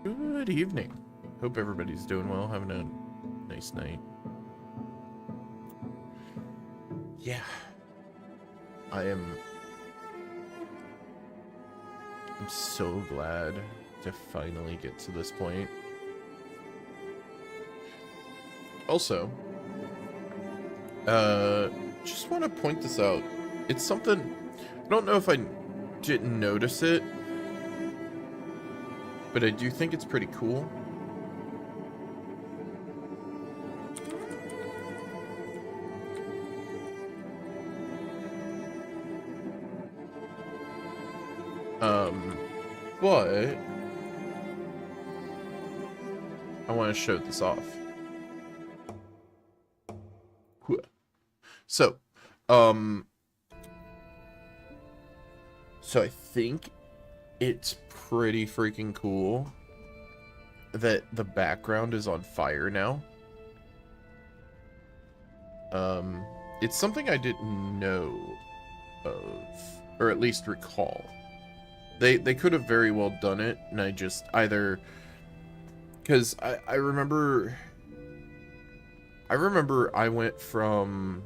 Good evening. Hope everybody's doing well, having a nice night. Yeah. I'm so glad to finally get to this point. Also, just want to point this out. It's something, I don't know if I didn't notice it, but I do think it's pretty cool. But I want to show this off. So, so I think it's pretty freaking cool that the background is on fire now. It's something I didn't know of, or at least recall. They could have very well done it, and I just either, because I remember I went from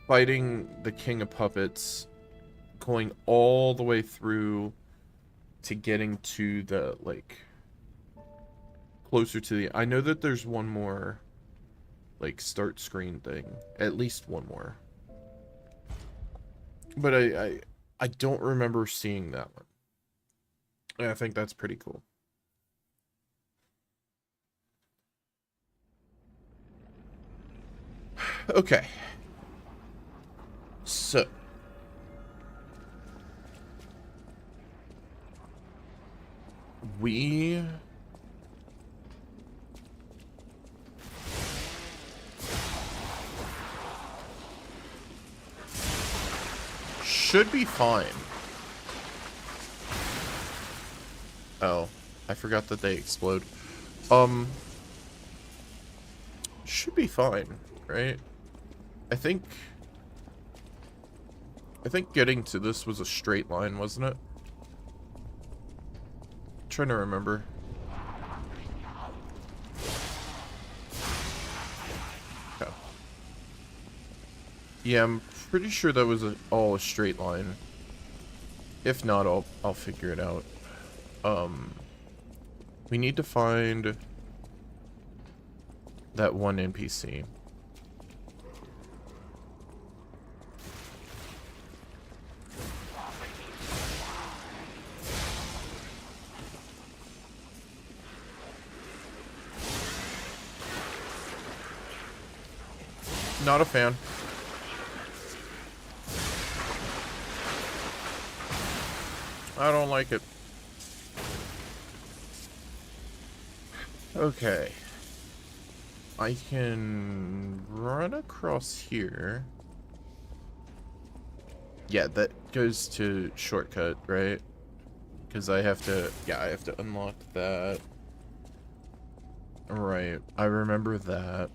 fighting the King of Puppets, going all the way through to getting to the, like, closer to the, I know that there's one more, like, start screen thing, at least one more, but I don't remember seeing that one, and I think that's pretty cool. Okay, so we should be fine. Oh, I forgot that they explode. Should be fine, right? I think getting to this was a straight line, wasn't it? I'm trying to remember. Okay. Yeah, I'm pretty sure that was all a straight line. If not, I'll figure it out. We need to find that one NPC. Not a fan. I don't like it. Okay. I can run across here. Yeah, that goes to shortcut, right? Because I have to, yeah, I have to unlock that. Right, I remember that.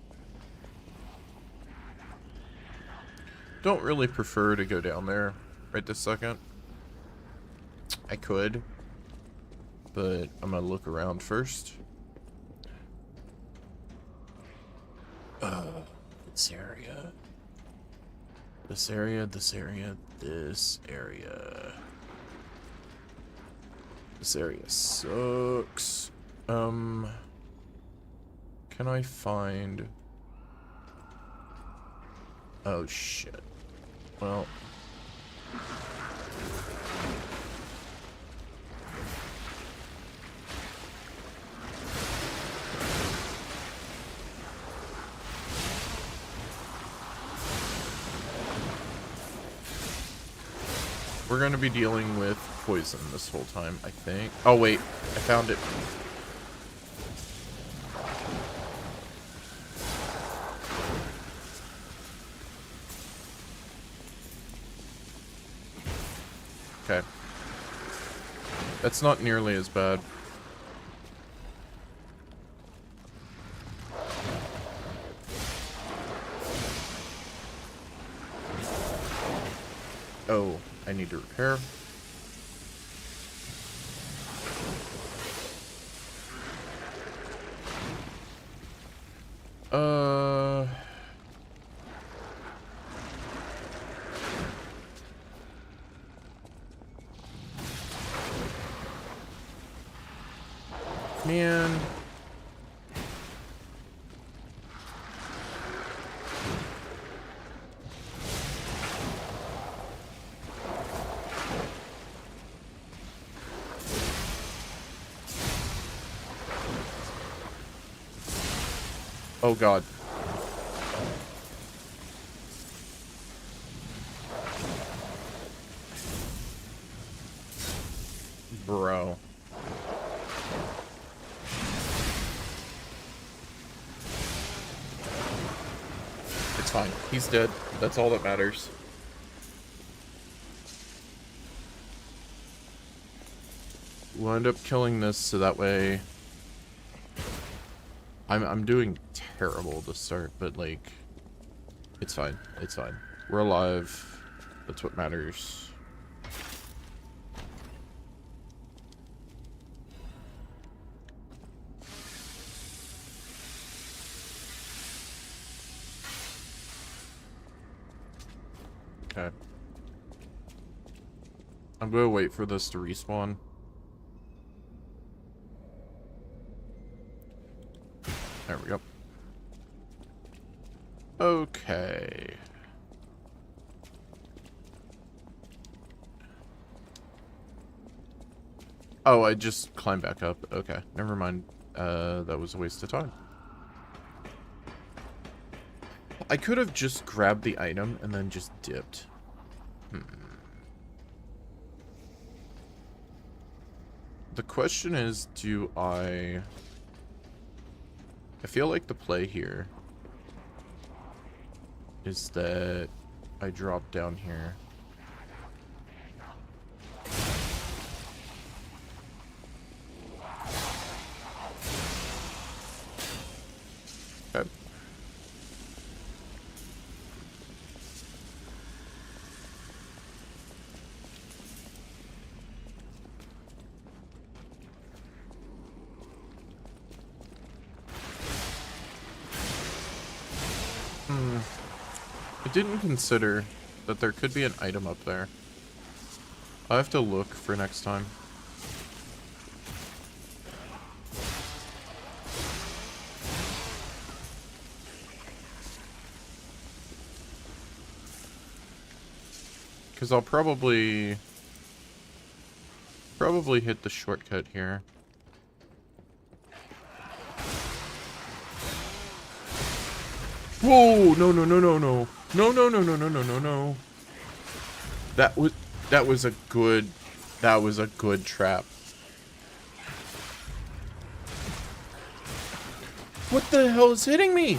Don't really prefer to go down there right this second. I could, but I'm gonna look around first. This area. This area, this area, this area. This area sucks. Can I find... Oh, shit. Well... We're gonna be dealing with poison this whole time, I think. Oh, wait. I found it. Okay. That's not nearly as bad. Oh, I need to repair. Man. Oh god. Bro. It's fine. He's dead. That's all that matters. We'll end up killing this so that way I'm doing terrible to start, but like it's fine. It's fine. We're alive. That's what matters. Okay. I'm gonna wait for this to respawn. There we go. Okay. Oh, I just climbed back up. Okay, never mind. That was a waste of time. I could have just grabbed the item and then just dipped. The question is, do I feel like the play here is that I drop down here. Okay. I didn't consider that there could be an item up there. I'll have to look for next time. Because I'll probably hit the shortcut here. Whoa! No, no, no, no, no. No, no, no, no, no, no, no, no. That was a good trap. What the hell is hitting me?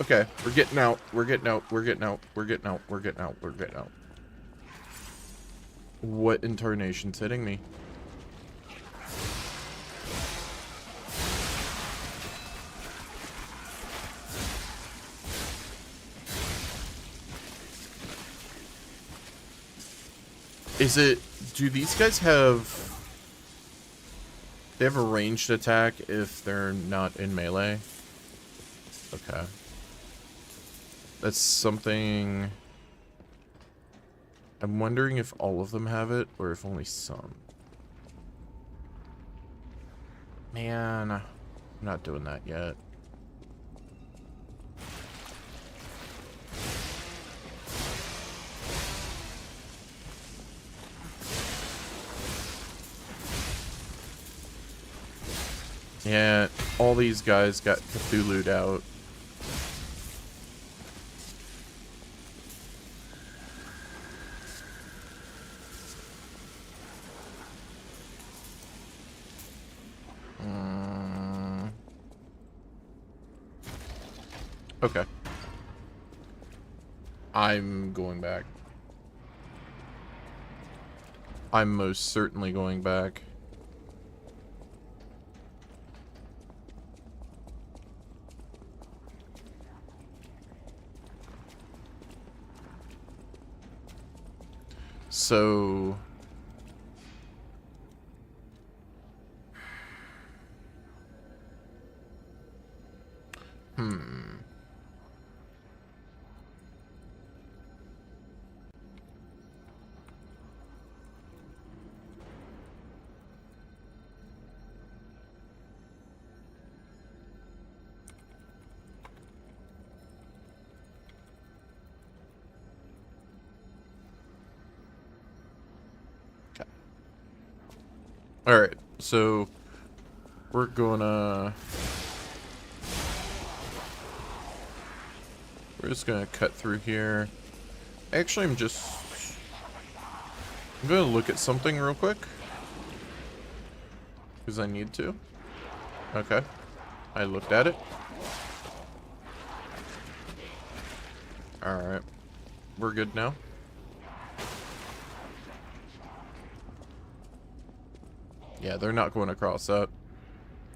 Okay, we're getting out. We're getting out. We're getting out. We're getting out. We're getting out. We're getting out. What incarnation's hitting me? Do these guys have... They have a ranged attack if they're not in melee? Okay. That's something... I'm wondering if all of them have it, or if only some. Man, I'm not doing that yet. Yeah, all these guys got Cthulhu'd out. Okay. I'm going back. I'm most certainly going back. So... Alright, so we're gonna... We're just gonna cut through here. Actually, I'm gonna look at something real quick. Because I need to. Okay. I looked at it. Alright. We're good now. Yeah, they're not going across that.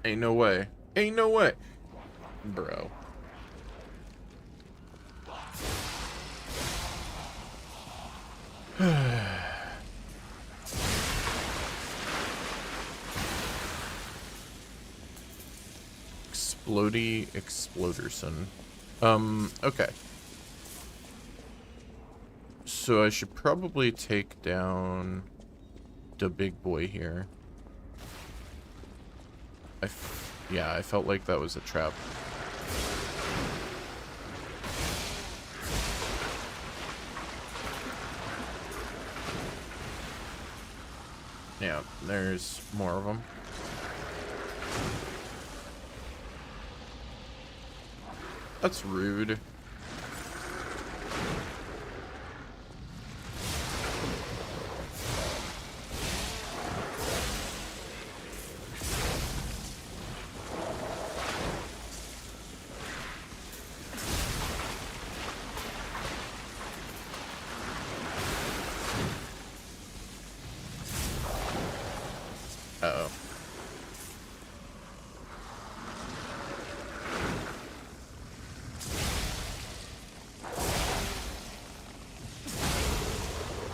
Ain't no way. Ain't no way. Bro. Explodey Exploderson. Okay. So I should probably take down the big boy here. Yeah, I felt like that was a trap. Yeah, there's more of them. That's rude. Uh-oh.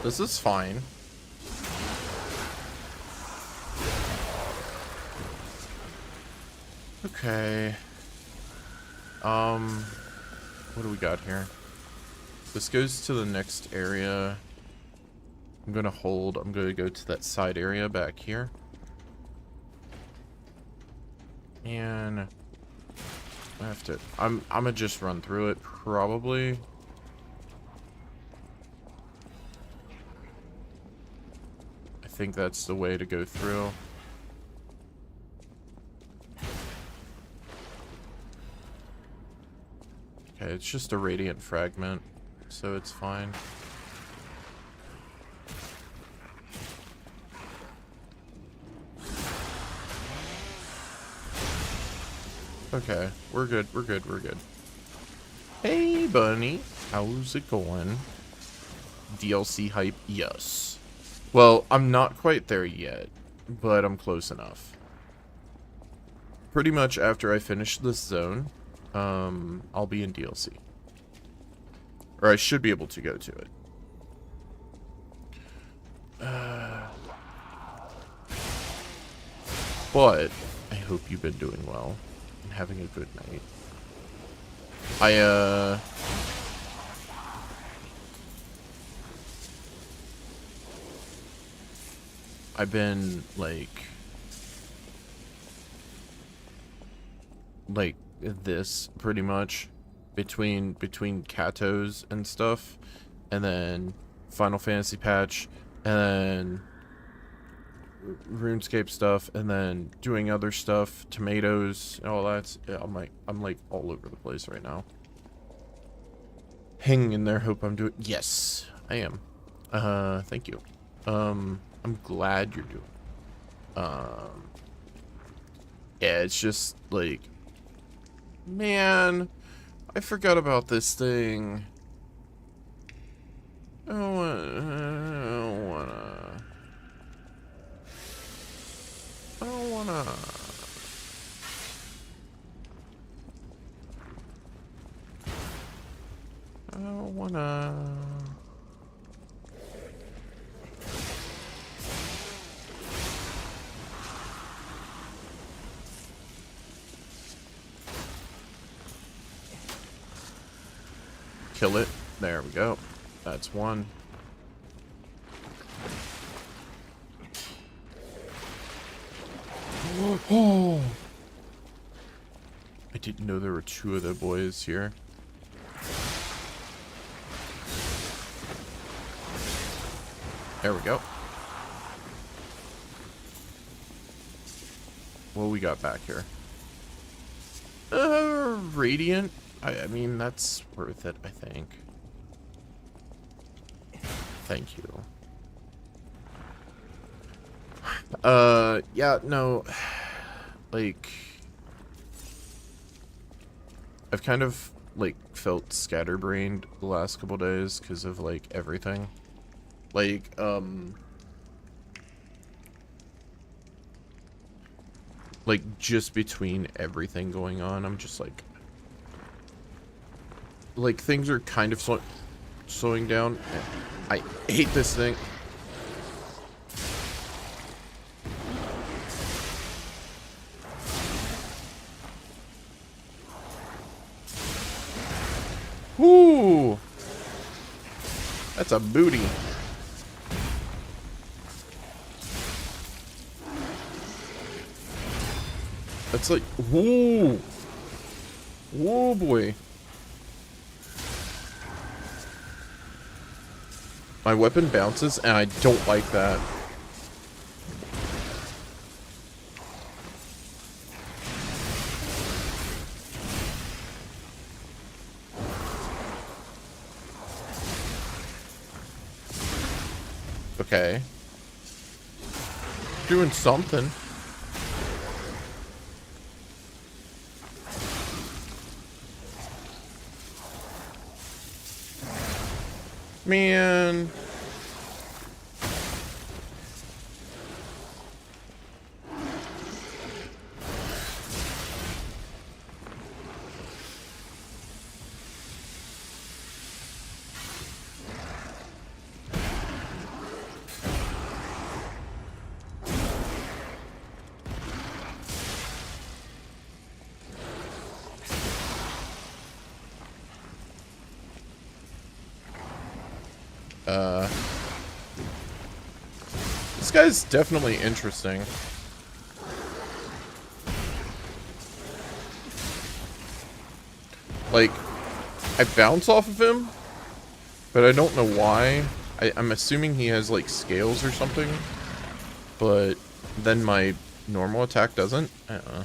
This is fine. Okay. What do we got here? This goes to the next area. I'm gonna hold. I'm gonna go to that side area back here. And I have to. I'm gonna just run through it probably. I think that's the way to go through. Okay, it's just a radiant fragment, so it's fine. Okay, we're good, we're good, we're good. Hey, bunny. How's it going? DLC hype? Yes. Well, I'm not quite there yet, but I'm close enough. Pretty much after I finish this zone, I'll be in DLC. Or I should be able to go to it. But I hope you've been doing well and having a good night. I've been like this pretty much between Katos and stuff, and then Final Fantasy patch, and then RuneScape stuff, and then doing other stuff, tomatoes, all that. Yeah, I'm like all over the place right now. Hang in there. Hope I'm doing. Yes, I am. Thank you. I'm glad you're doing. Yeah, it's just like, man, I forgot about this thing. I don't wanna. I don't wanna. Kill it. There we go. That's one. Oh! I didn't know there were two of the boys here. There we go. what we got back here? Radiant. I mean, that's worth it, I think. Thank you. Yeah, no. Like, I've kind of, like, felt scatterbrained the last couple days because of, like, everything. Like, just between everything going on, I'm just like, things are kind of slowing down. I hate this thing. Woo! That's a booty. That's like, whoa! Whoa, boy. My weapon bounces, and I don't like that. Okay. Doing something. Man. This guy's definitely interesting. Like, I bounce off of him, but I don't know why. I'm assuming he has, like, scales or something. But then my normal attack doesn't. I don't know.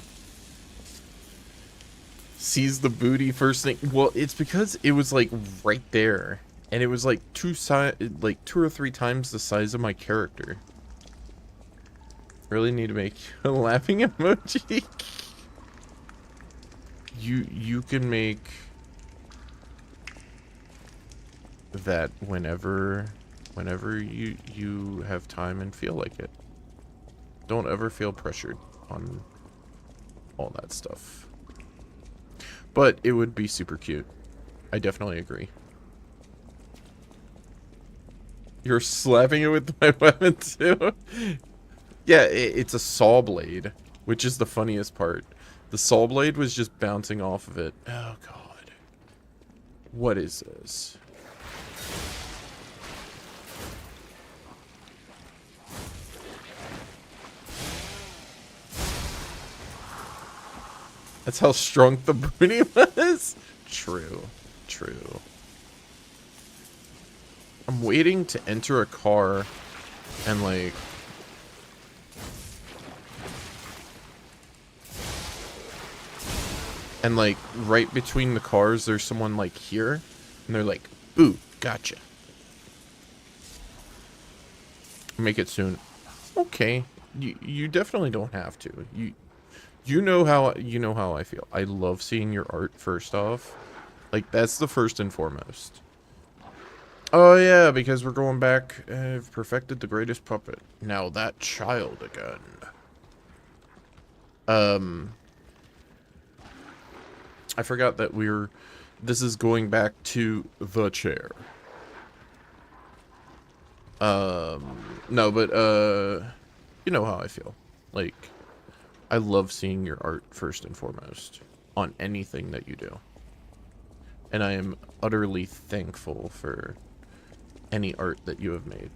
Sees the booty first thing. Well, it's because it was, like, right there. And it was, like, two or three times the size of my character. Really need to make a laughing emoji. You can make that whenever you have time and feel like it. Don't ever feel pressured on all that stuff. But it would be super cute. I definitely agree. You're slapping it with my weapon too? Yeah, it's a saw blade, which is the funniest part. The saw blade was just bouncing off of it. Oh, God. What is this? That's how strong the booty was? True. True. I'm waiting to enter a car and, like... And, like, right between the cars, there's someone, like, here. And they're like, ooh, gotcha. Make it soon. Okay. You definitely don't have to. You know how I feel. I love seeing your art, first off. Like, that's the first and foremost. Oh, yeah, because we're going back. I've perfected the greatest puppet. Now that child again. I forgot that this is going back to the chair. No, but, you know how I feel. Like, I love seeing your art first and foremost on anything that you do. And I am utterly thankful for any art that you have made.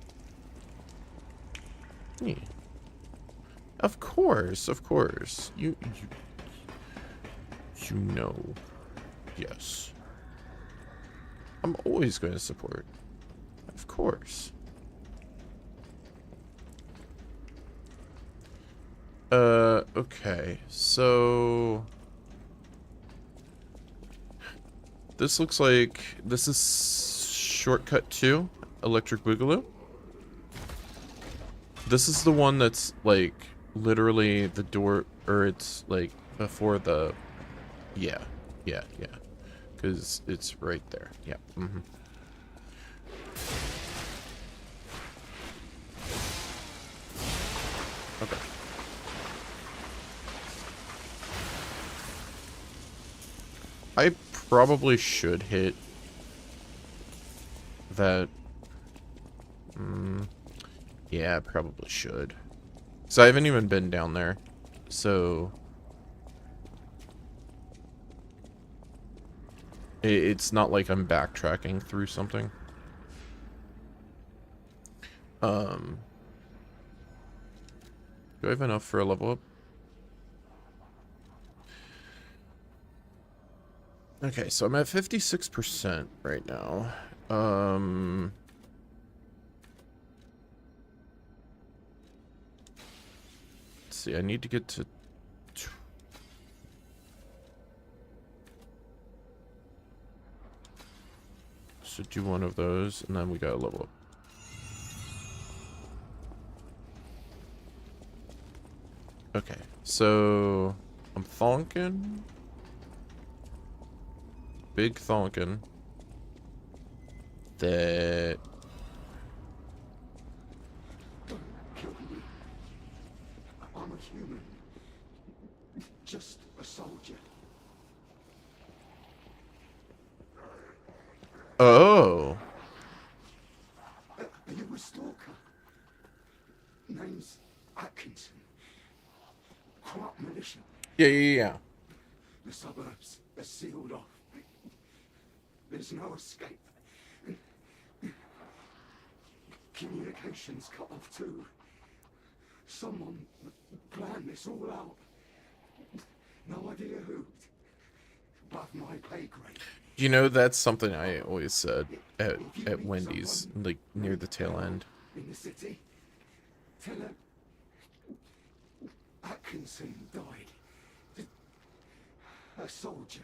Yeah. Of course, of course. You know. Yes. I'm always going to support. Of course. Okay. So this looks like this is shortcut 2, Electric Boogaloo. This is the one that's like literally the door, or it's like before the, yeah, yeah, yeah, because it's right there. Yeah. Mm-hmm. Okay. I probably should hit that. Yeah, I probably should. So I haven't even been down there. So it's not like I'm backtracking through something. Do I have enough for a level up? Okay, so I'm at 56% right now. Let's see, I need to get to... So do one of those, and then we gotta level up. Okay, so I'm thonking. Big thonking. That... Don't kill me. I'm a human. Just a soldier. Oh. Are you a stalker? Name's Atkinson. Crop militia. Yeah. The suburbs are sealed off. There's no escape. Communications cut off too. Someone planned this all out. No idea who. Above my pay grade. You know, that's something I always said at Wendy's, like, near the tail end. In the city, tell her Atkinson died. A soldier.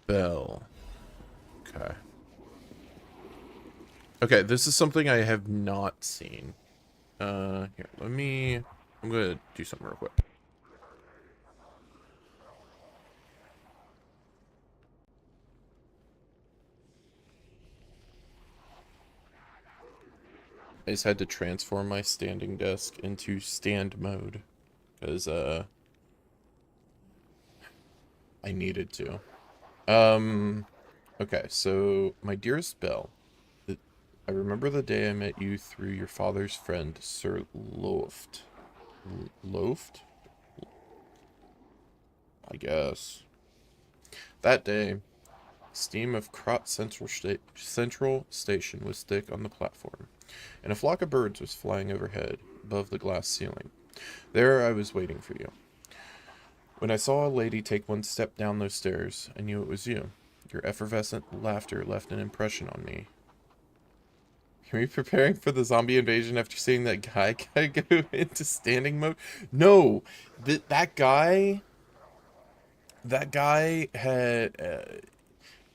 Bell. Okay. Okay, this is something I have not seen. Here, I'm gonna do something real quick. I just had to transform my standing desk into stand mode. Because, I needed to. Okay, so, my dearest Belle, I remember the day I met you through your father's friend, Sir Loft. Loft? I guess. That day, steam of Krot Central Station was thick on the platform, and a flock of birds was flying overhead, above the glass ceiling. There I was waiting for you. When I saw a lady take one step down those stairs, I knew it was you. Your effervescent laughter left an impression on me. Are you preparing for the zombie invasion after seeing that guy go into standing mode? No! That guy had...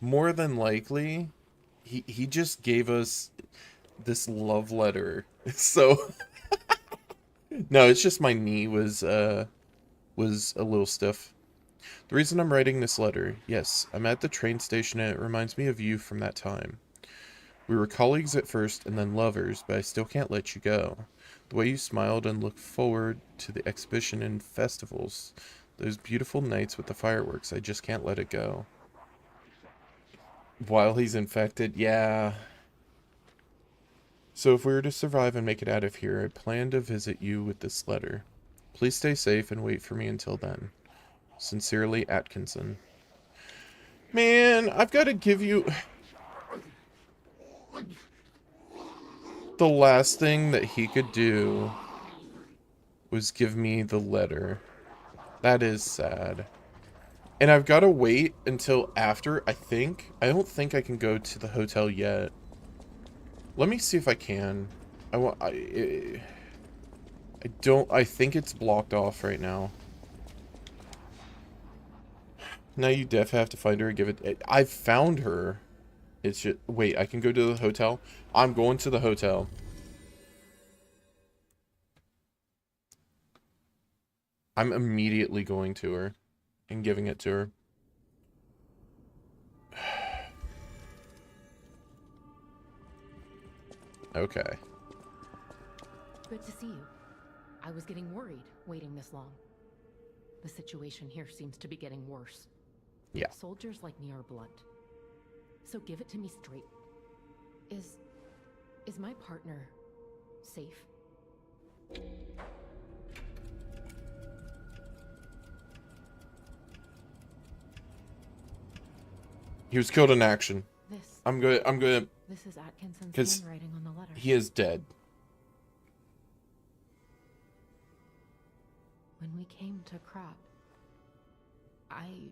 more than likely, he just gave us this love letter. So... No, it's just my knee was a little stiff. The reason I'm writing this letter, yes, I'm at the train station and it reminds me of you from that time. We were colleagues at first and then lovers, but I still can't let you go. The way you smiled and looked forward to the exhibition and festivals, those beautiful nights with the fireworks, I just can't let it go. While he's infected, yeah. So if we were to survive and make it out of here, I plan to visit you with this letter. Please stay safe and wait for me until then. Sincerely, Atkinson. Man, I've got to give you... The last thing that he could do was give me the letter. That is sad. And I've got to wait until after, I think. I don't think I can go to the hotel yet. Let me see if I can. I think it's blocked off right now. Now you def have to find her and give it. I've found her. It's just, wait, I can go to the hotel? I'm going to the hotel. I'm immediately going to her and giving it to her. Okay. Good to see you. I was getting worried waiting this long. The situation here seems to be getting worse. Yeah. Soldiers like me are blunt. So give it to me straight. Is my partner safe? He was killed in action. I'm gonna. This is Atkinson's 'cause handwriting on the letter. He is dead. When we came to Krat, I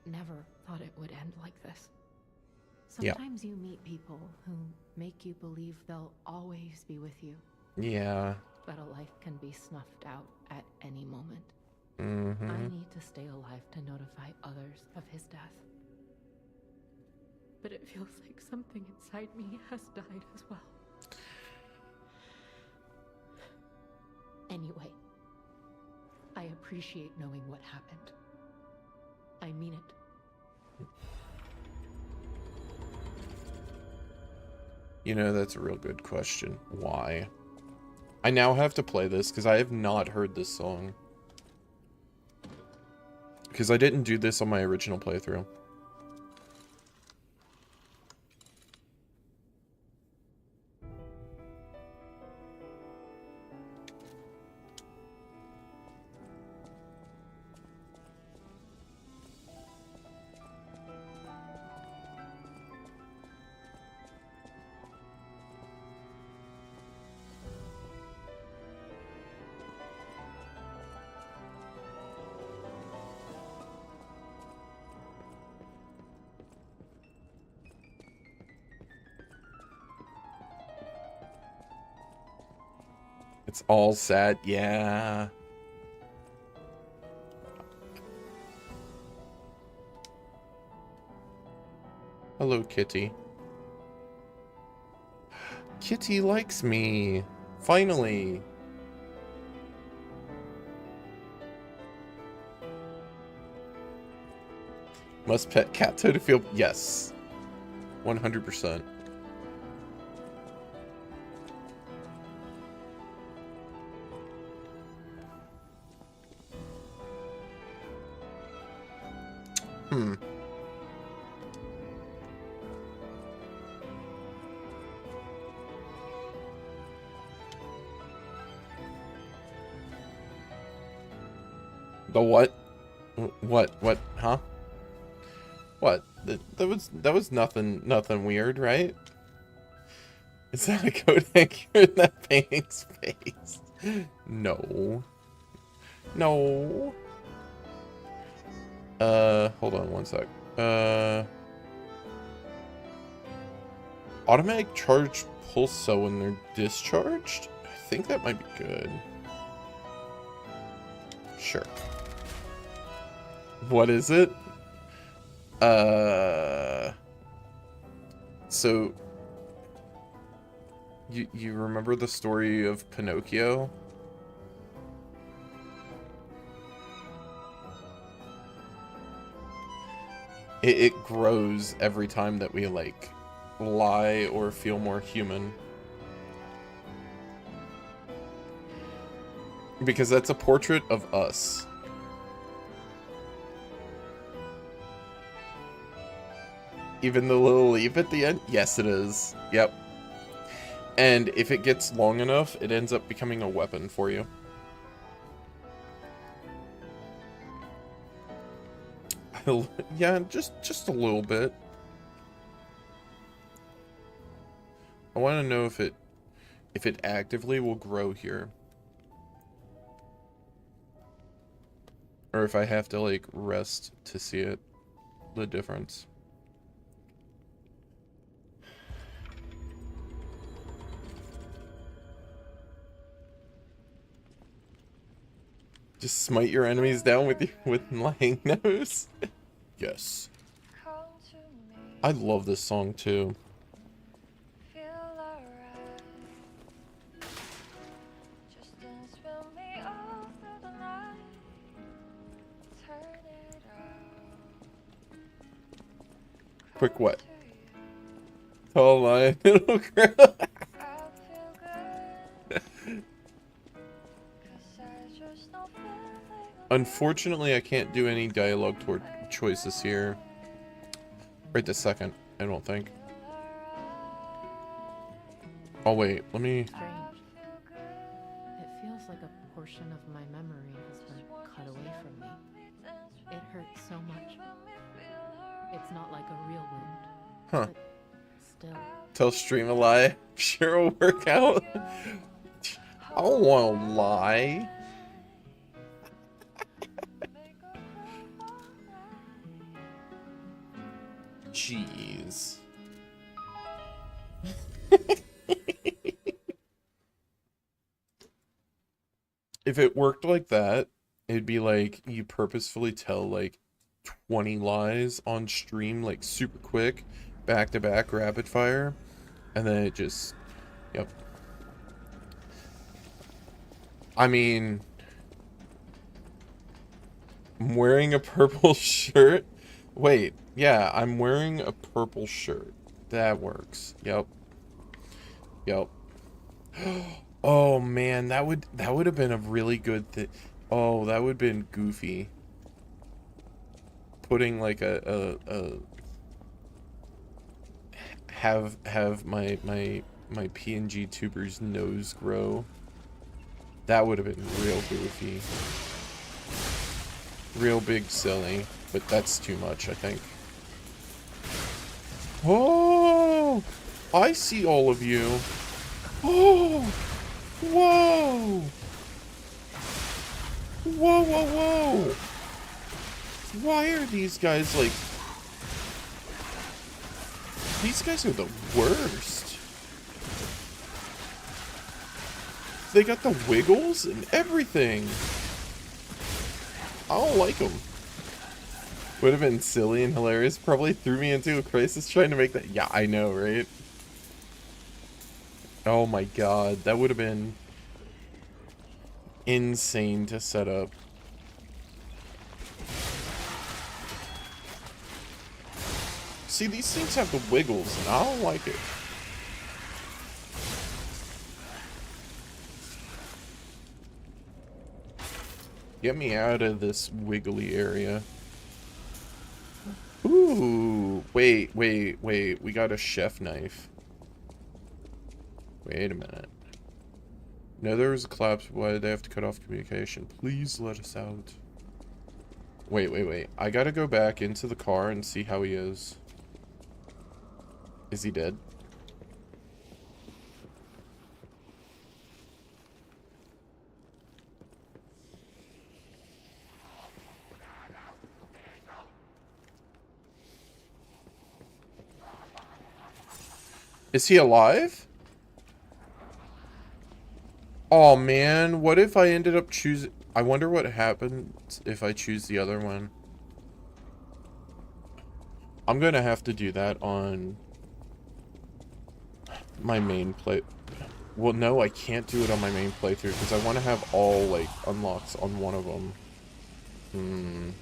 never thought it would end like this. Sometimes you meet people who make you believe they'll always be with you. Yeah. But a life can be snuffed out at any moment. Mm-hmm. I need to stay alive to notify others of his death. But it feels like something inside me has died as well. Anyway, I appreciate knowing what happened. I mean it. You know, that's a real good question. Why? I now have to play this because I have not heard this song. Because I didn't do this on my original playthrough. It's all sad. Yeah. Hello, Kitty. Kitty likes me. Finally. Must pet Kato to feel... Yes. 100%. The what? What? Huh? What? That was nothing weird, right? Is that a codec in that painting's face? No. No. Hold on one sec. Automatic charge pulso when they're discharged? I think that might be good. Sure. What is it? So you remember the story of Pinocchio? It grows every time that we like lie or feel more human. Because that's a portrait of us. Even the little leaf at the end? Yes, it is. Yep. And if it gets long enough, it ends up becoming a weapon for you. Yeah, just a little bit. I want to know if it actively will grow here. Or if I have to like rest to see it, the difference. Just smite your enemies down with lying nose. Yes. I love this song too. Quick what? Tall lion, little girl. Unfortunately, I can't do any dialogue toward choices here. Right this second, I don't think. Oh wait, let me... Strange. It feels like a portion of my memory has been cut away from me. It hurts so much. It's not like a real wound. Huh. But still. Tell stream a lie. Sure will work out. I don't want to lie. Jeez. If it worked like that, it'd be like you purposefully tell like 20 lies on stream, like super quick, back to back, rapid fire, and then it just, yep. I mean, I'm wearing a purple shirt. Wait, yeah, I'm wearing a purple shirt. That works. Yep. Yep. Oh man, that would have been a really good thing. Oh, that would have been goofy. Putting like have my PNG tuber's nose grow. That would have been real goofy. Real big silly, but that's too much, I think. Oh, I see all of you. Oh, whoa. Whoa, whoa, whoa. Why are these guys like... These guys are the worst. They got the wiggles and everything. I don't like them. Would have been silly and hilarious. Probably threw me into a crisis trying to make that... Yeah, I know, right? Oh my god. That would have been insane to set up. See, these things have the wiggles, and I don't like it. Get me out of this wiggly area. Ooh, wait. We got a chef knife. Wait a minute. No, there was a collapse. Why did they have to cut off communication? Please let us out. Wait. I gotta go back into the car and see how he is. Is he dead? Is he alive? Oh man, what if I ended up choosing... I wonder what happens if I choose the other one. I'm gonna have to do that on my main play. Well, no, I can't do it on my main playthrough because I want to have all, like, unlocks on one of them.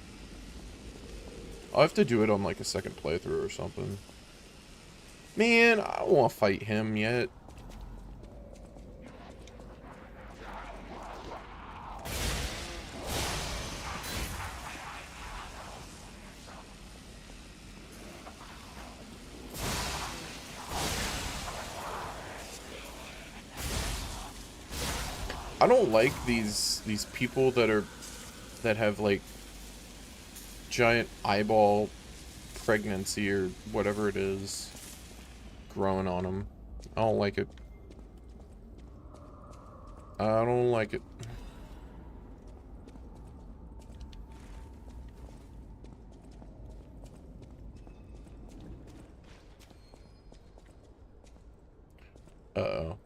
I'll have to do it on, like, a second playthrough or something. Man, I don't want to fight him yet. I don't like these people that have like giant eyeball pregnancy or whatever it is growing on them. I don't like it. I don't like it. Uh-oh.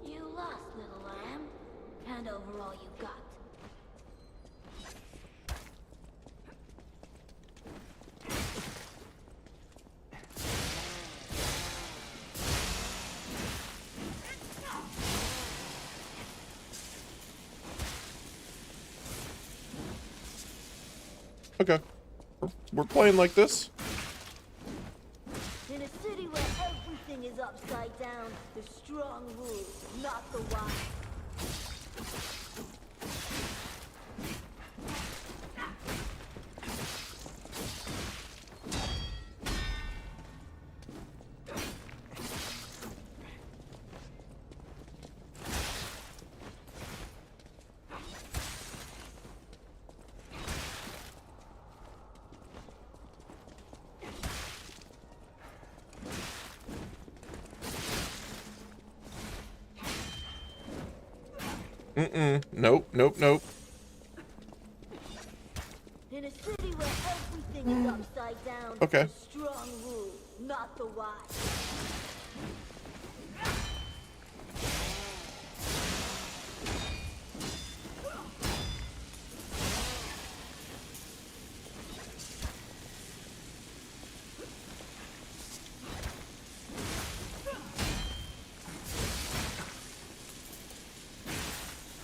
You lost, little lamb. Hand over all Okay. We're playing like this. In a city where everything is upside down, the strong rule, not the wise. Nope, nope, nope. In a city where everything is upside down, Okay. the strong rule, not the wise.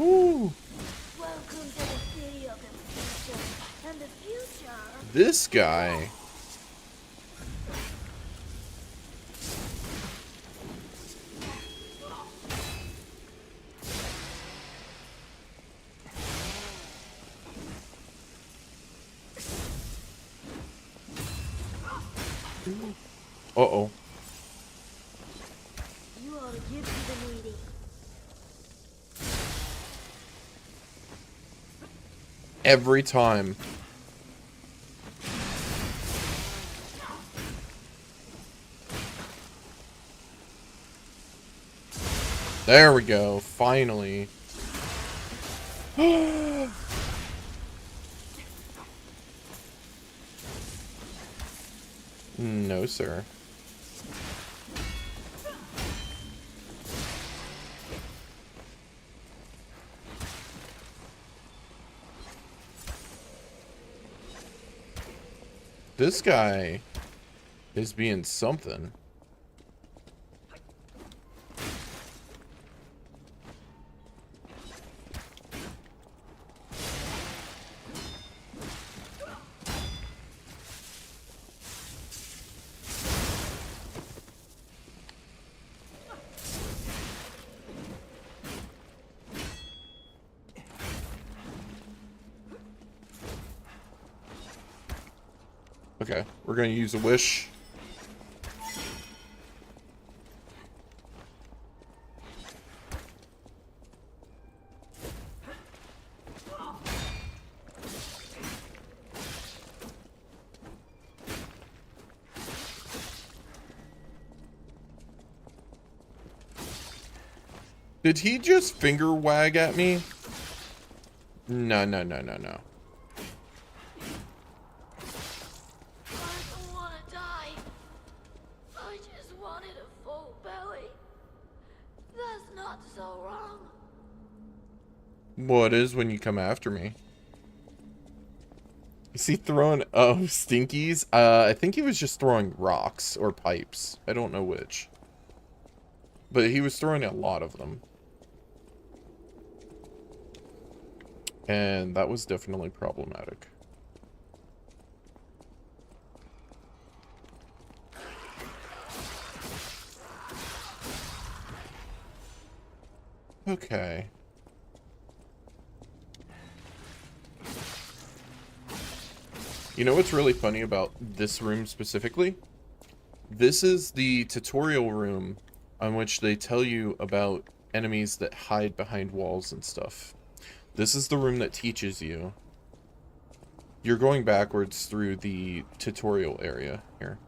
Ooh. Welcome to the city of the future, and the future. This guy. Uh-oh. You ought to give to the needy. Every time. There we go. Finally. No, sir. This guy is being something. Okay, we're gonna use a wish. Did he just finger wag at me? No, no, no, no, no. I don't want to die. I just wanted a full belly. That's not so wrong. Well, it is when you come after me. Is he throwing, oh, stinkies? I think he was just throwing rocks or pipes. I don't know which. But he was throwing a lot of them. And that was definitely problematic. Okay. You know what's really funny about this room specifically? This is the tutorial room on which they tell you about enemies that hide behind walls and stuff. This is the room that teaches you. You're going backwards through the tutorial area here.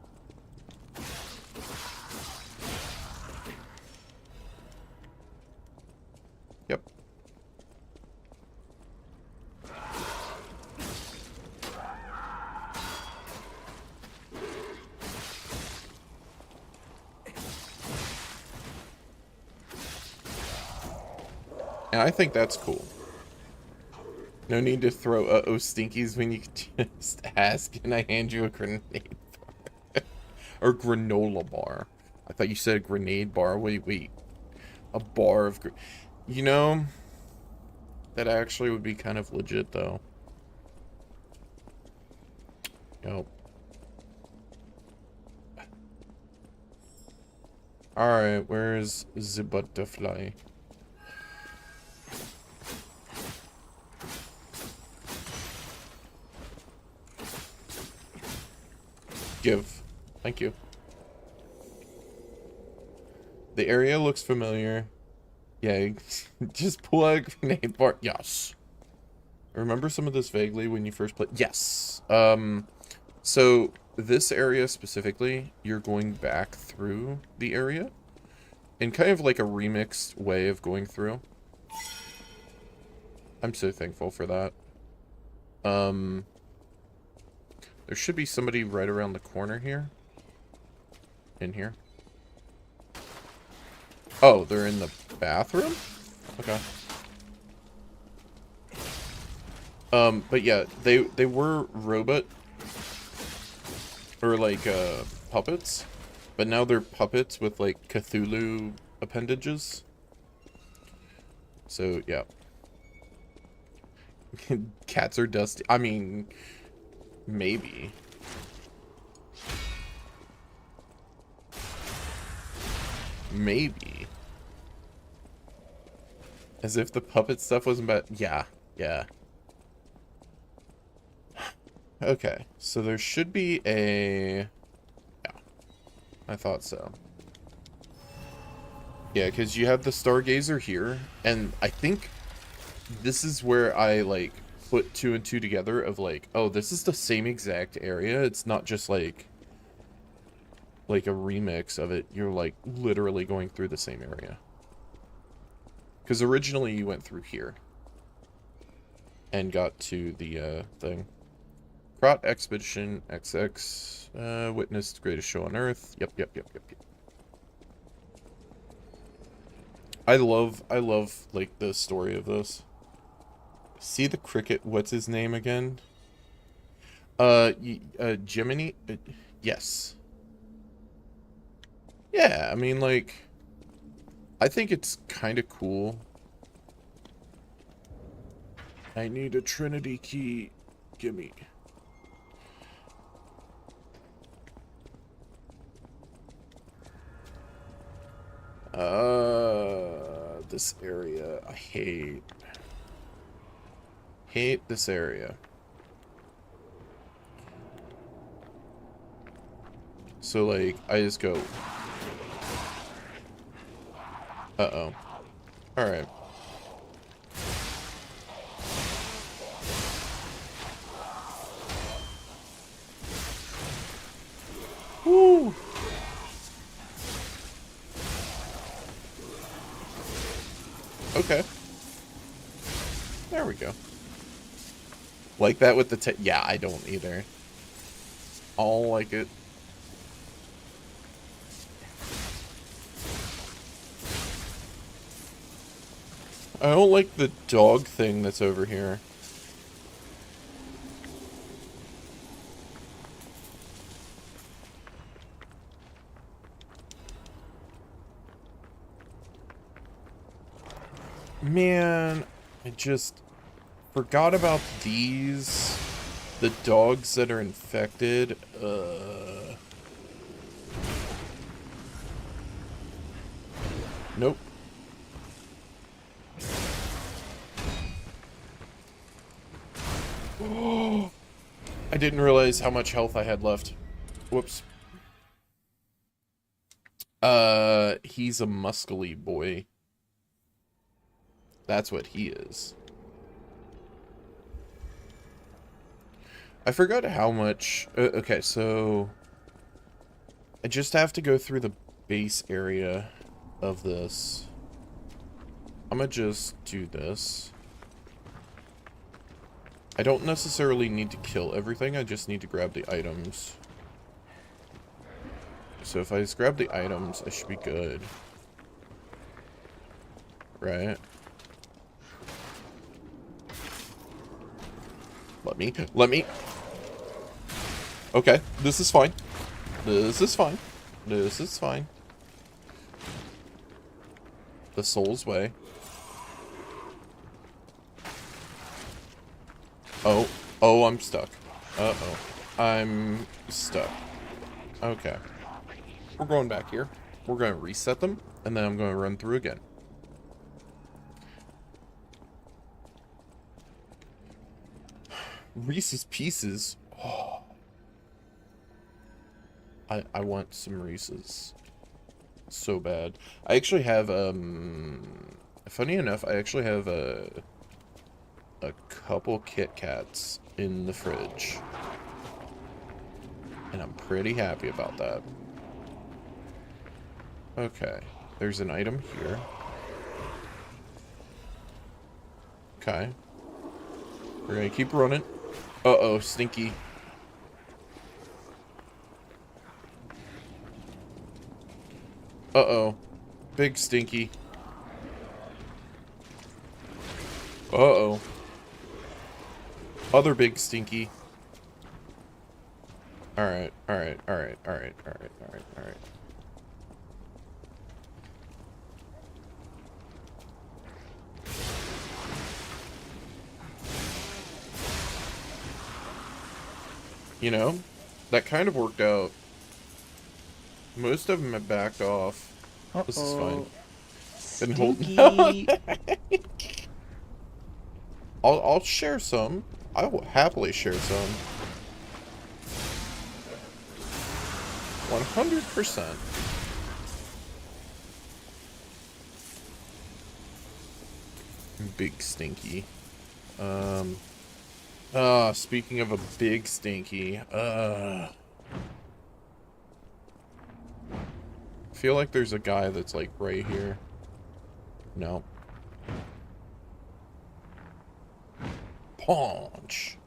Yep. And I think that's cool. No need to throw uh-oh stinkies when you can just ask and I hand you a grenade bar. Or granola bar. I thought you said a grenade bar. Wait. A bar of... You know, that actually would be kind of legit, though. Yep. Alright, where's the butterfly? Give. Thank you. The area looks familiar. Yeah, just pull out a grenade bar. Yes. I remember some of this vaguely when you first played. Yes. So this area specifically, you're going back through the area in kind of like a remixed way of going through. I'm so thankful for that. There should be somebody right around the corner here. In here. Oh, they're in the bathroom? Okay. But yeah, they were robot or like puppets, but now they're puppets with like Cthulhu appendages. So yeah. Cats are dusty. I mean, maybe. Maybe. As if the puppet stuff wasn't bad. Yeah, yeah. Okay, so there should be a... Yeah, I thought so. Yeah, because you have the Stargazer here, and I think this is where I, like, put 2 and 2 together of, like, oh, this is the same exact area. It's not just, like a remix of it. You're, like, literally going through the same area. Because originally you went through here. And got to the, thing. Krot Expedition XX. Witnessed greatest show on Earth. Yep. I love, like, the story of this. See the cricket, what's his name again? Jiminy? Yes. Yeah, I mean, like, I think it's kind of cool. I need a Trinity key. Gimme. This area. I hate this area. So, like, I just go... Uh-oh. Alright. Woo! Okay. There we go. Like that with the yeah, I don't either. I don't like it. I don't like the dog thing that's over here. Man, I just forgot about these. The dogs that are infected. Nope. I didn't realize how much health I had left. Whoops. He's a muscly boy. That's what he is. I forgot how much... okay, so... I just have to go through the base area of this. I'm gonna just do this. I don't necessarily need to kill everything, I just need to grab the items. So if I just grab the items, I should be good. Right? Let me. Okay, this is fine. This is fine. This is fine. The soul's way. Oh, I'm stuck. Uh-oh. I'm stuck. Okay. We're going back here. We're going to reset them, and then I'm going to run through again. Reese's Pieces. Oh. I want some Reese's. So bad. I actually have, funny enough, I actually have a couple Kit Kats in the fridge. And I'm pretty happy about that. Okay. There's an item here. Okay. We're gonna keep running. Uh-oh, Stinky. Uh-oh. Big Stinky. Uh-oh. Other Big Stinky. Alright, alright, alright, alright, alright, alright, alright. You know, that kind of worked out. Most of them have backed off. This is fine. Been holding on. I'll share some. I will happily share some. 100%. Big Stinky. Speaking of a big Stinky, I feel like there's a guy that's like right here. No. Punch.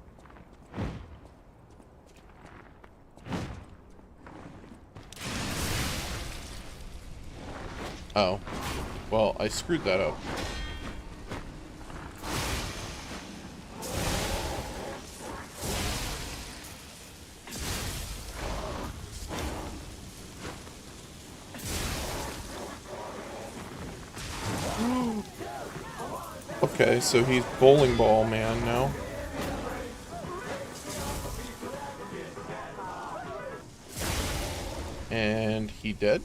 Oh. Well, I screwed that up. Okay, so he's bowling ball man now. And he dead?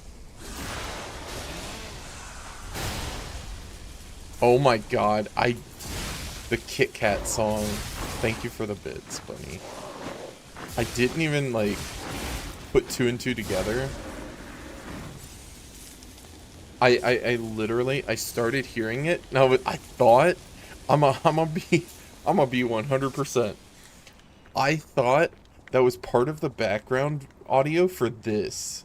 Oh my god, the Kit Kat song. Thank you for the bits, Bunny. I didn't even, like, put two and two together. I literally, I started hearing it, and I thought, I'm gonna be 100%. I thought that was part of the background audio for this.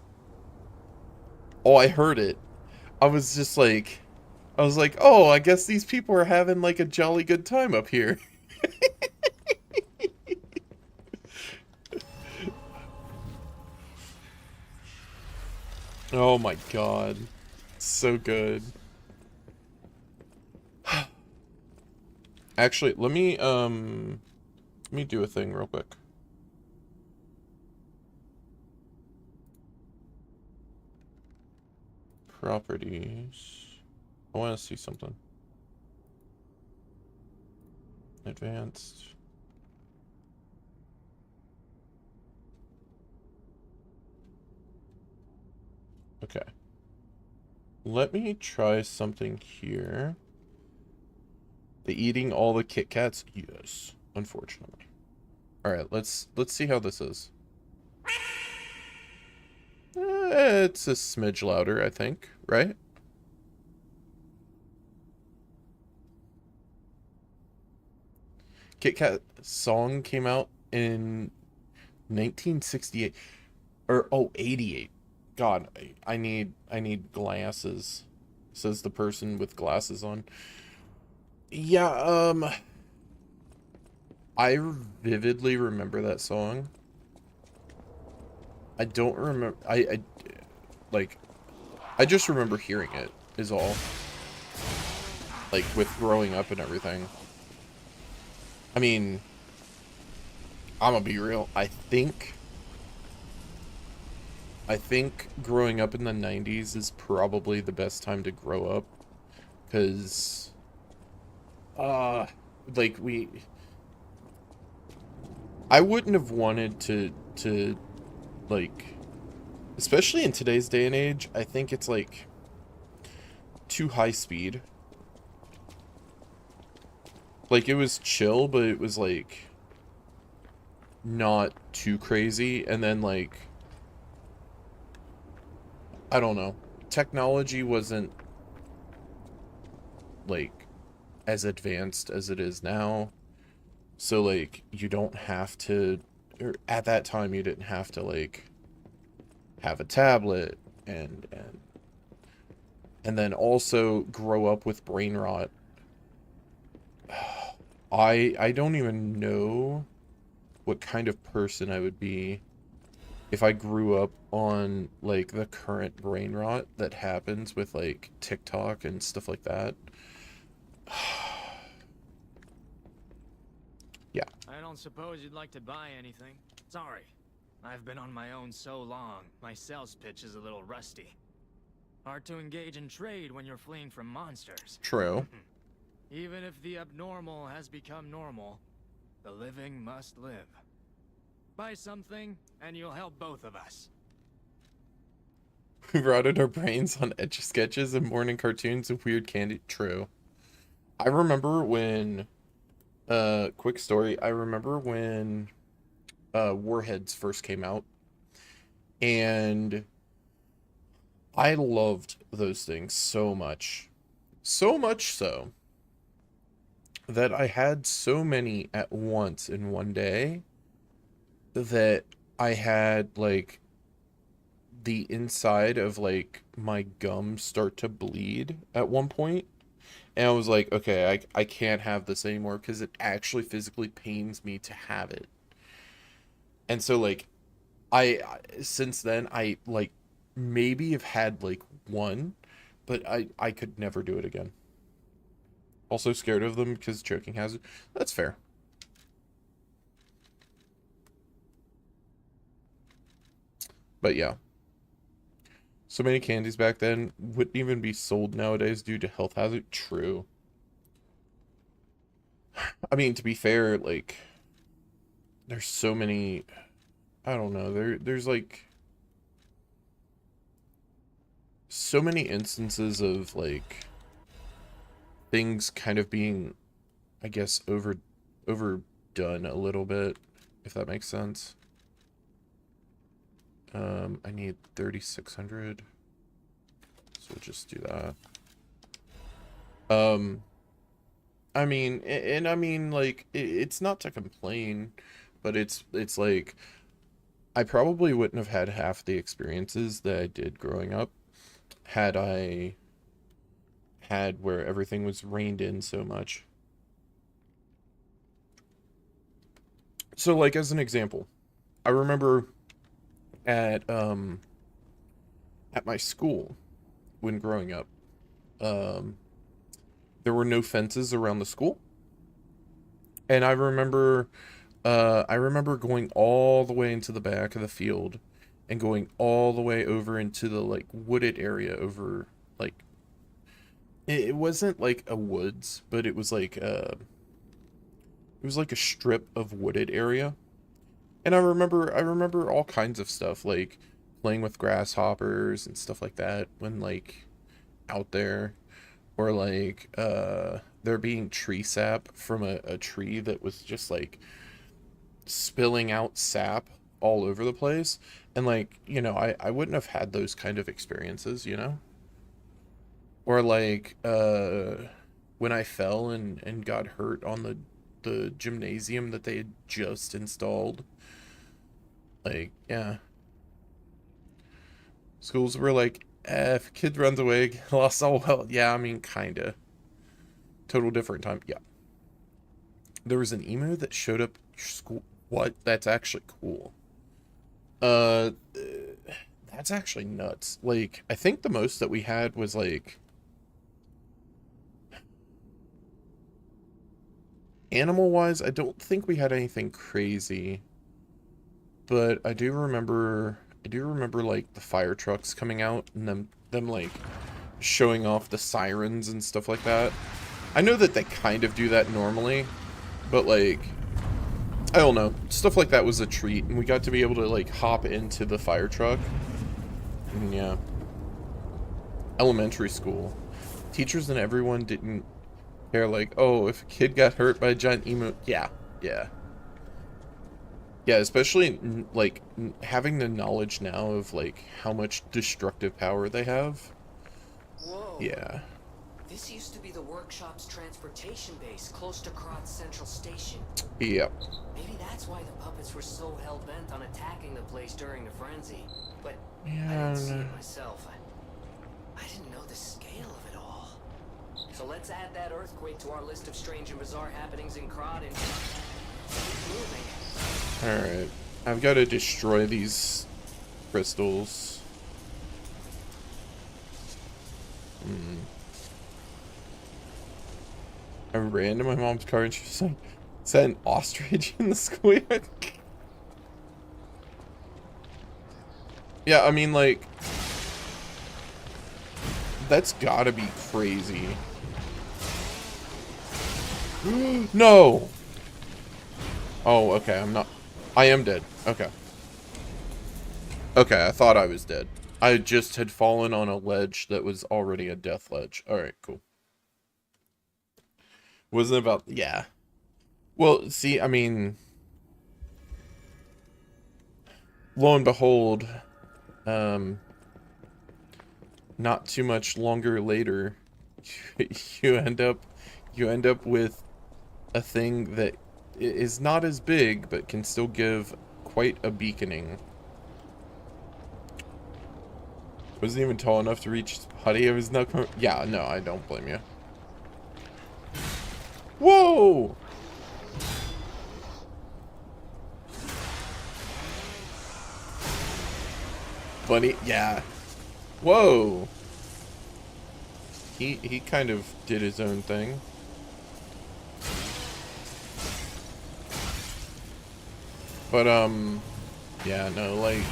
Oh, I heard it. I was just like, oh, I guess these people are having like a jolly good time up here. Oh my god. So good. Actually, let me do a thing real quick. Properties. I want to see something. Advanced. Okay. Let me try something here. The eating all the Kit Kats? Yes, unfortunately. Alright, let's see how this is. It's a smidge louder, I think, right? Kit Kat song came out in 1968. Or, oh, 88. God, I need glasses, says the person with glasses on. Yeah, I vividly remember that song. I don't remember, I just remember hearing it, is all. Like, with growing up and everything. I mean, I'm gonna be real, I think growing up in the 90s is probably the best time to grow up. Because, like, I wouldn't have wanted to like, especially in today's day and age, I think it's like too high speed. Like, it was chill, but it was like not too crazy. And then like, I don't know, technology wasn't like as advanced as it is now. So like, you don't have to, or at that time you didn't have to like have a tablet and then also grow up with brain rot. I don't even know what kind of person I would be if I grew up on like the current brain rot that happens with like TikTok and stuff like that. Yeah. I don't suppose you'd like to buy anything? Sorry. I've been on my own so long, my sales pitch is a little rusty. Hard to engage in trade when you're fleeing from monsters. True. Even if the abnormal has become normal, the living must live. Buy something, and you'll help both of us. We rotted our brains on Etch-a-Sketches and morning cartoons of weird candy. True. I remember when, quick story, I remember when Warheads first came out, and I loved those things so much. So much so that I had so many at once in one day that I had like the inside of like my gums start to bleed at one point. And I was like, okay, I can't have this anymore because it actually physically pains me to have it. And so like since then I like maybe have had like one, but I could never do it again. Also scared of them because choking hazard. That's fair. But yeah. So many candies back then wouldn't even be sold nowadays due to health hazard. True. I mean, to be fair, like, there's so many, I don't know, there's like so many instances of like things kind of being, I guess, overdone a little bit, if that makes sense. I need 3,600, so we'll just do that. I mean, and I mean, like, it's not to complain, but it's like, I probably wouldn't have had half the experiences that I did growing up had I had where everything was reined in so much. So, like, as an example, I remember at my school when growing up, there were no fences around the school, and I remember going all the way into the back of the field and going all the way over into the like wooded area over like it wasn't like a woods, but it was like a strip of wooded area. And I remember all kinds of stuff, like playing with grasshoppers and stuff like that when like out there, or like there being tree sap from a tree that was just like spilling out sap all over the place. And like, you know, I wouldn't have had those kind of experiences, you know? Or like when I fell and got hurt on the gymnasium that they had just installed. Like, yeah. Schools were like, if a kid runs away, lost all well. Yeah, I mean, kinda. Total different time. Yeah. There was an emo that showed up at your school. What? That's actually cool. That's actually nuts. Like, I think the most that we had was like animal-wise, I don't think we had anything crazy. But I do remember like the fire trucks coming out and them like showing off the sirens and stuff like that. I know that they kind of do that normally, but like I don't know. Stuff like that was a treat, and we got to be able to, like, hop into the fire truck. And yeah. Elementary school. Teachers and everyone didn't care, like, oh, if a kid got hurt by a giant emo... Yeah, yeah. Yeah, especially, like, having the knowledge now of, like, how much destructive power they have. Whoa. Yeah. This used to be the workshop's transportation base, close to Krat's central station. Yep. Maybe that's why the puppets were so hell-bent on attacking the place during the frenzy. But Yeah, I I didn't don't see know. it myself. I didn't know the scale of it all. So let's add that earthquake to our list of strange and bizarre happenings in Krat and keep moving. Alright. I've got to destroy these crystals. I ran to my mom's car and she was like, is that an ostrich in the schoolyard? Yeah, I mean, like, that's gotta be crazy. No! Oh, okay, I am dead. Okay. Okay, I thought I was dead. I just had fallen on a ledge that was already a death ledge. Alright, cool. Wasn't about... Yeah. Well, see, I mean... Lo and behold... not too much longer later, you end up with a thing that is not as big, but can still give quite a beaconing. Wasn't even tall enough to reach Putty. I was not. Yeah, no, I don't blame you. Whoa! Bunny, yeah. Whoa! He kind of did his own thing. But, yeah, no, like...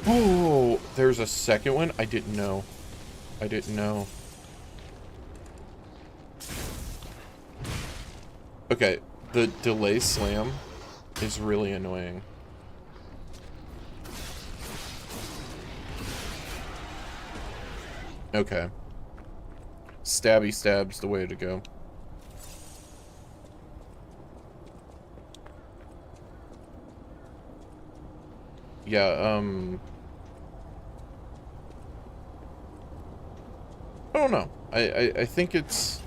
Oh, there's a second one? I didn't know. I didn't know. Okay, the delay slam is really annoying. Okay. Stabby stab's the way to go. Yeah, I don't know. I think it's...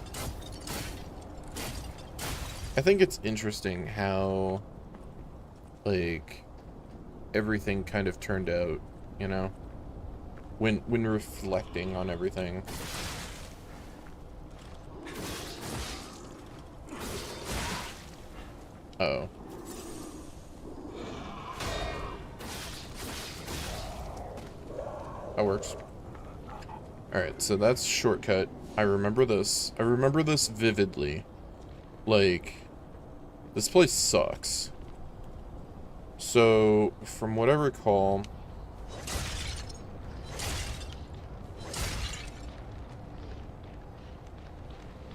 I think it's interesting how, like, everything kind of turned out, you know? When reflecting on everything. Uh-oh. That works. Alright, so that's shortcut. I remember this. I remember this vividly. Like, this place sucks. So, from what I recall...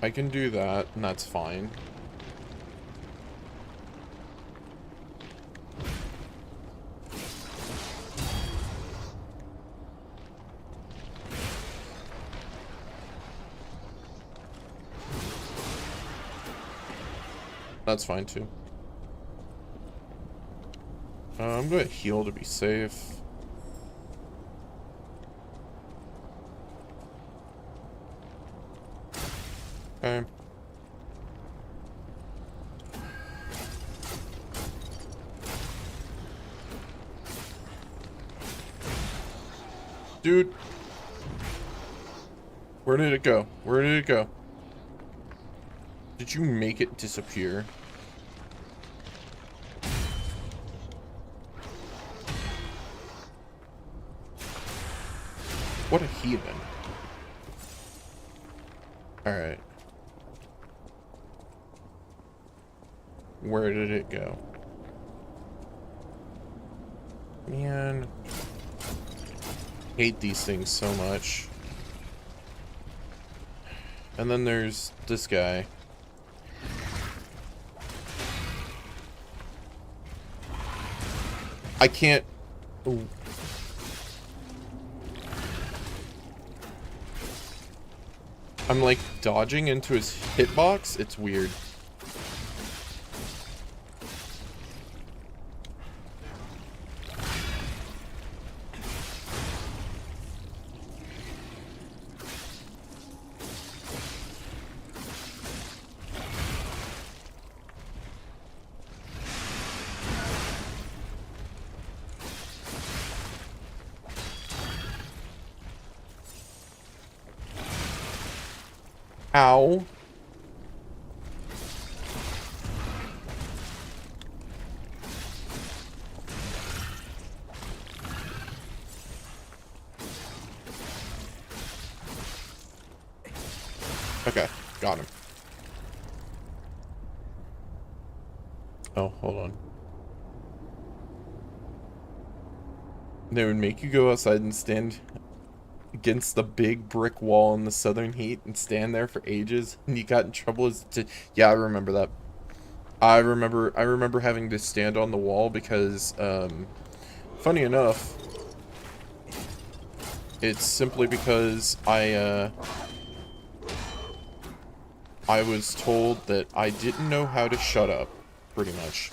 I can do that, and that's fine. That's fine too. I'm gonna heal to be safe. Okay. Dude. Where did it go? Where did it go? Did you make it disappear? What a heathen. Alright. Where did it go? Man. Hate these things so much. And then there's this guy. I can't... Ooh. I'm like dodging into his hitbox. It's weird. Ow. Okay, got him. Oh, hold on. They would make you go outside and stand against the big brick wall in the southern heat and stand there for ages, and you got in trouble as to... Yeah, I remember that. I remember having to stand on the wall because, funny enough, it's simply because I was told that I didn't know how to shut up, pretty much.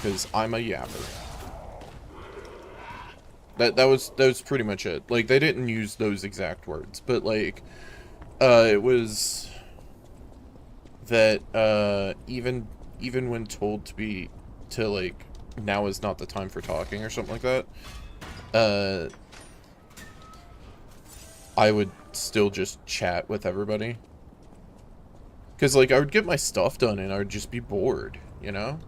Because I'm a yapper. That was pretty much it. Like, they didn't use those exact words, but like, it was that even when told to like, now is not the time for talking or something like that, I would still just chat with everybody. Because like, I would get my stuff done and I would just be bored, you know?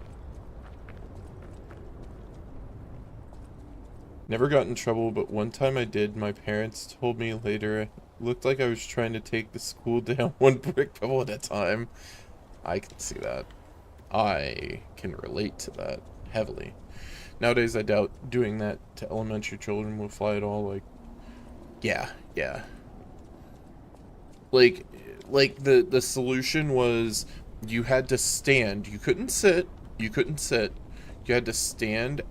Never got in trouble, but one time I did. My parents told me later it looked like I was trying to take the school down one brick pebble at a time. I can see that. I can relate to that heavily. Nowadays, I doubt doing that to elementary children will fly at all. Like, yeah. Like the solution was you had to stand. You couldn't sit. You had to stand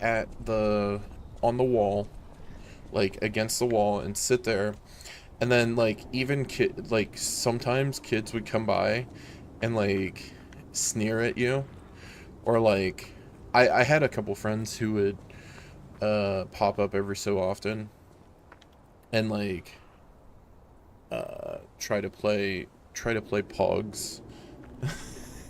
on the wall, like against the wall, and sit there. And then like even sometimes kids would come by and like sneer at you, or like I had a couple friends who would pop up every so often and like try to play Pogs.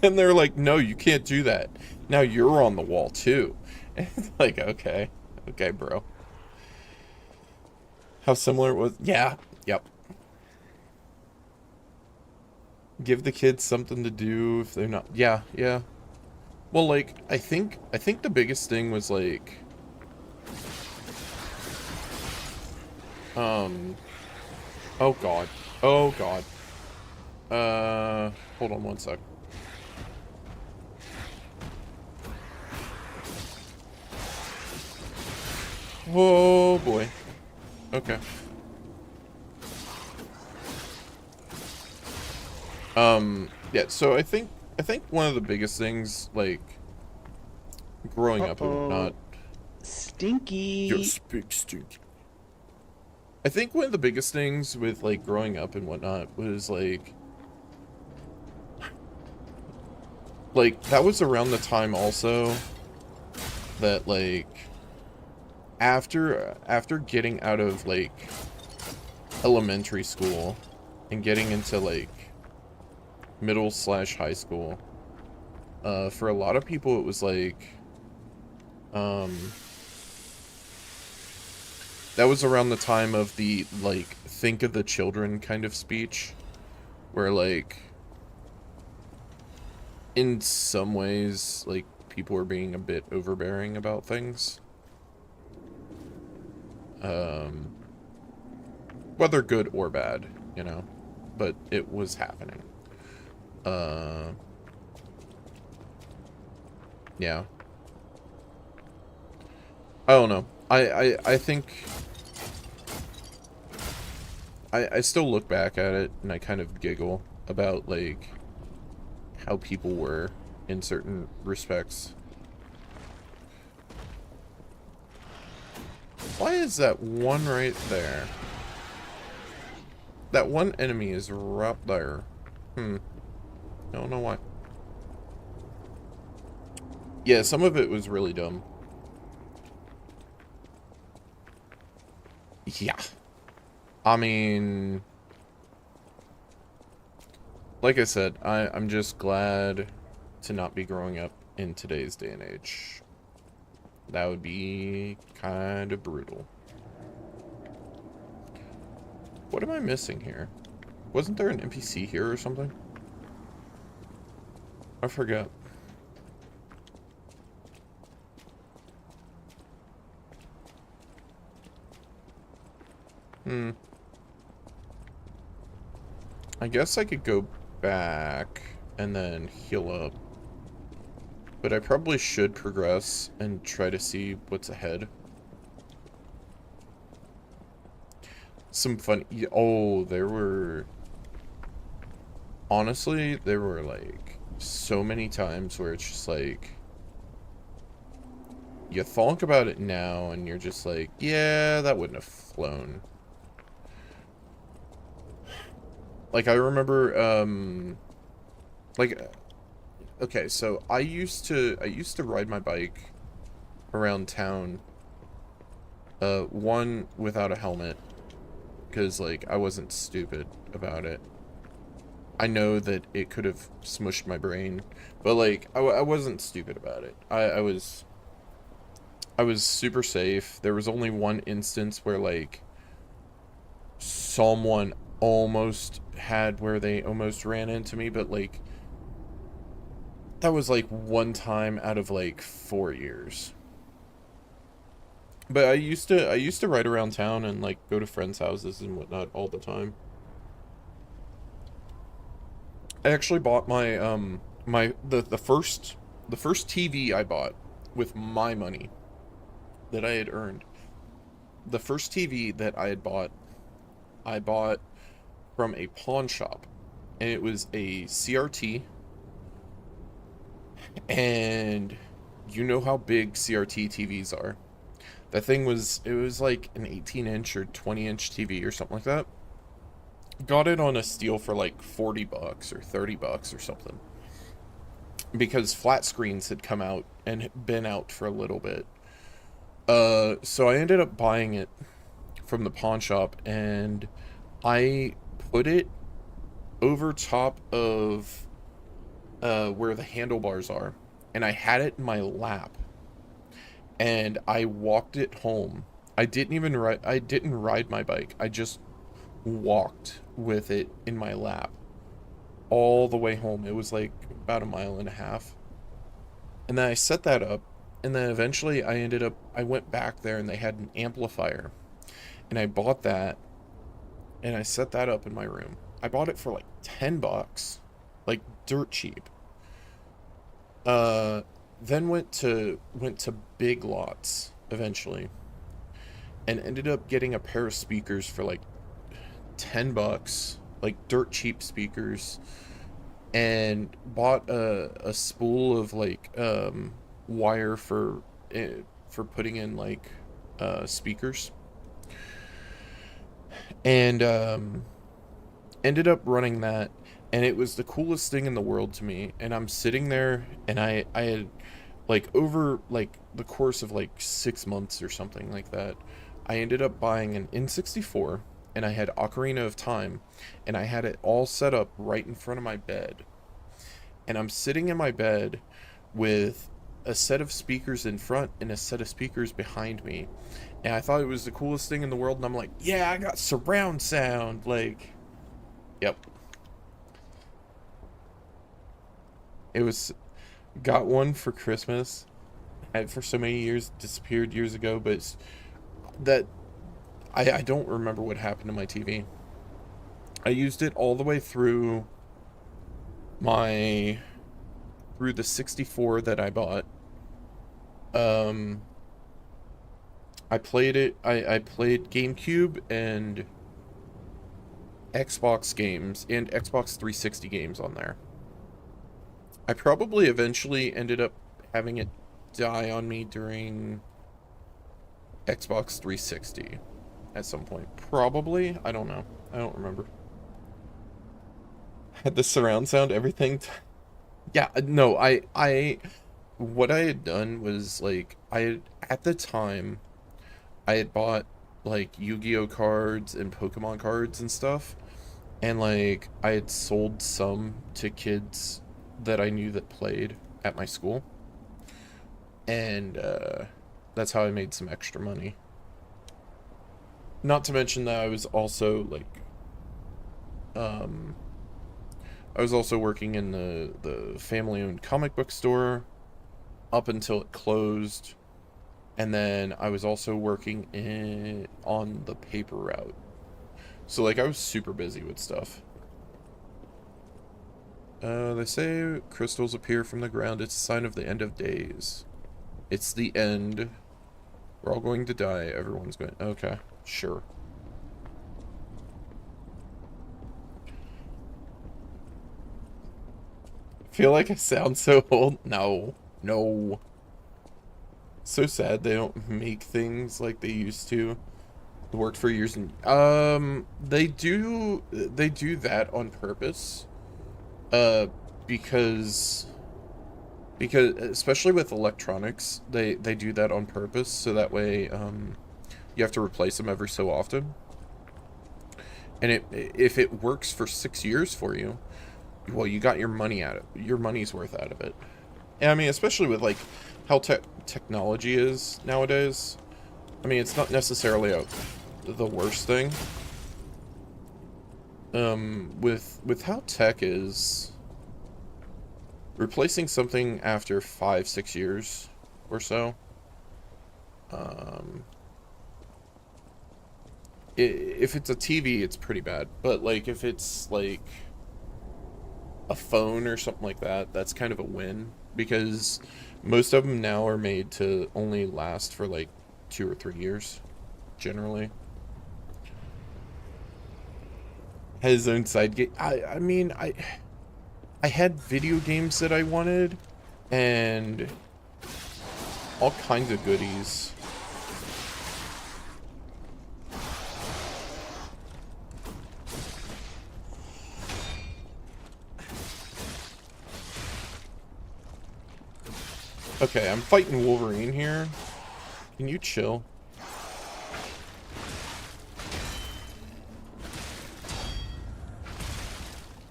And they're like, no, you can't do that, now you're on the wall too. And it's like, okay, bro. How similar it was. Yeah, yep. Give the kids something to do if they're not... Yeah. Well, like, I think the biggest thing was, like... Oh, God. Hold on one sec. Oh, boy. Okay. Yeah, so I think one of the biggest things, like, growing up and whatnot... Stinky! You're stinky. I think one of the biggest things with, like, growing up and whatnot was, like, that was around the time also that, like, after getting out of, like, elementary school and getting into, like, middle/high school, for a lot of people it was, like, that was around the time of the, like, think of the children kind of speech, where, like, in some ways, like, people were being a bit overbearing about things. Whether good or bad, you know, but it was happening. Yeah. I don't know. I think I still look back at it and I kind of giggle about, like, how people were in certain respects. Why is that one right there? That one enemy is right there. I don't know why. Yeah, some of it was really dumb. Yeah. I mean, like I said, I'm just glad to not be growing up in today's day and age. That would be kind of brutal. What am I missing here? Wasn't there an NPC here or something? I forgot. I guess I could go back and then heal up. But I probably should progress and try to see what's ahead. Some fun... Oh, there were... Honestly, there were, like, so many times where it's just, like... You thonk about it now, and you're just like, yeah, that wouldn't have flown. Like, I remember, like... Okay, so I used to ride my bike around town, one, without a helmet, because, like, I wasn't stupid about it. I know that it could have smushed my brain, but, like, I wasn't stupid about it. I was super safe. There was only one instance where, like, someone almost had where they almost ran into me, but, like, that was, like, one time out of, like, 4 years. But I used to ride around town and, like, go to friends' houses and whatnot all the time. I actually bought my, the first TV I bought with my money that I had earned. The first TV that I bought from a pawn shop. And it was a CRT. And you know how big CRT TVs are. That thing was, it was like an 18-inch or 20-inch TV or something like that. Got it on a steal for like $40 or $30 or something. Because flat screens had come out and been out for a little bit. So I ended up buying it from the pawn shop, and I put it over top of where the handlebars are, and I had it in my lap, and I walked it home. I didn't ride my bike. I just walked with it in my lap all the way home. It was like about 1.5 miles. And then I set that up, and then eventually I went back there and they had an amplifier, and I bought that, and I set that up in my room. I bought it for like $10, like dirt cheap. Then went to Big Lots eventually, and ended up getting a pair of speakers for like $10, like dirt cheap speakers, and bought a spool of like wire for putting in like speakers, and ended up running that. And it was the coolest thing in the world to me. And I'm sitting there, and I had, like, over, like, the course of, like, 6 months or something like that, I ended up buying an N64, and I had Ocarina of Time, and I had it all set up right in front of my bed. And I'm sitting in my bed with a set of speakers in front and a set of speakers behind me. And I thought it was the coolest thing in the world, and I'm like, yeah, I got surround sound, like, yep. It was, got one for Christmas. Had for so many years, disappeared years ago, but that, I don't remember what happened to my TV. I used it all the way through the 64 that I bought. I played it, I played GameCube and Xbox games and Xbox 360 games on there. I probably eventually ended up having it die on me during Xbox 360 at some point. Probably. I don't know. I don't remember. Had the surround sound, everything. Yeah, no, what I had done was, like, at the time, I had bought, like, Yu-Gi-Oh cards and Pokemon cards and stuff. And, like, I had sold some to kids that I knew that played at my school. And, that's how I made some extra money. Not to mention that I was also, like, I was also working in the family-owned comic book store up until it closed. And then I was also working on the paper route. So, like, I was super busy with stuff. They say crystals appear from the ground. It's a sign of the end of days. It's the end. We're all going to die. Everyone's going... Okay, sure. I feel like I sound so old. No. No. So sad they don't make things like they used to. It worked for years and... They do that on purpose. Because especially with electronics, they do that on purpose, so that way, you have to replace them every so often. And if it works for 6 years for you, well, you got your money's worth out of it. And I mean, especially with, like, how technology is nowadays. I mean, it's not necessarily the worst thing. With how tech is, replacing something after 5-6 years or so, if it's a TV, it's pretty bad. But, like, if it's, like, a phone or something like that, that's kind of a win. Because most of them now are made to only last for, like, 2 or 3 years, generally. Had his own side game. I mean, I had video games that I wanted, and all kinds of goodies. Okay, I'm fighting Wolverine here. Can you chill?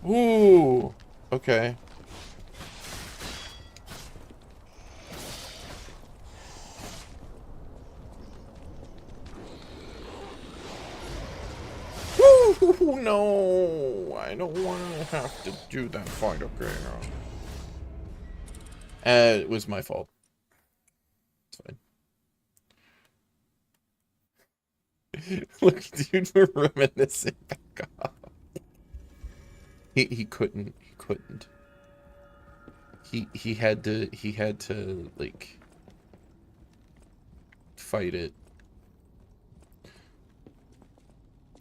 Ooh, okay. Woo, no, I don't want to have to do that fight, okay? It was my fault. It's fine. Look, dude, we're reminiscing back up. He couldn't. He had to like fight it.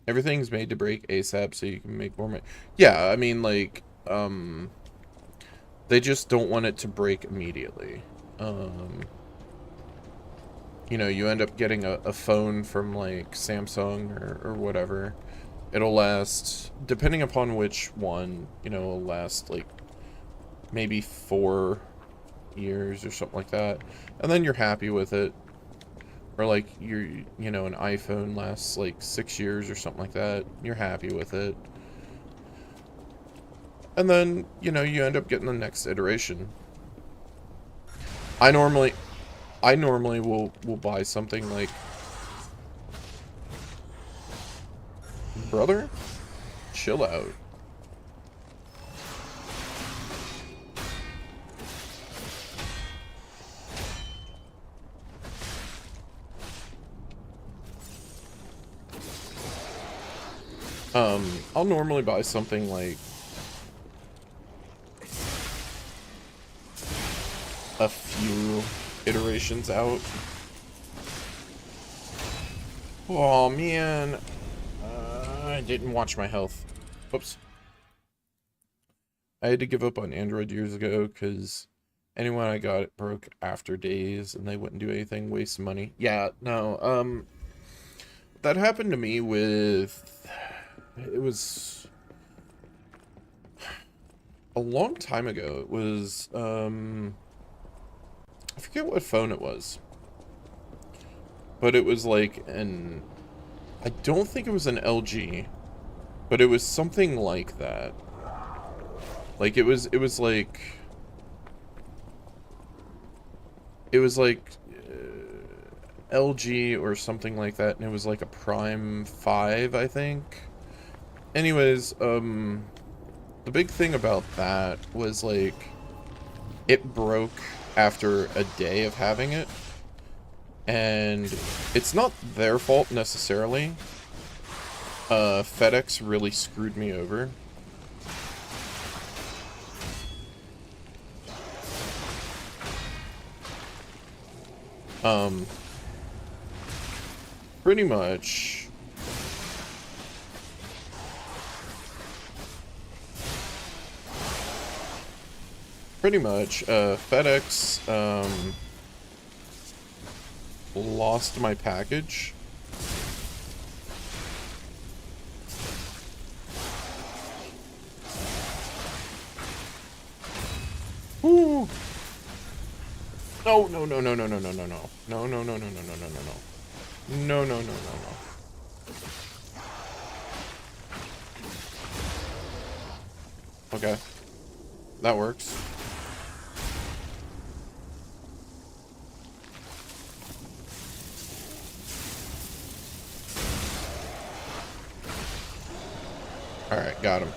Everything's made to break ASAP so you can make more money. Yeah, I mean, like, they just don't want it to break immediately. You know, you end up getting a phone from, like, Samsung or whatever. It'll last, depending upon which one, you know, it'll last, like, maybe 4 years or something like that. And then you're happy with it. Or, like, you know, an iPhone lasts, like, 6 years or something like that. You're happy with it. And then, you know, you end up getting the next iteration. I normally will buy something like... Brother? Chill out. I'll normally buy something like a few iterations out. Oh man, I didn't watch my health. Whoops. I had to give up on Android years ago because Anyone I got it broke after days and they wouldn't do anything, waste money. Yeah, no, that happened to me with, it was a long time ago. It was, I forget what phone it was, but it was like I don't think it was an LG, but it was something like that. Like, it was like, LG or something like that, and it was like a Prime 5, I think. Anyways, the big thing about that was, like, it broke after a day of having it, and it's not their fault necessarily. FedEx really screwed me over. Pretty much. FedEx, lost my package. Ooh. No, no, no, no, no, no, no, no, no. No, no, no, no, no, no, no, no, no. No, no, no, no, no. Okay. That works. Alright, got him.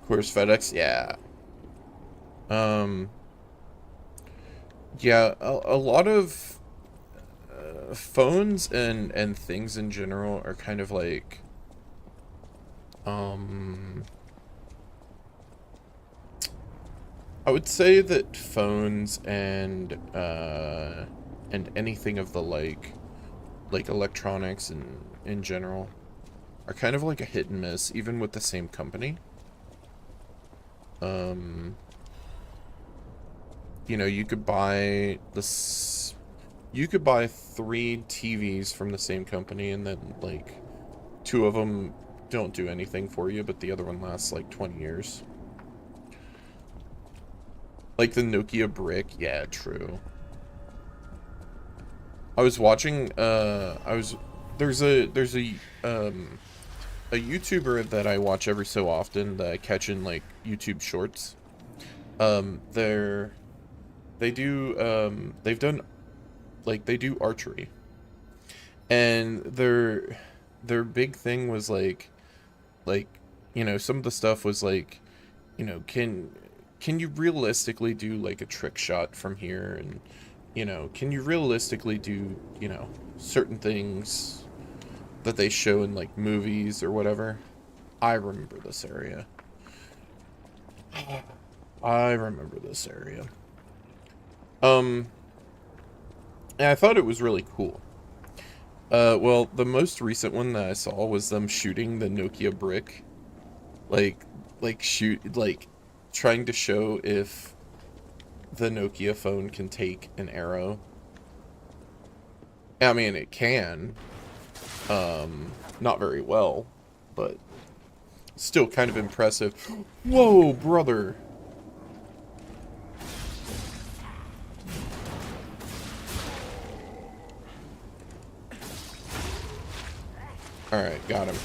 Of course, FedEx, yeah. Yeah, a lot of phones and things in general are kind of like, I would say that phones and anything of the like electronics and in general are kind of like a hit and miss, even with the same company. You know, you could buy 3 TVs from the same company, and then, like, 2 of them don't do anything for you, but the other one lasts, like, 20 years. Like the Nokia brick, yeah, true. I was watching, there's a YouTuber that I watch every so often that I catch in, like, YouTube shorts. They do archery, and their big thing was like, you know, some of the stuff was like, you know, can you realistically do like a trick shot from here, and, you know, can you realistically do, you know, certain things that they show in like movies or whatever. I remember this area. And I thought it was really cool. Well, the most recent one that I saw was them shooting the Nokia brick. Like trying to show if the Nokia phone can take an arrow. I mean, it can. Not very well, but still kind of impressive. Whoa, brother! Alright, got him.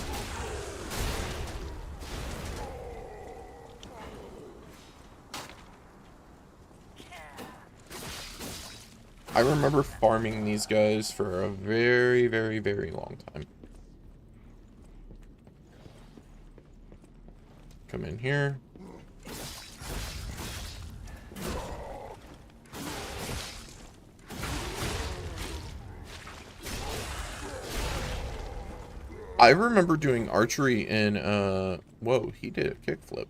I remember farming these guys for a very, very, very long time. Come in here. I remember doing archery in, whoa, he did a kickflip.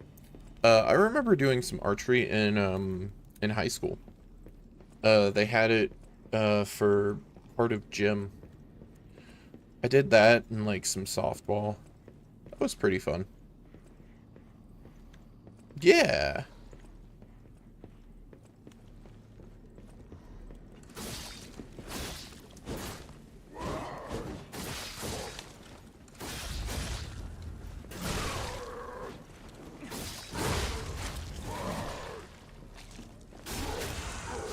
I remember doing some archery in high school. They had it, for part of gym. I did that and, like, some softball. That was pretty fun. Yeah.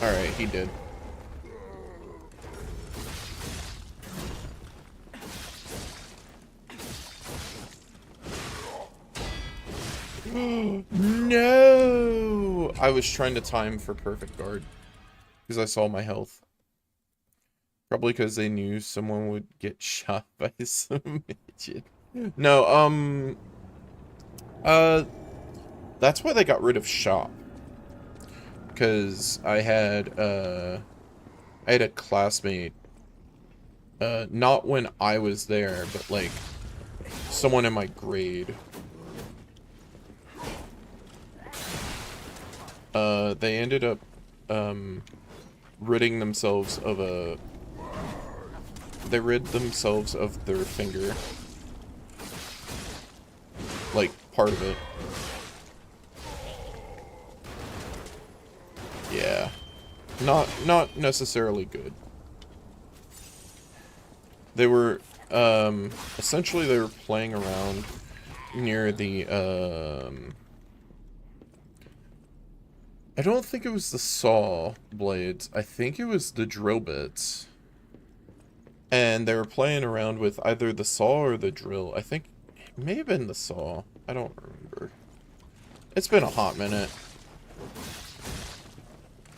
Alright, he did. No! I was trying to time for perfect guard because I saw my health. Probably because they knew someone would get shot by some midget. No, that's why they got rid of shop. Because I had a classmate, not when I was there, but like someone in my grade. They ended up ridding themselves of they rid themselves of their finger, like part of it. Yeah, not necessarily good. They were essentially they were playing around near the I don't think it was the saw blades. I think it was the drill bits. And they were playing around with either the saw or the drill. I think it may have been the saw. I don't remember. It's been a hot minute.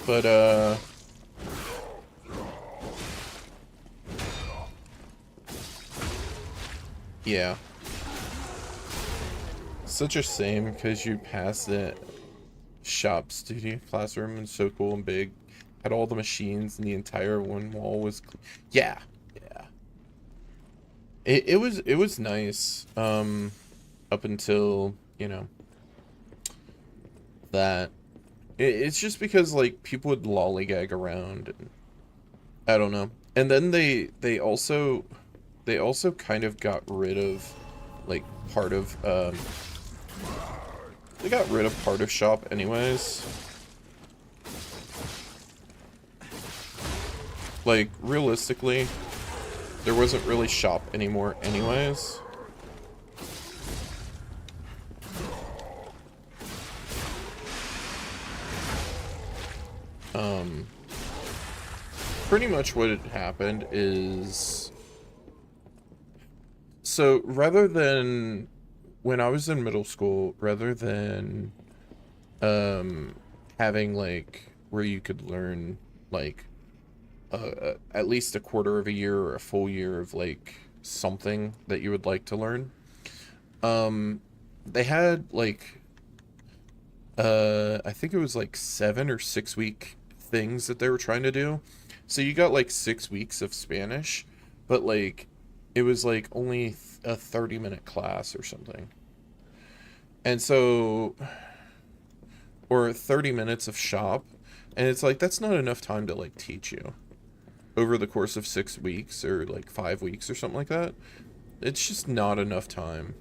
But, yeah. Such a shame because you passed it. Shop studio classroom and so cool and big, had all the machines and the entire one wall was yeah it was nice up until, you know, that it's just because like people would lollygag around and I don't know, and then they also kind of got rid of like part of they got rid of part of shop anyways. Like, realistically, there wasn't really shop anymore anyways. Pretty much what had happened is... So, rather than... When I was in middle school, rather than having like where you could learn like at least a quarter of a year or a full year of like something that you would like to learn, they had like I think it was like 7 or 6 week things that they were trying to do. So you got like 6 weeks of Spanish, but like it was like only a 30-minute class or something. And so, or 30 minutes of shop. And it's like, that's not enough time to like teach you over the course of 6 weeks or like 5 weeks or something like that. It's just not enough time.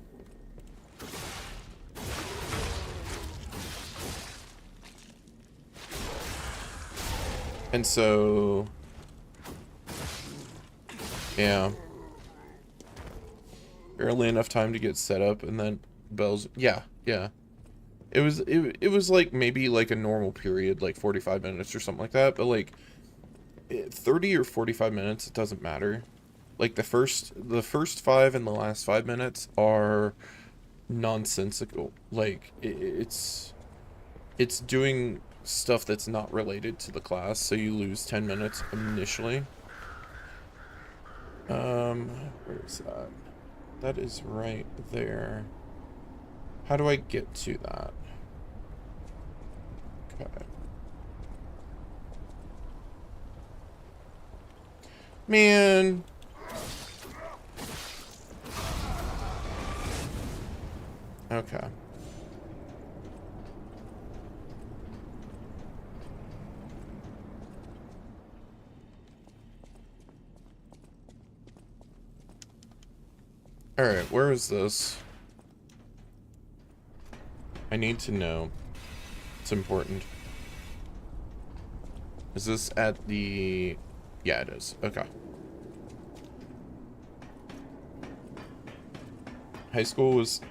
And so, yeah. Barely enough time to get set up, and then bells. Yeah. It was like maybe like a normal period, like 45 minutes or something like that. But like 30 or 45 minutes, it doesn't matter. Like the first 5 and the last 5 minutes are nonsensical. Like it's doing stuff that's not related to the class, so you lose 10 minutes initially. Where is that? That is right there. How do I get to that? Okay. Man. Okay. Alright, where is this? I need to know. It's important. Is this at the... Yeah, it is. Okay. High school was...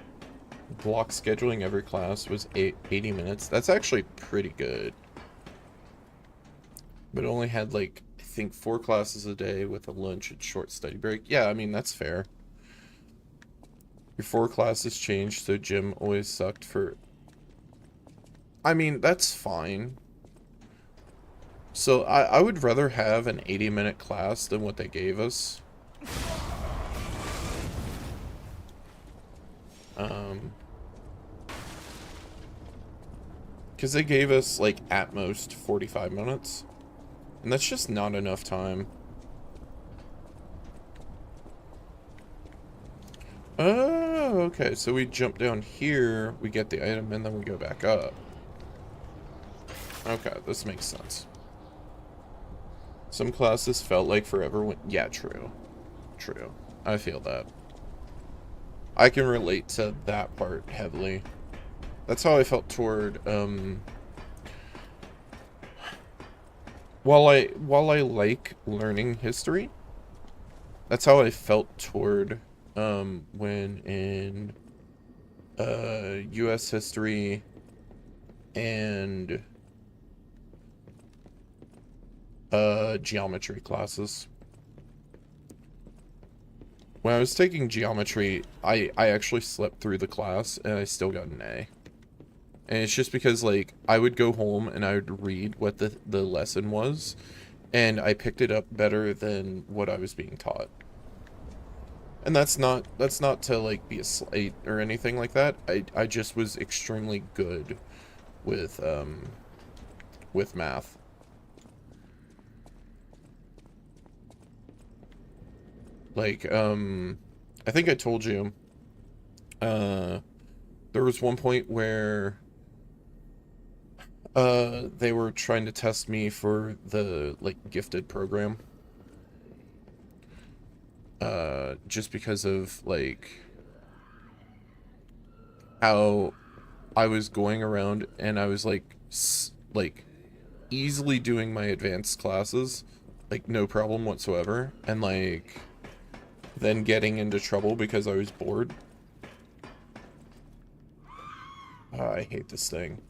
block scheduling every class was 80 minutes. That's actually pretty good. But it only had, like, I think 4 classes a day with a lunch and short study break. Yeah, I mean, that's fair. Your 4 classes changed, so gym always sucked for... I mean, that's fine. So, I would rather have an 80-minute class than what they gave us. Because they gave us, like, at most 45 minutes. And that's just not enough time. Oh, okay. So we jump down here, we get the item, and then we go back up. Okay, this makes sense. Some classes felt like forever when... Yeah, true. True. I feel that. I can relate to that part heavily. That's how I felt toward, While I like learning history, that's how I felt toward, when in, U.S. history and, geometry classes. When I was taking geometry, I actually slept through the class and I still got an A. And it's just because, like, I would go home and I would read what the lesson was, and I picked it up better than what I was being taught. And that's not to, like, be a slight or anything like that. I just was extremely good with math. Like, I think I told you, there was one point where, they were trying to test me for the, like, gifted program. Just because of, like, how I was going around and I was, like, easily doing my advanced classes, like, no problem whatsoever, and, like, then getting into trouble because I was bored. I hate this thing.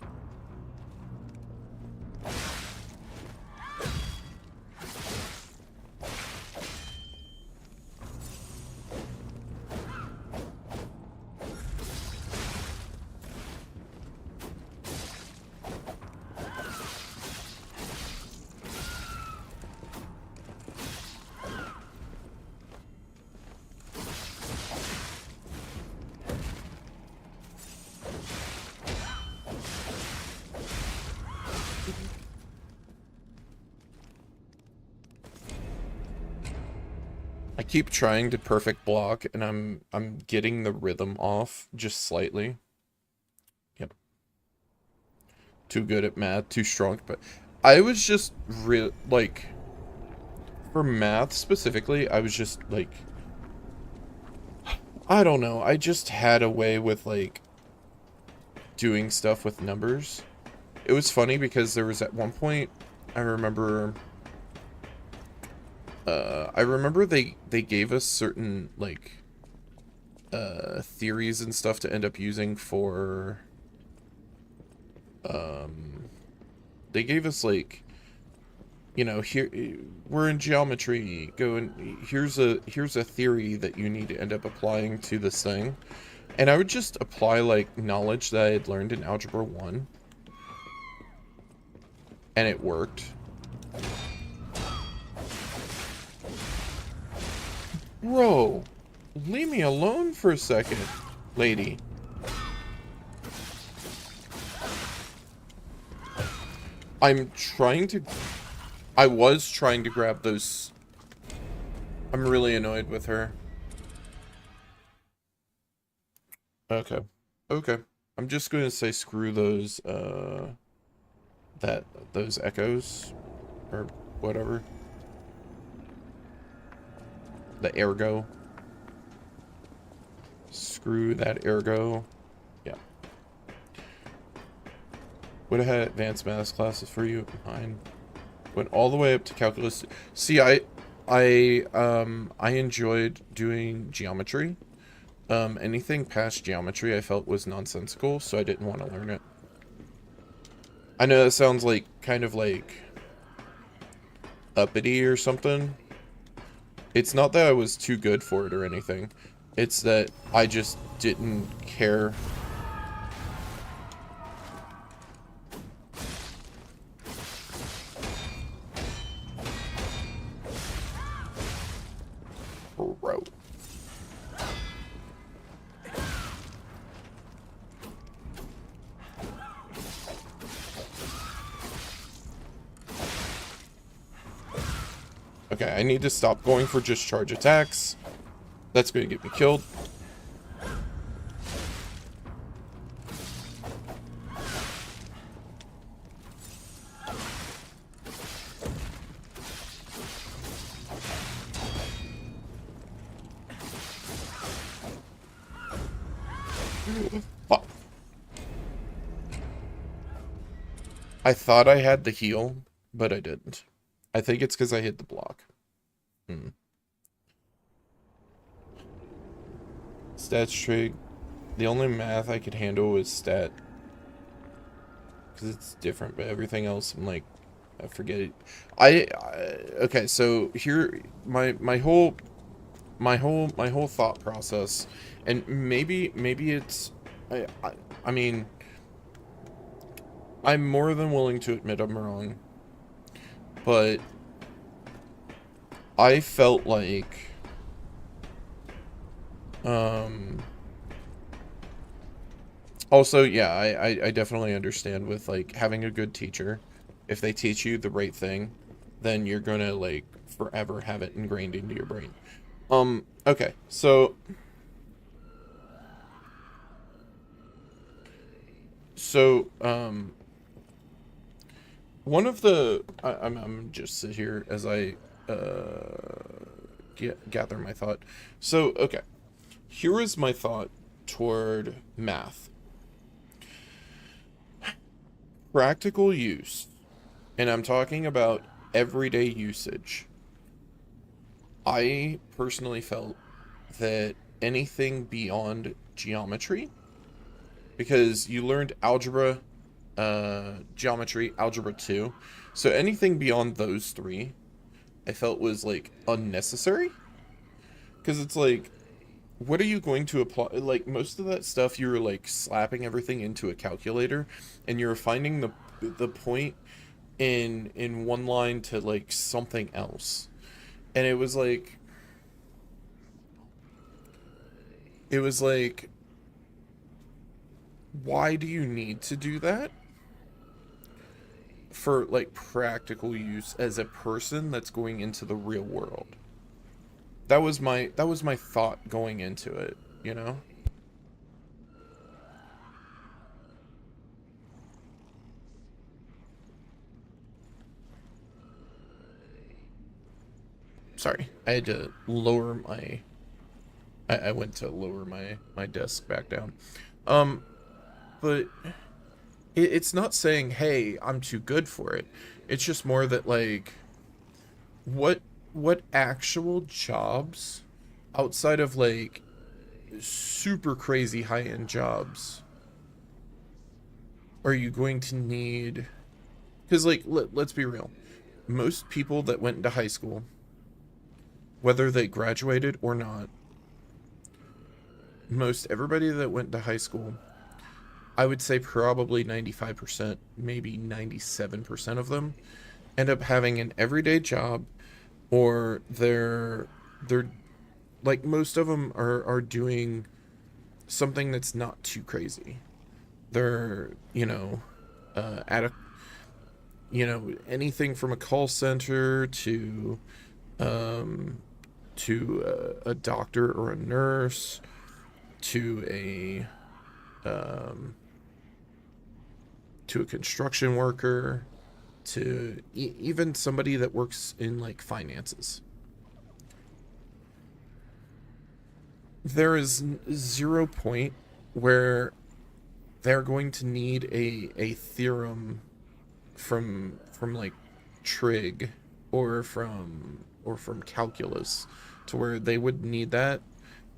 I keep trying to perfect block and I'm getting the rhythm off just slightly. Yep. Too good at math, too strong, but I was just like, for math specifically, I was just like, I don't know, I just had a way with, like, doing stuff with numbers. It was funny because there was at one point, I remember they gave us certain, like, theories and stuff to end up using for, they gave us, like, you know, here, we're in geometry, go and here's a theory that you need to end up applying to this thing. And I would just apply, like, knowledge that I had learned in Algebra 1. And it worked. Bro, leave me alone for a second, lady. I was trying to grab those. I'm really annoyed with her. Okay. Okay. I'm just going to say screw those, those echoes, or whatever. The ergo. Screw that ergo. Yeah. Would have had advanced math classes for you. Mine went all the way up to calculus. See, I enjoyed doing geometry. Anything past geometry I felt was nonsensical, so I didn't want to learn it. I know that sounds like kind of like uppity or something. It's not that I was too good for it or anything. It's that I just didn't care. Bro. Okay, I need to stop going for just charge attacks. That's going to get me killed. Fuck. I thought I had the heal, but I didn't. I think it's because I hit the block. Stats trig. The only math I could handle was stat. Because it's different, but everything else, I'm like, I forget it. Okay, so here, my whole thought process, and maybe it's, I mean, I'm more than willing to admit I'm wrong. But I felt like also, yeah, I definitely understand with like having a good teacher. If they teach you the right thing, then you're gonna like forever have it ingrained into your brain. Okay, so one of the I'm just sit here as I gather my thought. So okay, here is my thought toward math. Practical use, and I'm talking about everyday usage. I personally felt that anything beyond geometry, because you learned algebra, geometry, algebra 2. So anything beyond those three, I felt was like unnecessary. Because it's like, what are you going to apply? Like most of that stuff, you're like slapping everything into a calculator, and you're finding the point in one line to like something else. And it was like, why do you need to do that? For like practical use as a person that's going into the real world. That was my thought going into it, you know? Sorry, I had to lower my I went to lower my desk back down. But it's not saying, hey, I'm too good for it. It's just more that, like, what actual jobs outside of, like, super crazy high-end jobs are you going to need? Because, like, let's be real. Most people that went into high school, whether they graduated or not, most everybody that went to high school, I would say probably 95%, maybe 97% of them end up having an everyday job, or they're like, most of them are doing something that's not too crazy. They're, you know, at a, you know, anything from a call center to a doctor or a nurse to a construction worker, to even somebody that works in like finances. There is 0 point where they're going to need a theorem from like trig or from calculus, to where they would need that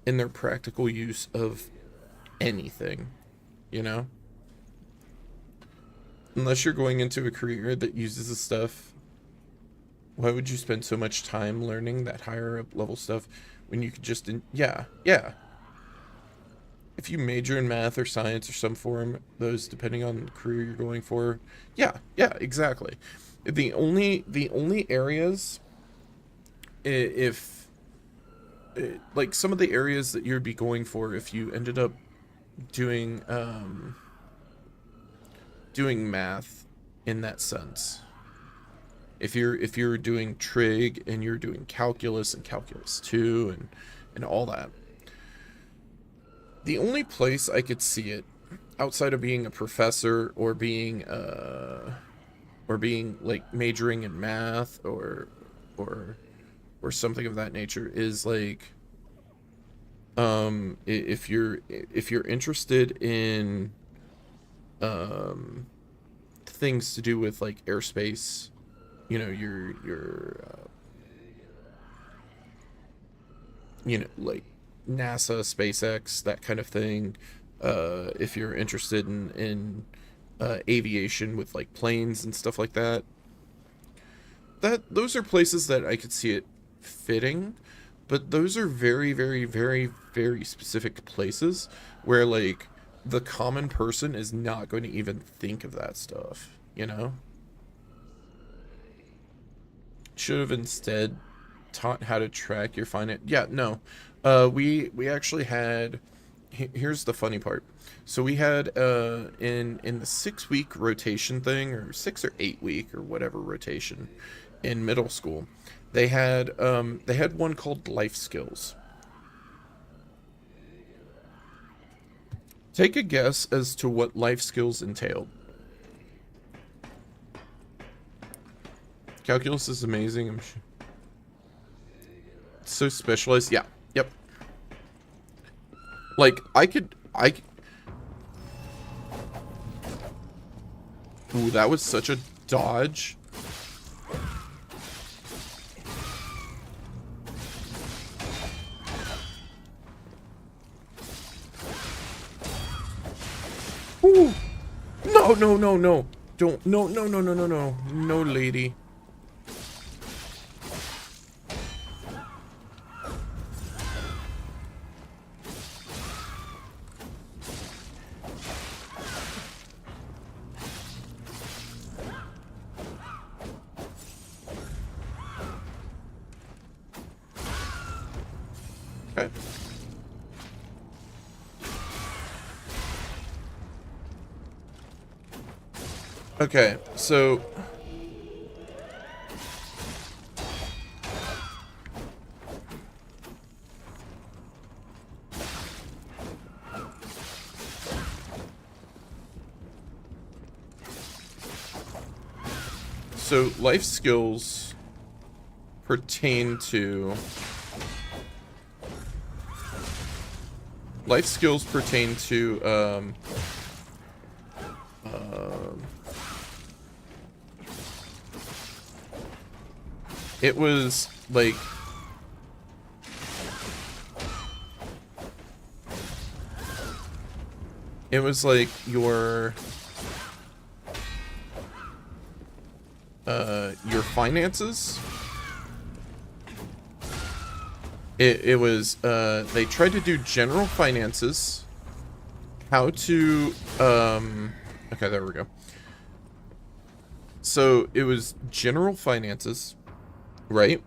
in their practical use of anything, you know? Unless you're going into a career that uses this stuff, why would you spend so much time learning that higher up level stuff when you could just yeah. If you major in math or science or some form, those depending on the career you're going for, yeah, exactly. The only areas, if like some of the areas that you'd be going for if you ended up doing math in that sense. If you're doing trig and you're doing calculus and calculus 2 and all that. The only place I could see it outside of being a professor or being like majoring in math or something of that nature is like if you're interested in things to do with like airspace, you know, your you know, like NASA, SpaceX, that kind of thing. If you're interested in aviation with like planes and stuff like that, those are places that I could see it fitting, but those are very, very, very, very specific places where like the common person is not going to even think of that stuff, you know? Should have instead taught how to track your finance. Yeah, no. We actually had, here's the funny part. So we had in the 6-week rotation thing, or 6 or 8 week or whatever rotation in middle school, they had one called life skills. Take a guess as to what life skills entailed. Calculus is amazing. I'm sure. It's so specialized. Yeah. Yep. Like Ooh, that was such a dodge. Ooh. No. Don't. No, lady. Okay. Okay, so life skills pertain to it was like your finances. It was they tried to do general finances, how to okay, there we go. So it was general finances, right?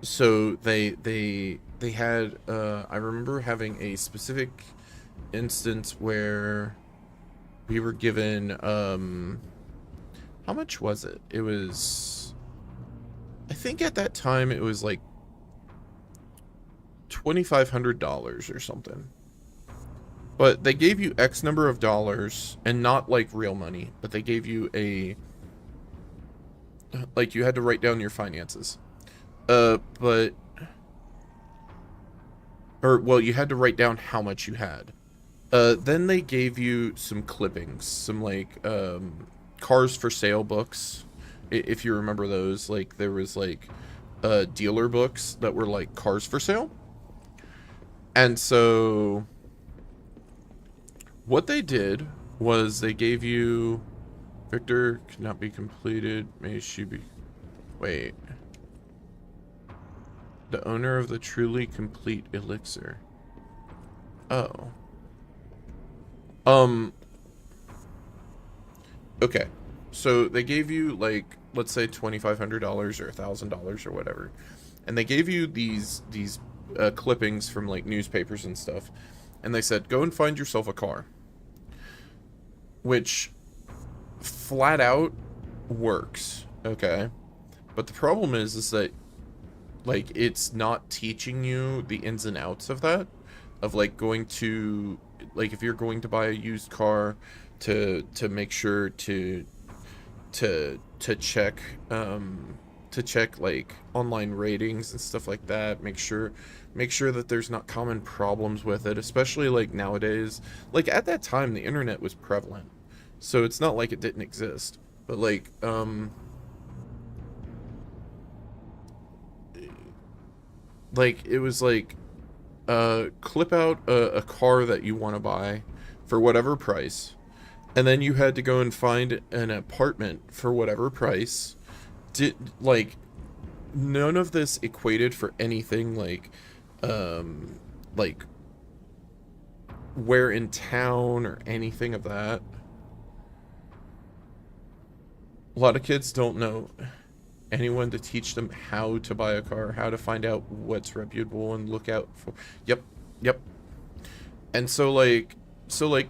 So they had I remember having a specific instance where we were given how much was it? It was, I think at that time it was like $2,500 or something. But they gave you X number of dollars, and not like real money, but they gave you like you had to write down your finances. Or or well, you had to write down how much you had. Then they gave you some clippings, some like cars for sale books, if you remember those. Like there was like dealer books that were like cars for sale. And so what they did was they gave you Victor cannot be completed. May she be wait. The owner of the truly complete elixir. Oh. Okay. So they gave you like, let's say $2,500 or $1,000 or whatever. And they gave you these clippings from like newspapers and stuff. And they said, go and find yourself a car. Which flat out works. Okay. But the problem is that like it's not teaching you the ins and outs of that, of like going to, like if you're going to buy a used car, to make sure to check like online ratings and stuff like that. Make sure that there's not common problems with it, especially like nowadays. Like at that time the internet was prevalent, so it's not like it didn't exist, but like it was like clip out a car that you want to buy for whatever price, and then you had to go and find an apartment for whatever price. Like none of this equated for anything like where in town or anything of that. A lot of kids don't know anyone to teach them how to buy a car, how to find out what's reputable and look out for. Yep. And so like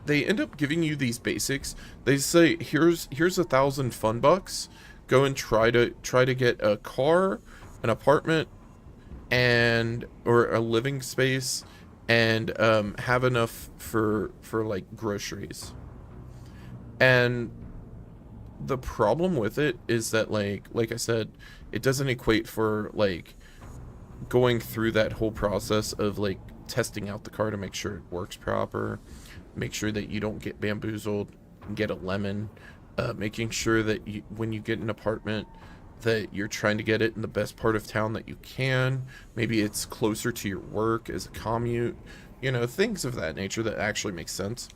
they end up giving you these basics. They say here's $1,000 go and try to get a car, an apartment, and or a living space, and have enough for like groceries. And the problem with it is that like I said, it doesn't equate for like going through that whole process of like testing out the car to make sure it works proper, make sure that you don't get bamboozled and get a lemon, making sure that when you get an apartment that you're trying to get it in the best part of town that you can. Maybe it's closer to your work as a commute, you know, things of that nature that actually make sense.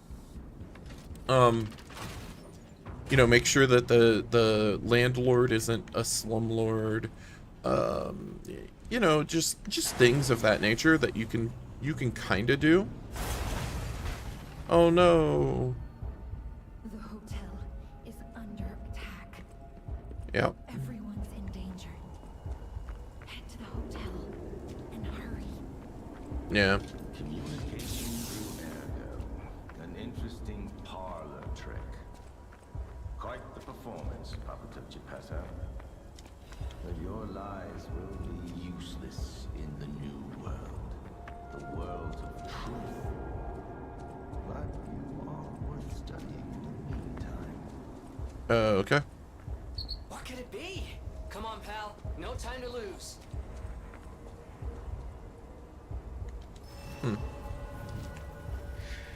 You know, make sure that the landlord isn't a slumlord. You know, just things of that nature that you can kind of do. Oh no. The hotel is under attack. Yep. Everyone's in danger. Head to the hotel and hurry. Yeah. Communication through Ergo. An interesting parlor trick. Quite the performance, Papa Tipchipasa. But your lies will be useless in the new world. The world of truth. But you are worth studying in the meantime. Okay. What could it be? Come on, pal. No time to lose.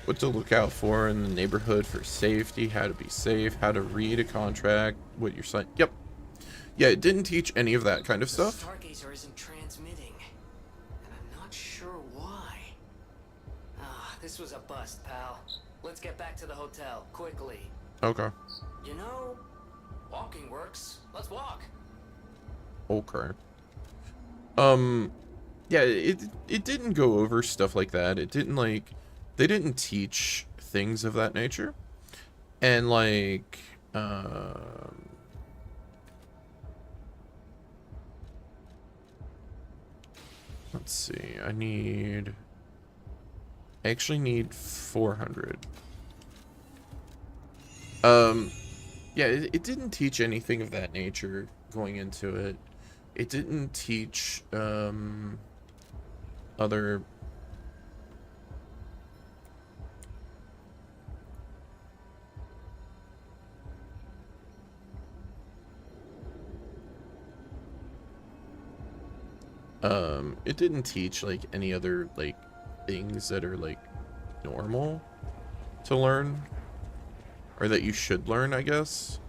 What to look out for in the neighborhood for safety, how to be safe, how to read a contract, what you're signing. Yep. Yeah, it didn't teach any of that kind of stuff. The Stargazer isn't transmitting, and I'm not sure why. Ah, this was a bust, pal. Let's get back to the hotel, quickly. Okay. You know, walking works. Let's walk. Okay. Yeah, it didn't go over stuff like that. It didn't like, they didn't teach things of that nature. And like, let's see, I actually need 400. Yeah, it didn't teach anything of that nature going into it. It didn't teach, other... it didn't teach, like, any other, like, things that are like normal to learn, or that you should learn, I guess.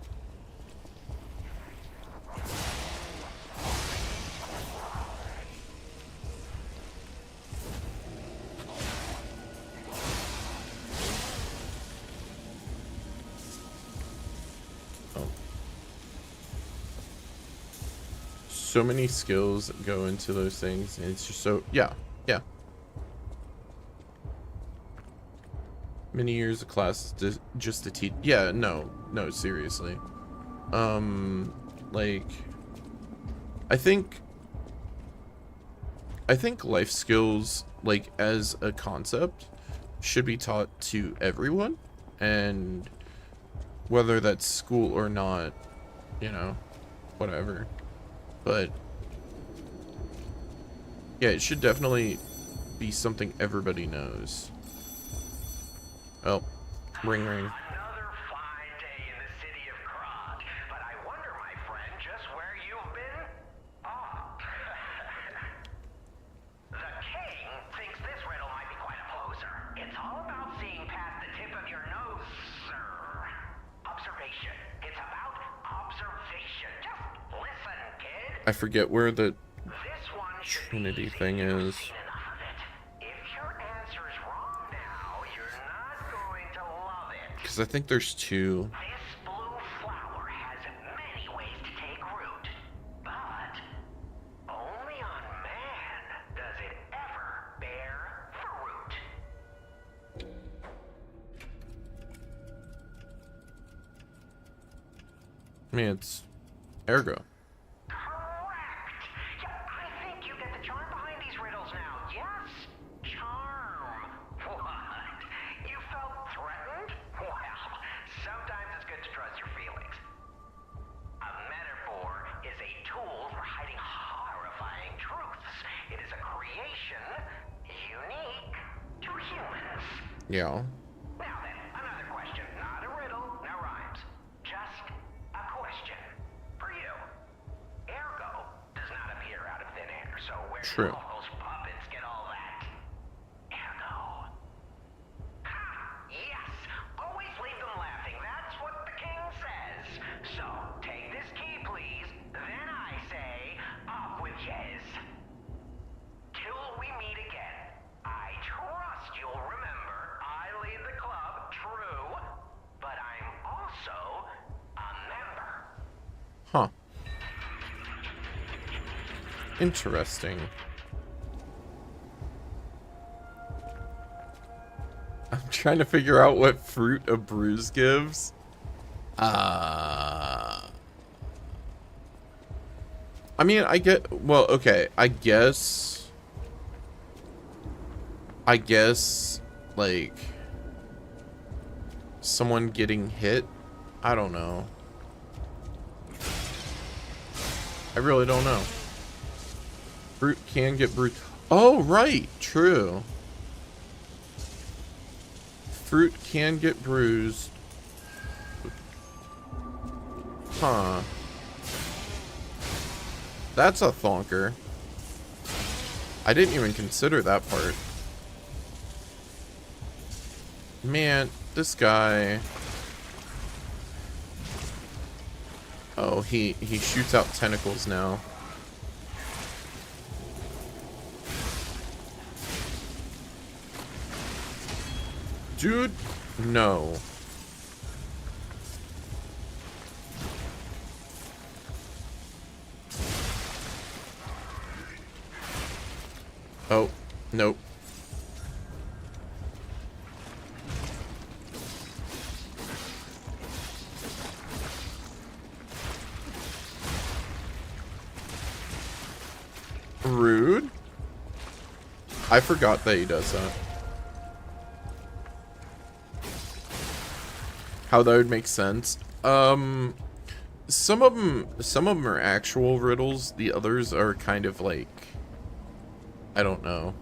So many skills that go into those things, and it's just so, yeah. Many years of classes just to teach. Yeah, no, seriously. Like, I think life skills, like, as a concept, should be taught to everyone, and whether that's school or not, you know, whatever. But yeah, it should definitely be something everybody knows. Oh, ring ring. Another fine day in the city of Krat, but I wonder, my friend, just where you've been? The king thinks this riddle might be quite a closer. It's all about seeing past the tip of your nose, sir. Observation. It's about observation. Just listen, kid. I forget where the This one should Trinity be thing easy. is. You've seen enough of it. If your answer's wrong now, you're not going to love it. Because I think there's two. This blue flower has many ways to take root, but only on man does it ever bear fruit. I mean, it's Ergo. Correct. Yeah, I think you get the charm behind these riddles now. Yes, charm. What? You felt threatened? Well, sometimes it's good to trust your feelings. A metaphor is a tool for hiding horrifying truths. It is a creation unique to humans. Yeah. Now then, another question. Not a riddle, no rhymes. Just a question for you. Ergo does not appear out of thin air, so where True. do all those puppets get all that? Ergo. Ha! Yes! Always leave them laughing. That's what the king says. So, take this key, please. Then I say, up with yes. Till we meet again. I trust you'll remember I lead the club, true, but I'm also a member. Huh. Interesting. I'm trying to figure out what fruit a bruise gives. I mean, well, okay, I guess, like, someone getting hit? I don't know. I really don't know. Fruit can get bruised. Oh, right, true. Fruit can get bruised. Huh. That's a thonker. I didn't even consider that part. Man, this guy... Oh, he shoots out tentacles now. Dude, no. Oh, nope. Rude. I forgot that he does that. How that would make sense. Some of them are actual riddles. The others are kind of like, I don't know.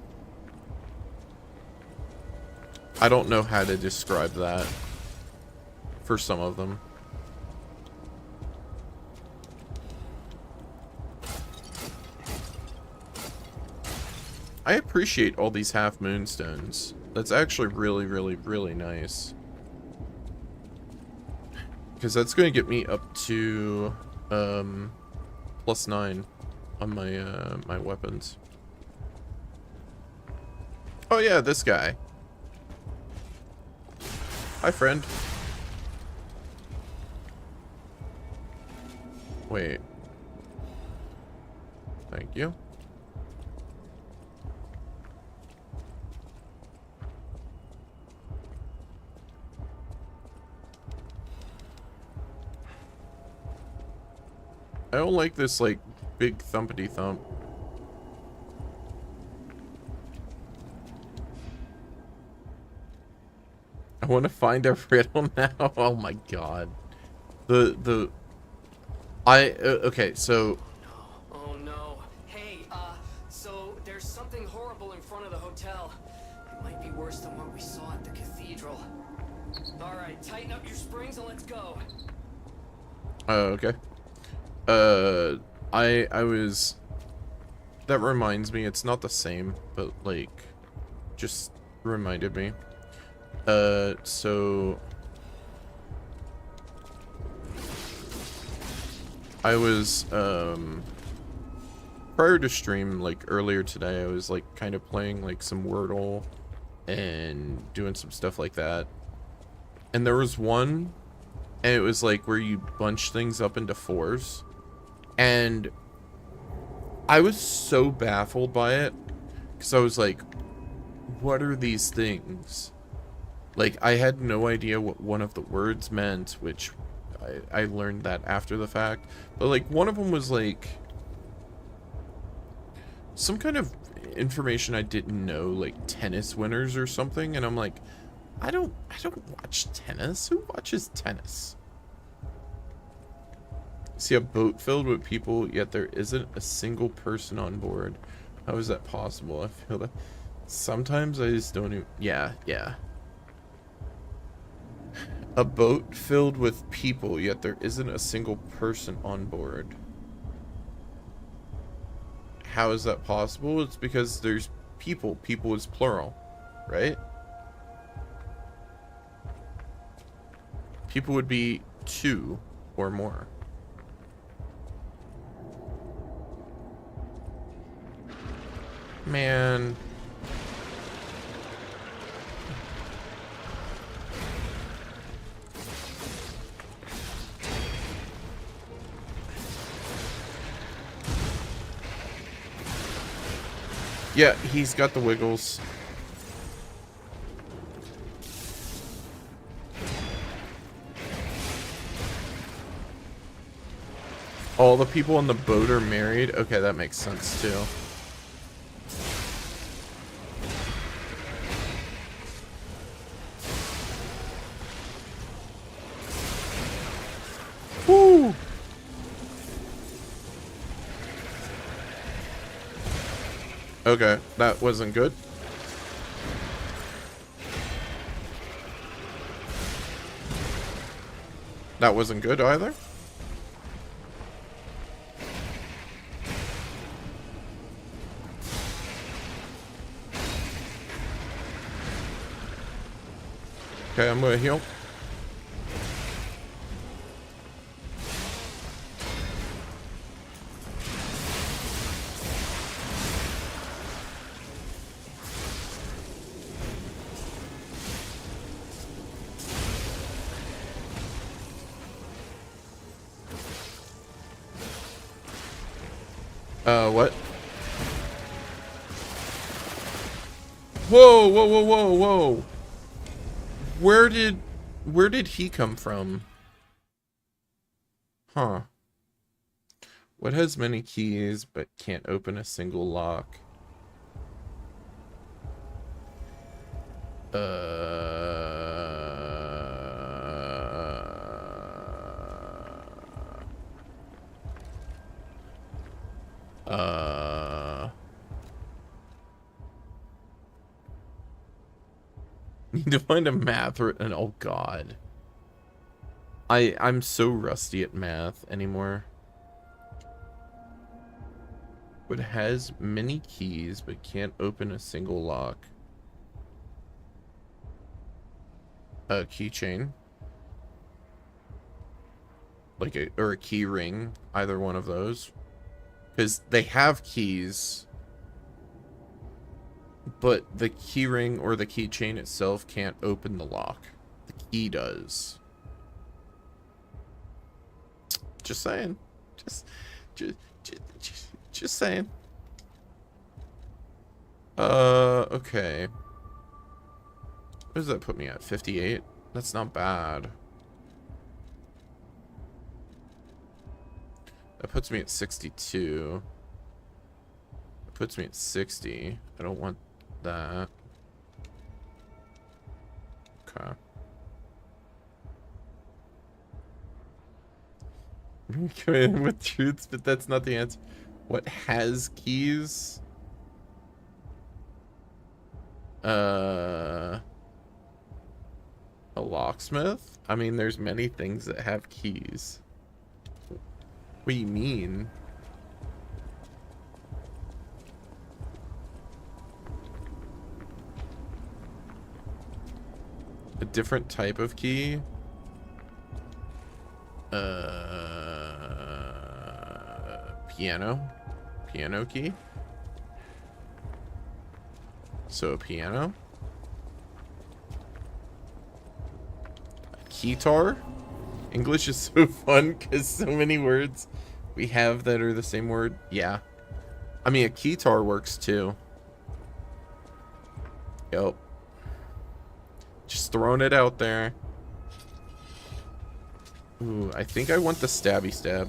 I don't know how to describe that for some of them. I appreciate all these half moonstones. That's actually really, really, really nice. Because that's going to get me up to +9 on my my weapons. Oh yeah, this guy. Hi, friend. Wait. Thank you. I don't like this, like, big thumpity thump. I want to find a riddle now. Oh my god. Okay, so Oh no. Hey, so there's something horrible in front of the hotel. It might be worse than what we saw at the cathedral. Alright, tighten up your springs and let's go. okay. I was... That reminds me, it's not the same, but, like, just reminded me. So... I was, prior to stream, like, earlier today, I was, like, kind of playing, like, some Wordle and doing some stuff like that. And there was one, and it was, like, where you bunch things up into 4s. And I was so baffled by it, because I was like, what are these things? Like, I had no idea what one of the words meant, which I learned that after the fact. But, like, one of them was, like, some kind of information I didn't know, like tennis winners or something. And I'm like, I don't watch tennis. Who watches tennis? See a boat filled with people, yet there isn't a single person on board. How is that possible? I feel that sometimes I just don't even... Yeah. A boat filled with people, yet there isn't a single person on board. How is that possible? It's because there's people. People is plural, right? People would be 2 or more. Man. Yeah, he's got the wiggles. All the people on the boat are married? Okay, that makes sense too. Woo! Okay, that wasn't good. That wasn't good either. Okay, I'm gonna heal. What? Whoa, whoa, whoa, whoa, whoa. Where did he come from? Huh. What has many keys but can't open a single lock? Need to find a math written. Oh god. I'm so rusty at math anymore. but has many keys but can't open a single lock. A keychain. Like or a key ring, either one of those. Because they have keys, but the key ring or the keychain itself can't open the lock. The key does. Just saying. Just saying. Okay. What does that put me at? 58? That's not bad. That puts me at 62. That puts me at 60. I don't want that. Okay. Come in with truths, but that's not the answer. What has keys? A locksmith? I mean, there's many things that have keys. What do you mean? A different type of key? Piano? Piano key? So a piano? A keytar? English is so fun because so many words we have that are the same word. Yeah. I mean, a keytar works too. Yep. Just throwing it out there. Ooh, I think I want the stabby stab.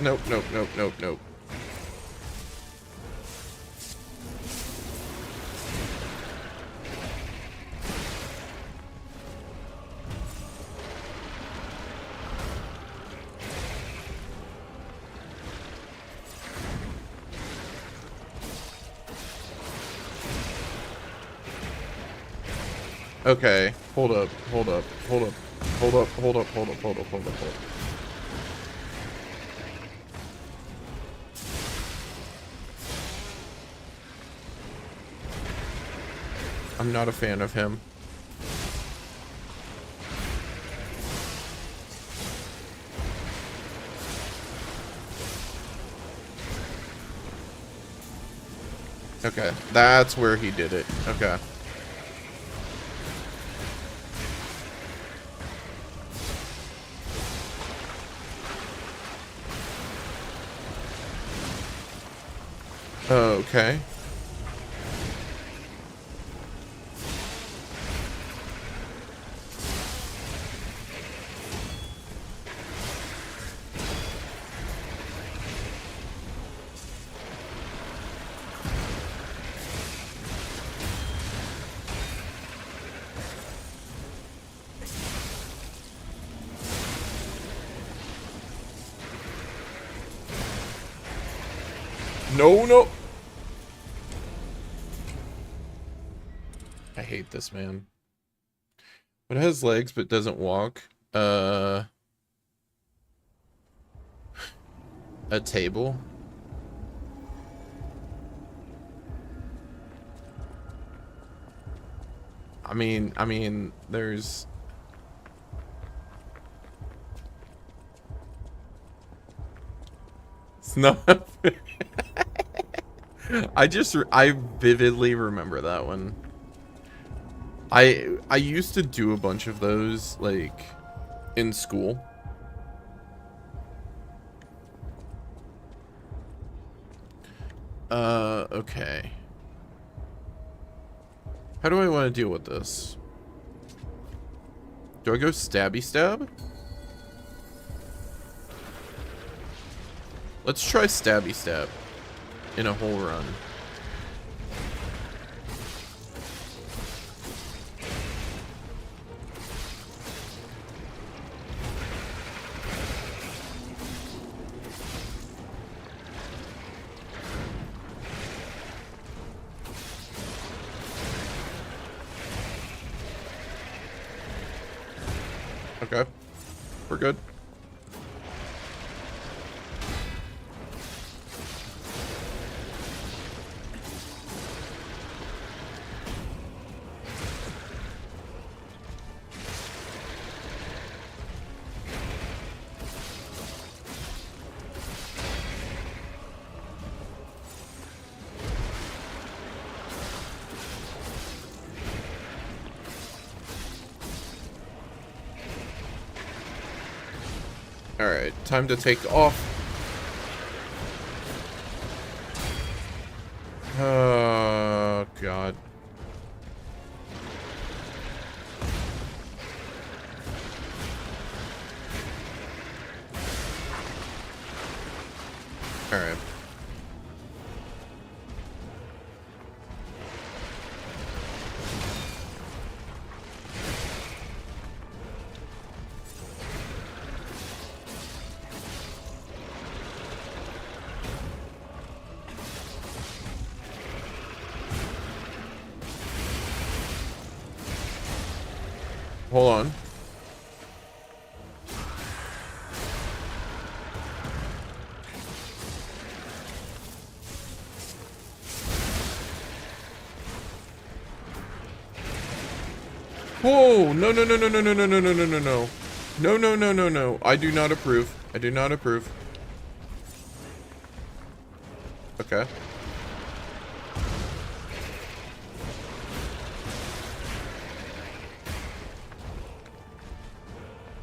Nope, nope, nope, nope, nope. Okay, hold up, hold up, hold up, hold up, hold up, hold up, hold up, hold up, hold up. I'm not a fan of him. Okay, that's where he did it. Okay. Okay. No, no. I hate this man. It has legs but doesn't walk. A table. I mean, there's it's not. I vividly remember that one. I used to do a bunch of those, like, in school. Okay. How do I want to deal with this? Do I go stabby stab? Let's try stabby stab in a whole run. Okay, we're good. Alright, time to take off. Oh, God. Alright. Hold on. Whoa! No, no, no, no, no, no, no, no, no, no, no, no. No, no, no, no, no. I do not approve. I do not approve. Okay.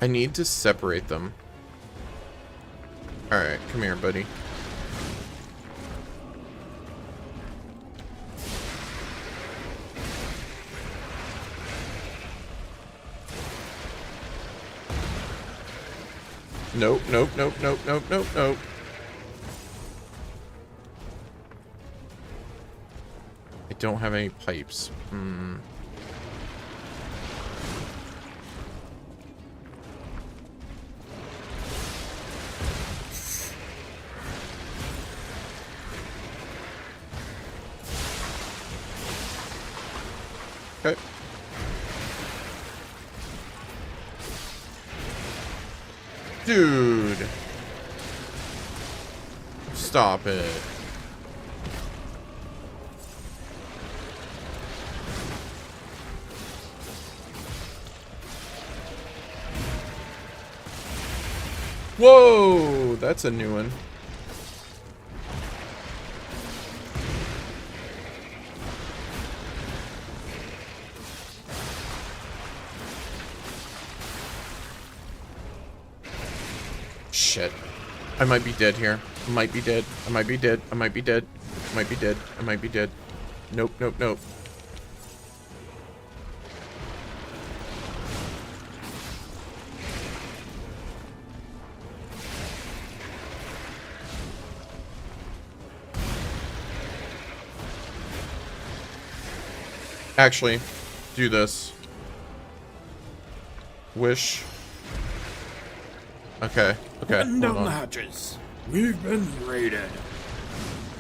I need to separate them. Alright, come here, buddy. Nope, nope, nope, nope, nope, nope, nope. I don't have any pipes. Okay. Dude. Stop it. Whoa, that's a new one. Shit. I might be dead here. I might be dead. I might be dead. I might be dead. I might be dead. I might be dead. Nope, nope, nope. Actually, do this. Wish. Okay, okay. Bend Hold down the on. hatches. We've been raided.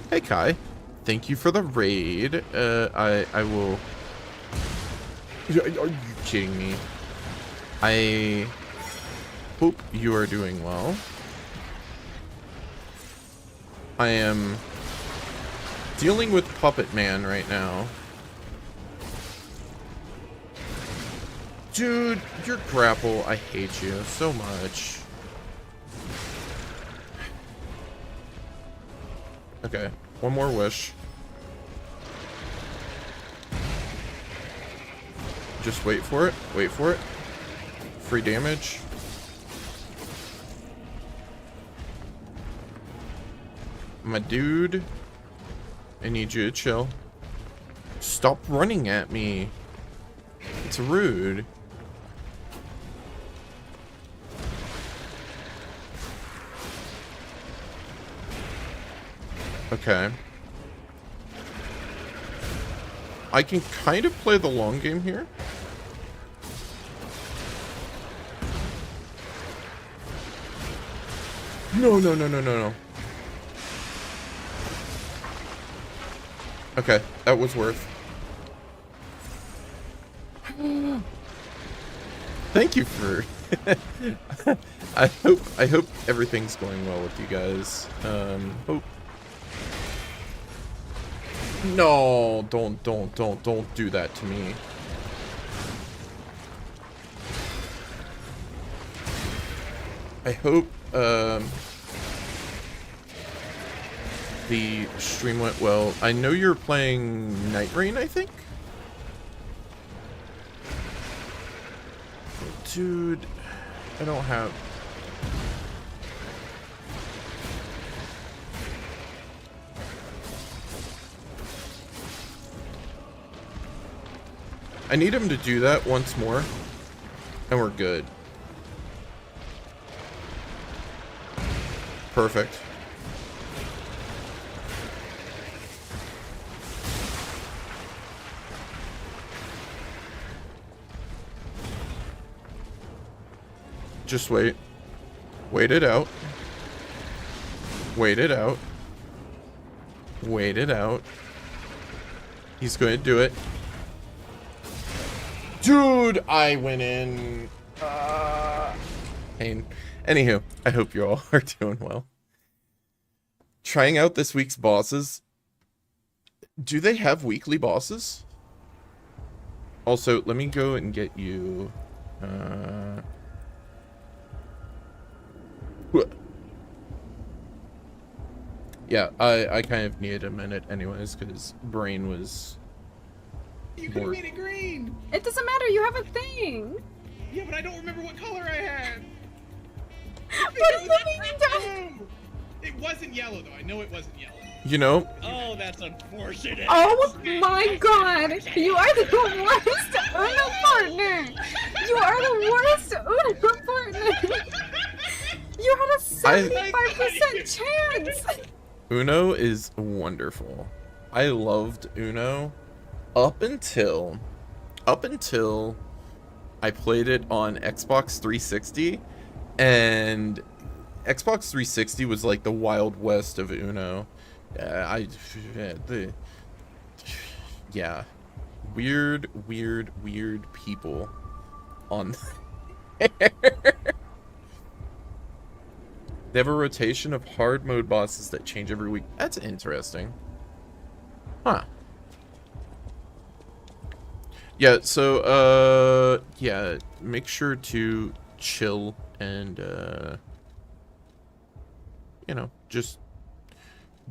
Hey Kai, thank you for the raid. I will. Are you kidding me? I hope you are doing well. I am dealing with Puppet Man right now. Dude, your grapple, I hate you so much. Okay, one more wish. Just wait for it. Wait for it. Free damage. My dude, I need you to chill. Stop running at me. It's rude. Okay. I can kind of play the long game here. No, no, no, no, no, no. Okay, that was worth. Thank you for I hope everything's going well with you guys. Hope. No, don't do that to me. I hope the stream went well. I know you're playing Night Rain, I think? Dude, I don't have... I need him to do that once more, and we're good. Perfect. Just wait. Wait it out. Wait it out. Wait it out. He's going to do it. Dude, I went in. Pain. Anywho, I hope you all are doing well. Trying out this week's bosses. Do they have weekly bosses? Also, let me go and get you. Yeah, I kind of needed a minute anyways, because brain was... You could have made it green! It doesn't matter, you have a thing! Yeah, but I don't remember what color I had! It wasn't yellow, though. I know it wasn't yellow. You know... Oh, that's unfortunate. Oh my god! You are the worst Uno partner! You are the worst Uno partner! You had a 75% chance! Uno is wonderful. I loved Uno up until I played it on Xbox 360, and Xbox 360 was like the Wild West of Uno. Weird people on there. They have a rotation of hard mode bosses that change every week. That's interesting. Huh. Yeah, so, yeah, make sure to chill and, you know, just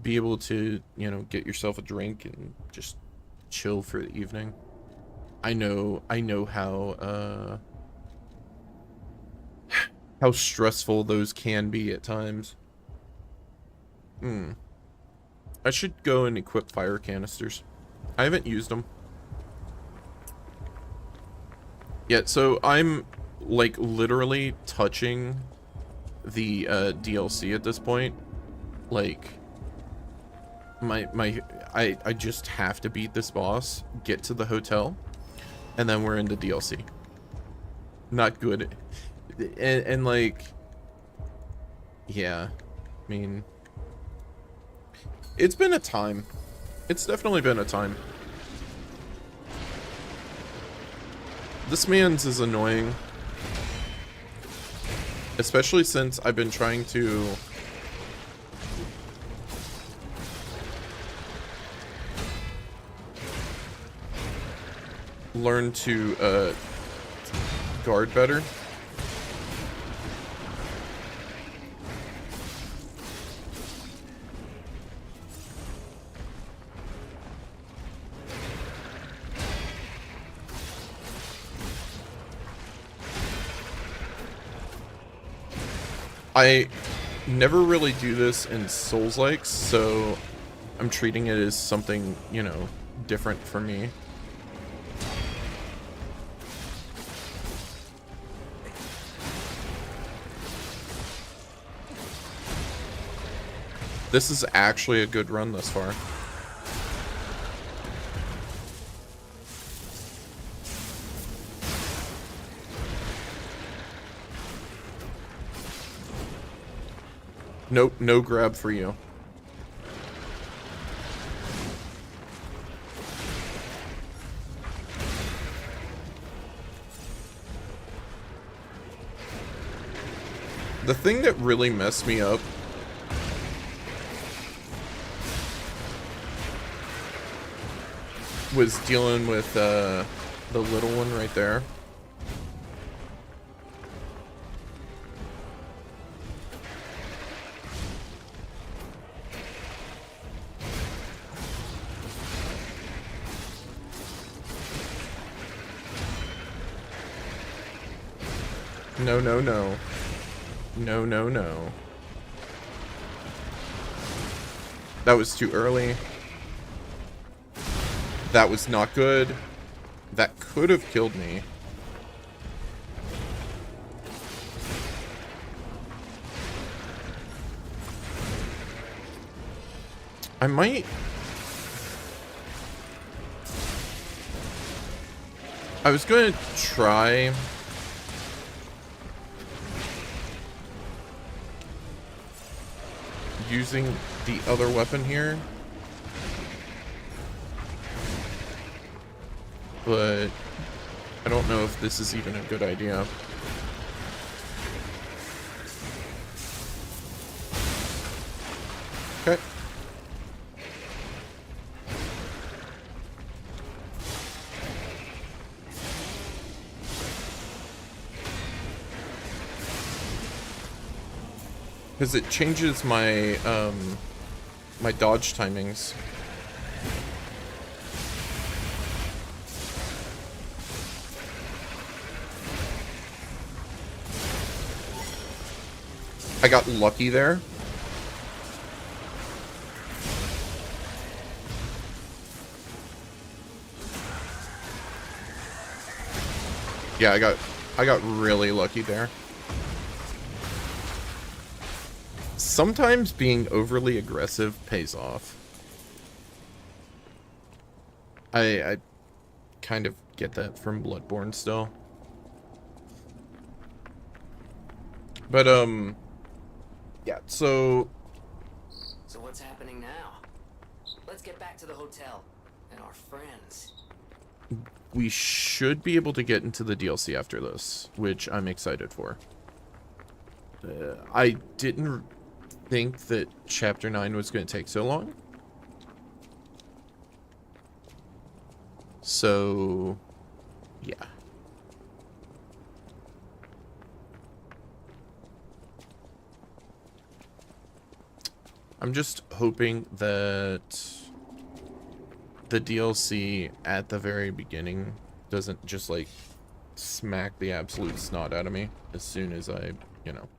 be able to, you know, get yourself a drink and just chill for the evening. I know how stressful those can be at times. I should go and equip fire canisters. I haven't used them. Yeah, so I'm like literally touching the DLC at this point. Like I just have to beat this boss, get to the hotel, and then we're into DLC. Not good. And like, yeah, I mean, it's been a time. It's definitely been a time. This man's is annoying, especially since I've been trying to learn to guard better. I never really do this in Souls-likes, so I'm treating it as something, you know, different for me. This is actually a good run thus far. Nope, no grab for you. The thing that really messed me up was dealing with the little one right there. No, no, no. No, no, no. That was too early. That was not good. That could have killed me. I might... I was going to try... using the other weapon here, but I don't know if this is even a good idea. Okay. Because it changes my, my dodge timings. I got lucky there. Yeah, I got really lucky there. Sometimes being overly aggressive pays off. I kind of get that from Bloodborne still. But, yeah, so... So what's happening now? Let's get back to the hotel and our friends. We should be able to get into the DLC after this, which I'm excited for. I didn't think that Chapter 9 was going to take so long. So, yeah. I'm just hoping that the DLC at the very beginning doesn't just, like, smack the absolute snot out of me as soon as I, you know.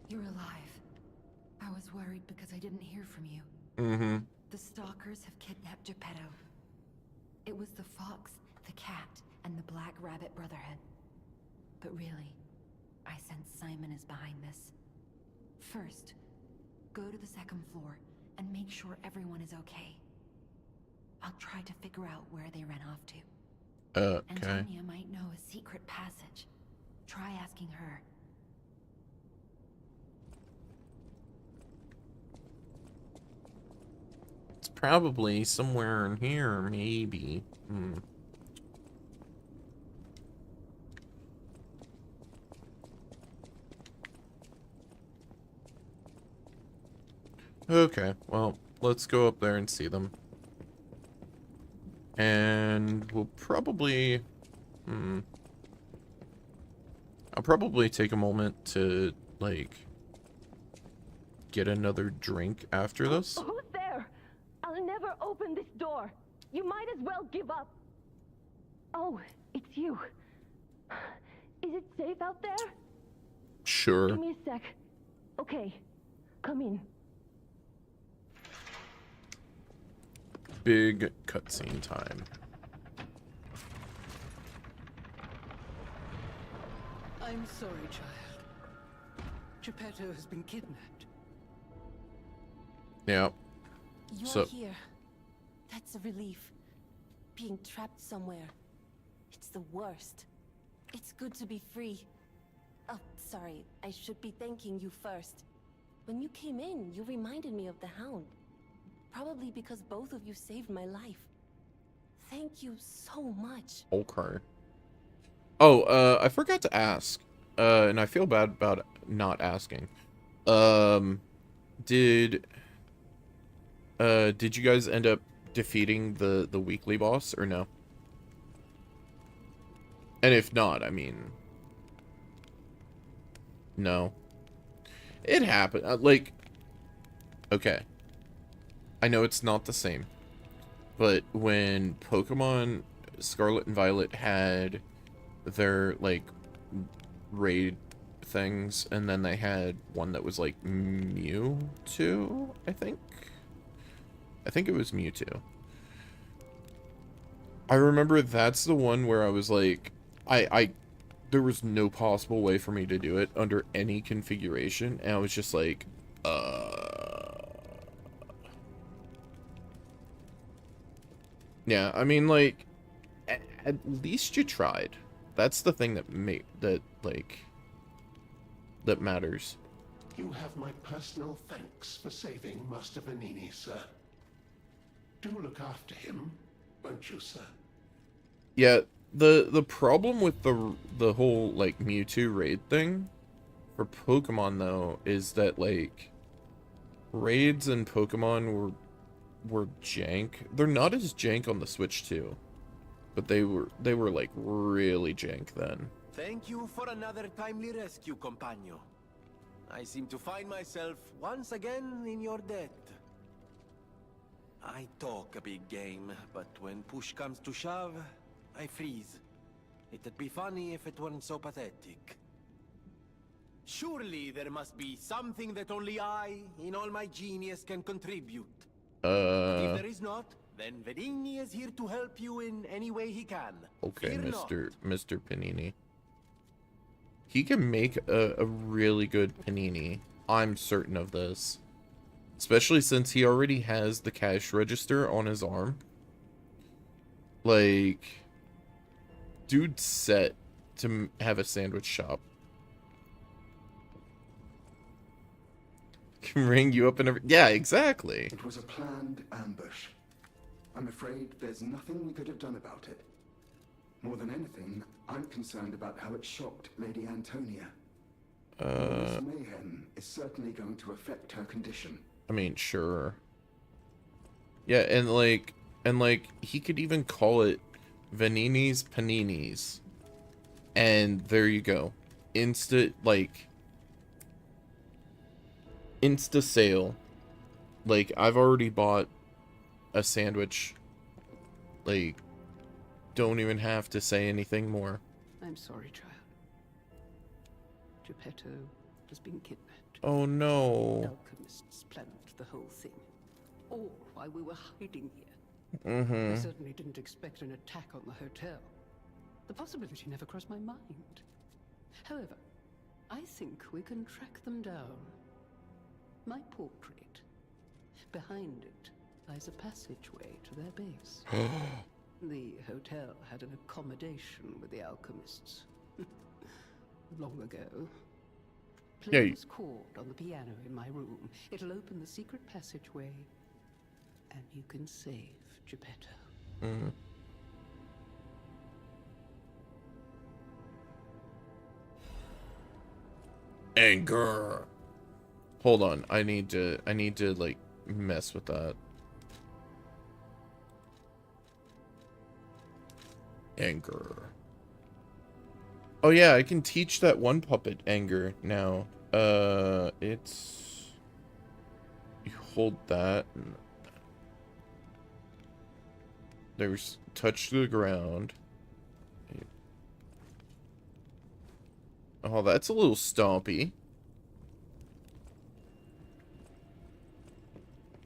You're alive. I was worried because I didn't hear from you. Mm-hmm. The stalkers have kidnapped Geppetto. It was the fox, the cat, and the Black Rabbit Brotherhood. But really, I sense Simon is behind this. First, go to the second floor and make sure everyone is okay. I'll try to figure out where they ran off to. Okay. Antonia might know a secret passage. Try asking her. It's probably somewhere in here, maybe. Okay, well, let's go up there and see them. And we'll probably... I'll probably take a moment to, like, get another drink after this. Who's there? I'll never open this door. You might as well give up. Oh, it's you. Is it safe out there? Sure. Give me a sec. Okay. Come in. Big cutscene time. I'm sorry, child. Geppetto has been kidnapped. Yeah. You're So here. That's a relief. Being trapped somewhere. It's the worst. It's good to be free. Oh, sorry. I should be thanking you first. When you came in, you reminded me of the Hound. Probably because both of you saved my life. Thank you so much. okay. Oh, I forgot to ask. And I feel bad about not asking. Did you guys end up defeating the weekly boss or no? And if not, I mean, no. It happened. Like, okay. I know it's not the same, but when Pokemon Scarlet and Violet had their, like, raid things, and then they had one that was, like, Mewtwo, I think? I think it was Mewtwo. I remember that's the one where I was like, there was no possible way for me to do it under any configuration, and I was just like, yeah, I mean, like, at least you tried. That's the thing that that matters. You have my personal thanks for saving Master Vanini, sir. Do look after him, won't you, sir? Yeah, the problem with the whole, like, Mewtwo raid thing for Pokemon, though, is that, like, raids in Pokemon were jank. They're not as jank on the Switch, too. But they were, like, really jank then. Thank you for another timely rescue, companion. I seem to find myself once again in your debt. I talk a big game, but when push comes to shove, I freeze. It'd be funny if it weren't so pathetic. Surely there must be something that only I, in all my genius, can contribute. But if there is not, then Venigni is here to help you in any way he can. Okay, Fear Mr. Panini. He can make a really good panini. I'm certain of this. Especially since he already has the cash register on his arm. Like, dude's set to have a sandwich shop. Can ring you up and every... Yeah, exactly. It was a planned ambush. I'm afraid there's nothing we could have done about it. More than anything, I'm concerned about how it shocked Lady Antonia. This mayhem is certainly going to affect her condition. I mean, sure. Yeah, and like, he could even call it Vanini's Paninis. And there you go. Insta sale. Like, I've already bought a sandwich. Like, don't even have to say anything more. I'm sorry, child. Geppetto has been kidnapped. Oh no. Alchemists planned the whole thing. All while we were hiding here. Mm-hmm. I certainly didn't expect an attack on the hotel. The possibility never crossed my mind. However, I think we can track them down. My portrait. Behind it lies a passageway to their base. The hotel had an accommodation with the alchemists. Long ago. Play this chord on the piano in my room. It'll open the secret passageway, and you can save Geppetto. Mm-hmm. Anger. Hold on, I need to like mess with that. Anger. Oh yeah, I can teach that one puppet anger now. It's... You hold that. And there's touch to the ground. Oh, that's a little stompy.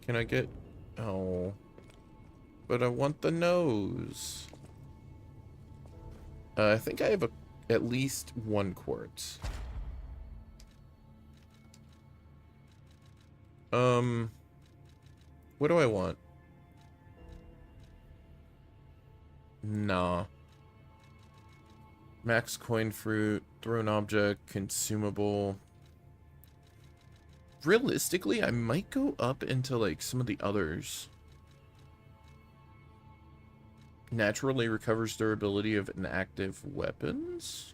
Can I get... Oh. But I want the nose. I think I have at least 1 quartz. What do I want? Nah. Max coin fruit, thrown object, consumable. Realistically, I might go up into like some of the others. Naturally recovers durability of inactive weapons.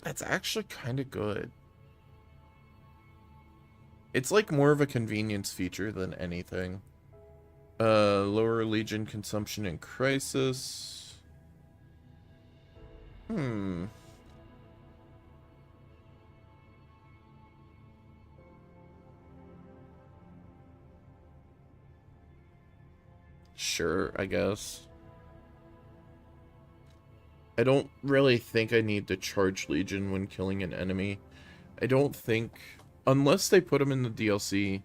That's actually kind of good. It's like more of a convenience feature than anything. Lower Legion consumption in Crisis. Sure, I guess. I don't really think I need to charge Legion when killing an enemy. I don't think... Unless they put them in the DLC,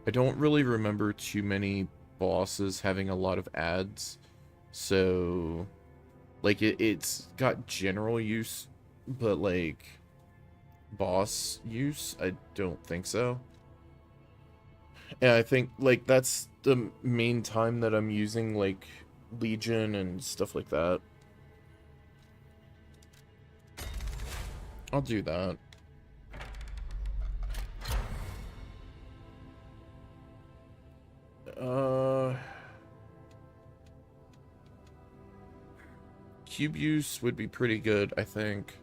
I don't really remember too many bosses having a lot of ads. So... Like, it's got general use, but, like, boss use? I don't think so. And I think, like, that's the main time that I'm using, like, Legion and stuff like that. I'll do that. Cube use would be pretty good, I think.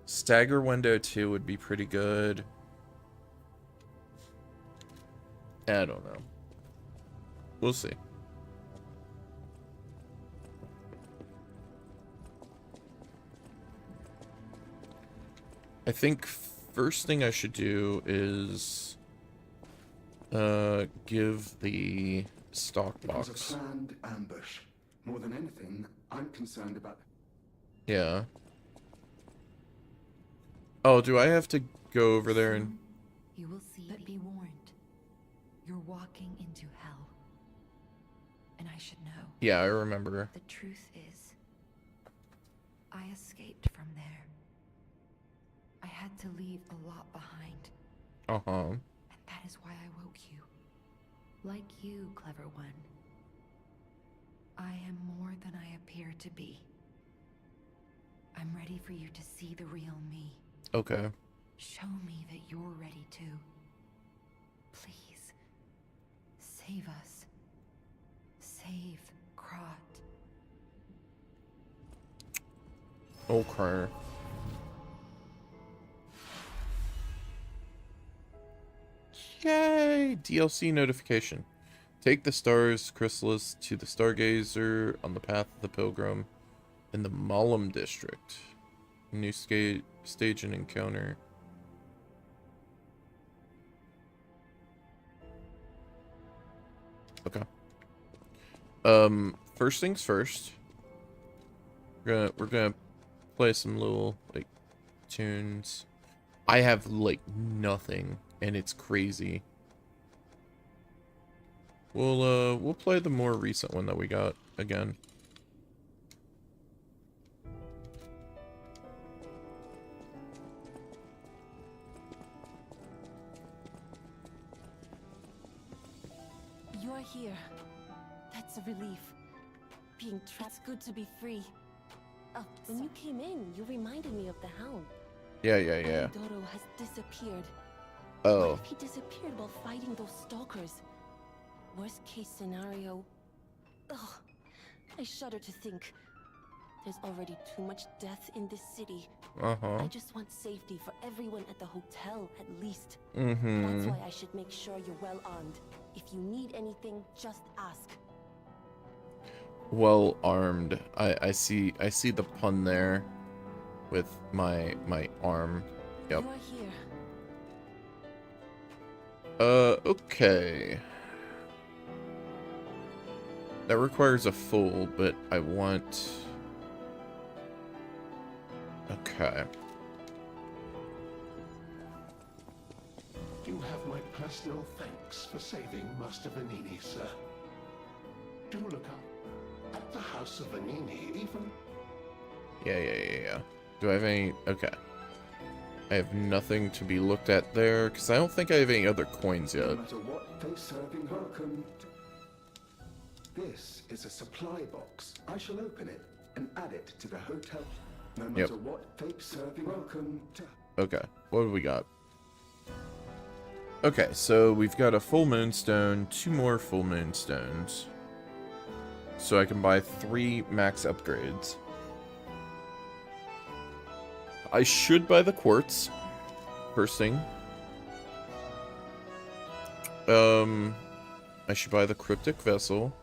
Stagger window 2 would be pretty good. I don't know. We'll see. I think first thing I should do is give the stock box. It was a planned ambush. More than anything, I'm concerned about... Yeah. Oh, do I have to go over there and... You will see, but be warned. You're walking into hell. And I should know. Yeah, I remember. The truth is, I escaped from there. I had to leave a lot behind. Uh-huh. And that is why I woke you. Like you, clever one. I am more than I appear to be. I'm ready for you to see the real me. Okay. Show me that you're ready too. Please. Save us. Save Krat. Okay. Yay! DLC notification. Take the stars chrysalis to the Stargazer on the path of the Pilgrim in the Malum district. New stage and encounter. Okay. First things first. We're gonna play some little like tunes. I have like nothing, and it's crazy. We'll play the more recent one that we got again. You're here. That's a relief. Being trapped. It's good to be free. When you came in, you reminded me of the Hound. Yeah. Dodo has disappeared. Oh. What if he disappeared while fighting those stalkers? Worst case scenario. Ugh. I shudder to think. There's already too much death in this city. Uh-huh. I just want safety for everyone at the hotel, at least. Mm-hmm. That's why I should make sure you're well armed. If you need anything, just ask. Well armed. I see the pun there with my arm. Yep. You're here. Okay. That requires a full, but I want... Okay. You have my personal thanks for saving Master Vanini, sir. Do look up at the House of Vanini, even. Yeah. Do I have any... Okay. I have nothing to be looked at there, because I don't think I have any other coins yet. No matter what they serving, welcome. This is a supply box. I shall open it and add it to the hotel. No matter what fate serving, welcome to... Okay, what do we got? Okay, so we've got a full moonstone, 2 more full moonstones. So I can buy 3 max upgrades. I should buy the quartz. First thing. I should buy the cryptic vessel.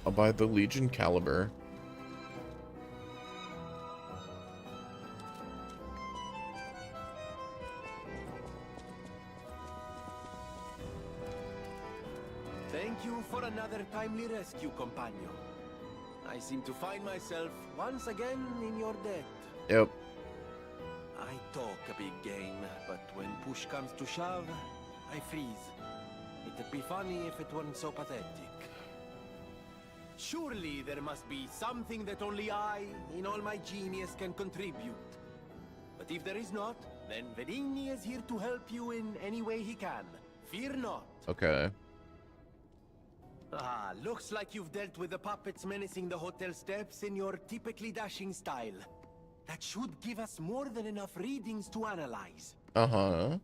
I'll buy the Legion caliber. Thank you for another timely rescue, companion. I seem to find myself once again in your debt. Yep. I talk a big game, but when push comes to shove, I freeze. It'd be funny if it weren't so pathetic. Surely there must be something that only I, in all my genius, can contribute. But if there is not, then Venigni is here to help you in any way he can. Fear not. Okay. Ah, looks like you've dealt with the puppets menacing the hotel steps in your typically dashing style. That should give us more than enough readings to analyze. Uh-huh.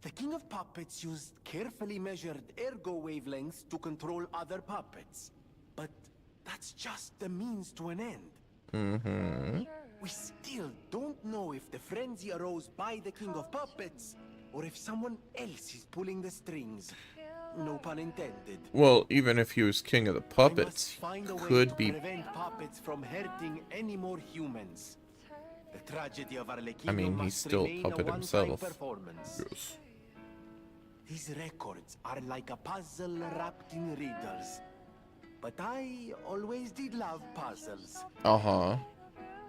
The King of Puppets used carefully measured ergo wavelengths to control other puppets. But that's just the means to an end. Mm-hmm. We still don't know if the frenzy arose by the King of Puppets, or if someone else is pulling the strings. No pun intended. Well, even if he was king of the puppets, could be... prevent puppets from hurting any more humans. The tragedy of Arlecchino I mean, he's still a puppet himself. Yes. These records are like a puzzle wrapped in riddles. But I always did love puzzles. Uh-huh.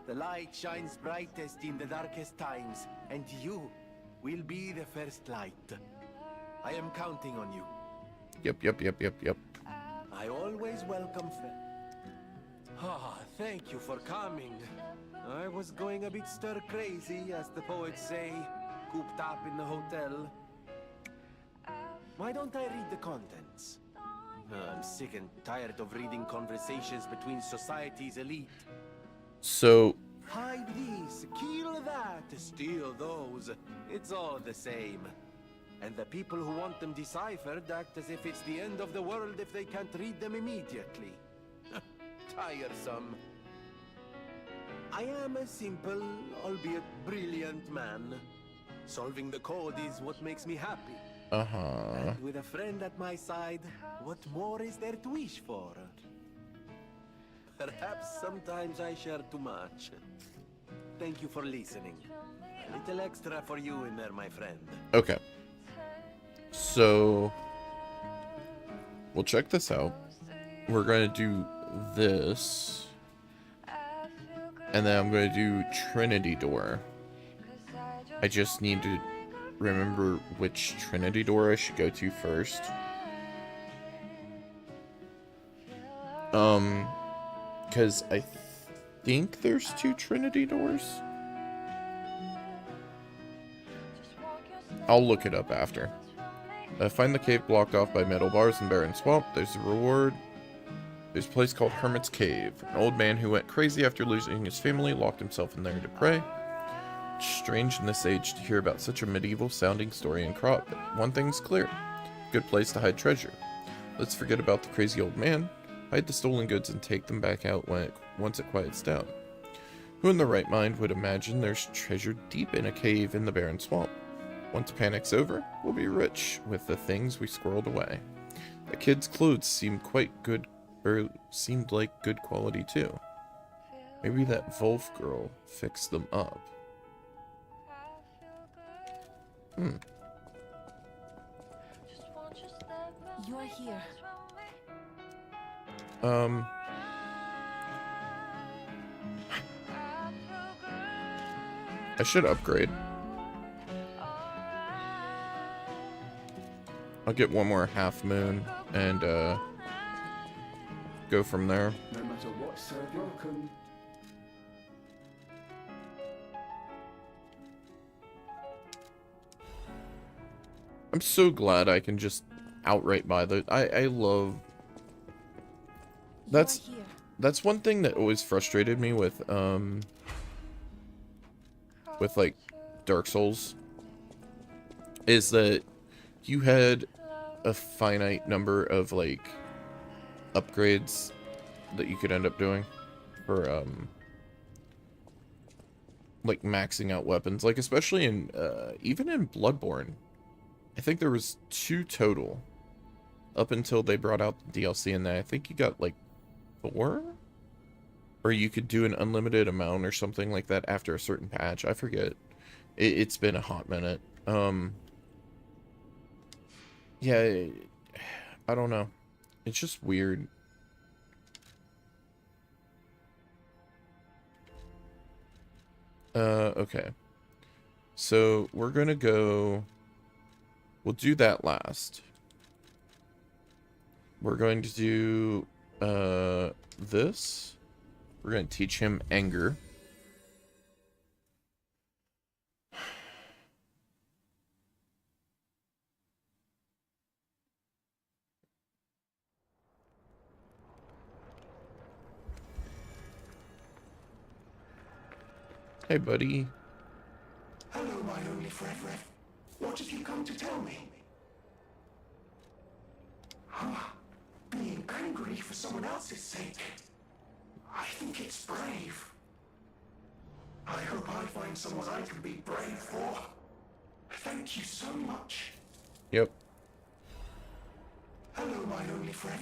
The light shines brightest in the darkest times, and you will be the first light. I am counting on you. Yep. I always welcome Ah, thank you for coming. I was going a bit stir-crazy, as the poets say, cooped up in the hotel. Why don't I read the contents? I'm sick and tired of reading conversations between society's elite. So... Hide this, kill that, steal those. It's all the same. And the people who want them deciphered act as if it's the end of the world if they can't read them immediately. Tiresome. I am a simple, albeit brilliant man. Solving the code is what makes me happy. Uh-huh. And with a friend at my side, what more is there to wish for? Perhaps sometimes I share too much. Thank you for listening. A little extra for you in there, my friend. Okay. So... we'll check this out. We're going to do this. And then I'm going to do Trinity Door. I just need to remember which Trinity Door I should go to first. Because I think there's 2 Trinity Doors. I'll look it up after. Find the cave blocked off by metal bars and barren swamp. There's a reward. There's a place called Hermit's Cave. An old man who went crazy after losing his family locked himself in there to pray. It's strange in this age to hear about such a medieval sounding story in Crop, but one thing's clear. Good place to hide treasure. Let's forget about the crazy old man, hide the stolen goods and take them back out once it quiets down. Who in their right mind would imagine there's treasure deep in a cave in the barren swamp? Once panic's over, we'll be rich with the things we squirreled away. The kid's clothes seemed seemed like good quality too. Maybe that Wolf girl fixed them up. You're here. I should upgrade. I'll get one more half moon and go from there. No matter what, sir, welcome. I'm so glad I can just outright buy the. I love. That's one thing that always frustrated me with like Dark Souls, is that you had a finite number of like upgrades that you could end up doing for like maxing out weapons, like especially in even in Bloodborne. I think there was 2 total up until they brought out the DLC, and then I think you got like 4, or you could do an unlimited amount or something like that after a certain patch. I forget. It's been a hot minute. Yeah, I don't know. It's just weird. Okay. So we're gonna go. We'll do that last. We're going to do this. We're going to teach him anger. Hey, buddy. Hello, my only friend. What have you come to tell me? Being angry for someone else's sake. I think it's brave. I hope I find someone I can be brave for. Thank you so much. Yep. Hello, my only friend.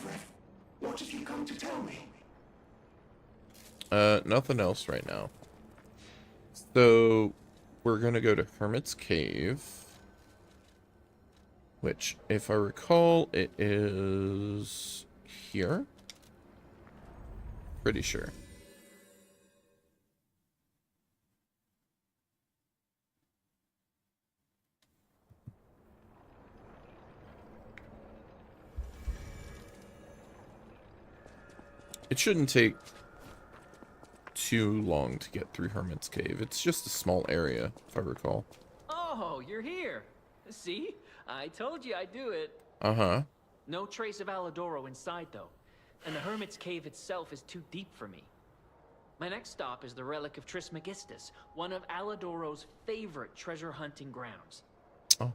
What have you come to tell me? Nothing else right now. So, we're gonna go to Hermit's Cave. Which, if I recall, it is here. Pretty sure. It shouldn't take too long to get through Hermit's Cave. It's just a small area, if I recall. Oh, you're here. See? I told you I'd do it. Uh-huh. No trace of Aladoro inside, though. And the Hermit's Cave itself is too deep for me. My next stop is the Relic of Trismegistus, one of Aladoro's favorite treasure hunting grounds.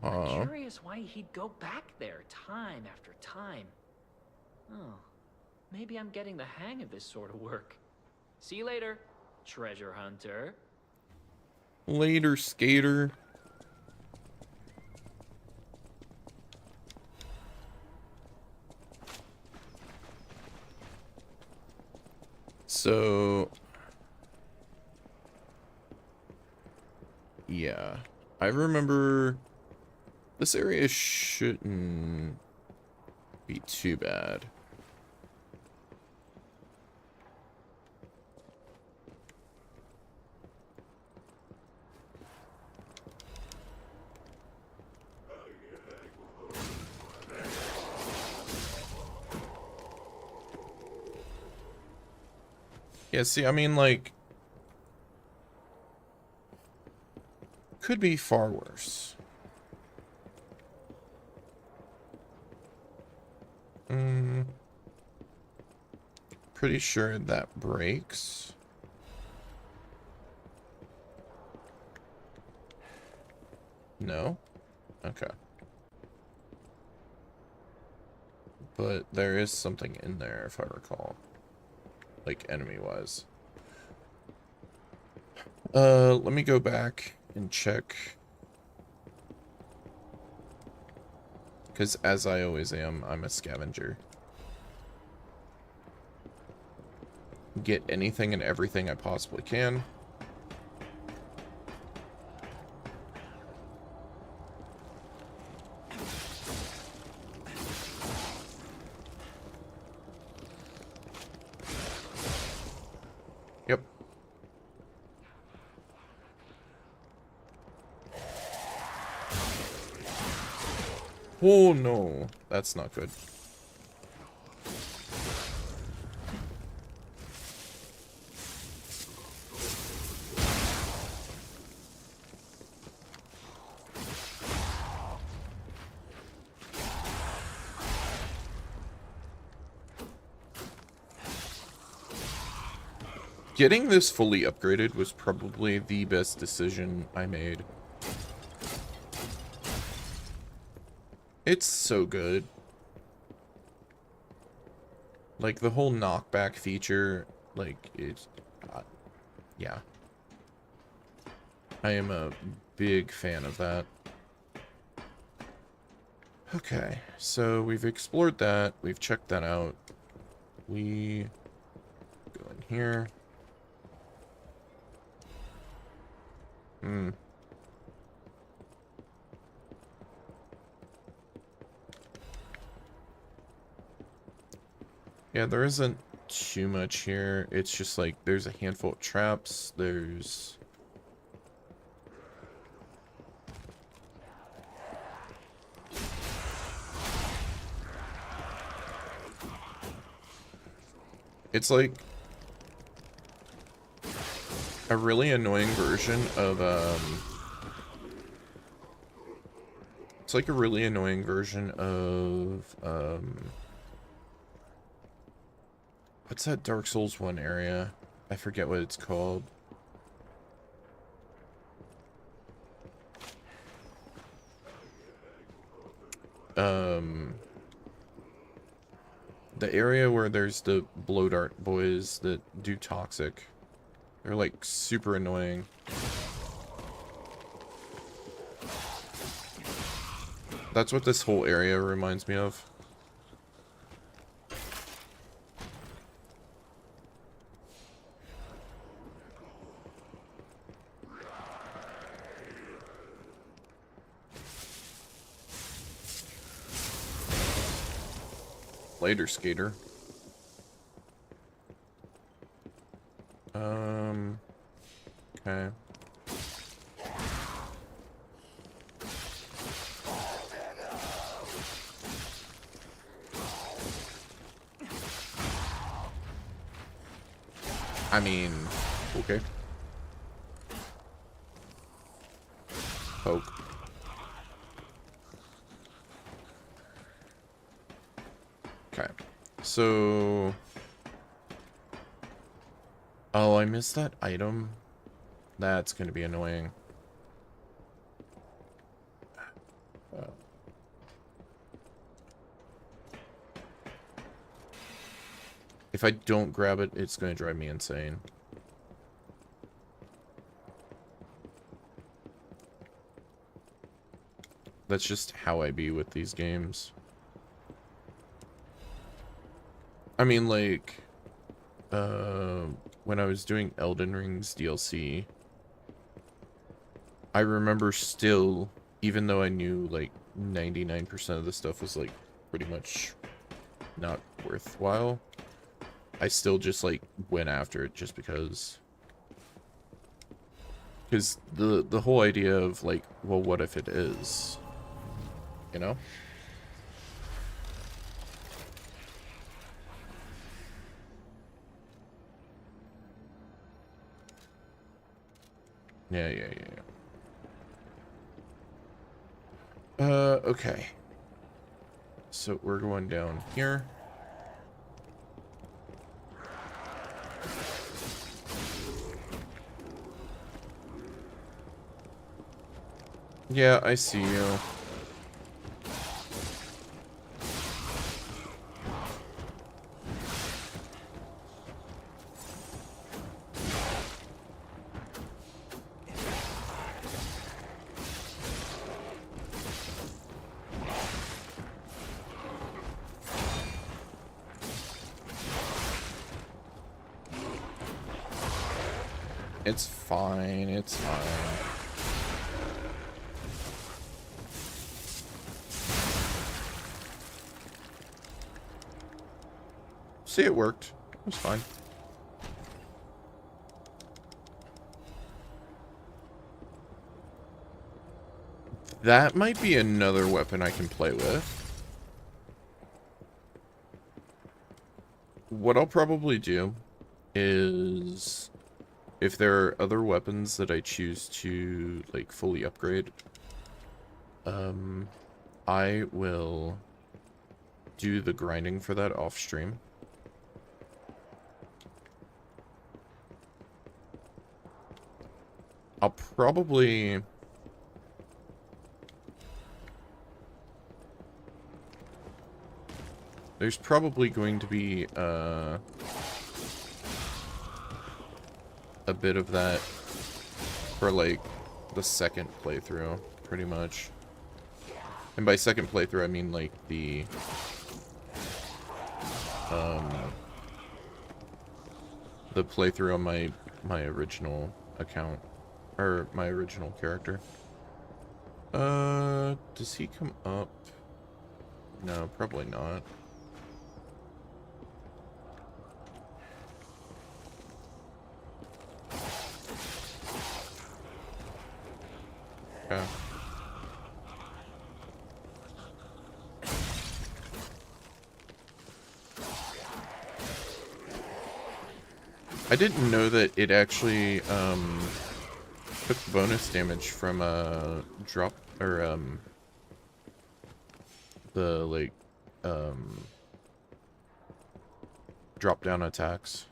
I'm curious why he'd go back there time after time. Oh, maybe I'm getting the hang of this sort of work. See you later, treasure hunter. Later, skater. So, yeah, I remember this area shouldn't be too bad. Yeah, see, I mean, like, could be far worse. Pretty sure that breaks. No? Okay. But there is something in there, if I recall. Like, enemy-wise. Let me go back and check. Because as I always am, I'm a scavenger. Get anything and everything I possibly can. Yep. Oh no, that's not good. Getting this fully upgraded was probably the best decision I made. It's so good. Like, the whole knockback feature, like, it's... yeah. I am a big fan of that. Okay, so we've explored that. We've checked that out. We go in here. Yeah, there isn't too much here. It's just like there's a handful of traps. There's... it's like a really annoying version of, it's like a really annoying version of, what's that Dark Souls 1 area? I forget what it's called. The area where there's the blow dart boys that do toxic. They're like super annoying. That's what this whole area reminds me of. Later, skater. Okay. I mean, okay. Poke. Okay. So... oh, I missed that item. That's gonna be annoying. If I don't grab it, it's gonna drive me insane. That's just how I be with these games. I mean, like, when I was doing Elden Ring's DLC, I remember still, even though I knew, like, 99% of the stuff was, like, pretty much not worthwhile, I still just, like, went after it just because. Because the whole idea of, like, well, what if it is? You know? Yeah. Okay. So we're going down here. Yeah, I see you. It's fine, it's fine. See, it worked. It was fine. That might be another weapon I can play with. What I'll probably do is, if there are other weapons that I choose to, like, fully upgrade, I will do the grinding for that off stream. I'll probably... There's probably going to be a bit of that for, like, the second playthrough, pretty much. And by second playthrough, I mean, like, the playthrough on my original account, or my original character. Does he come up? No, probably not. Yeah. I didn't know that it actually took bonus damage from drop or the like drop down attacks.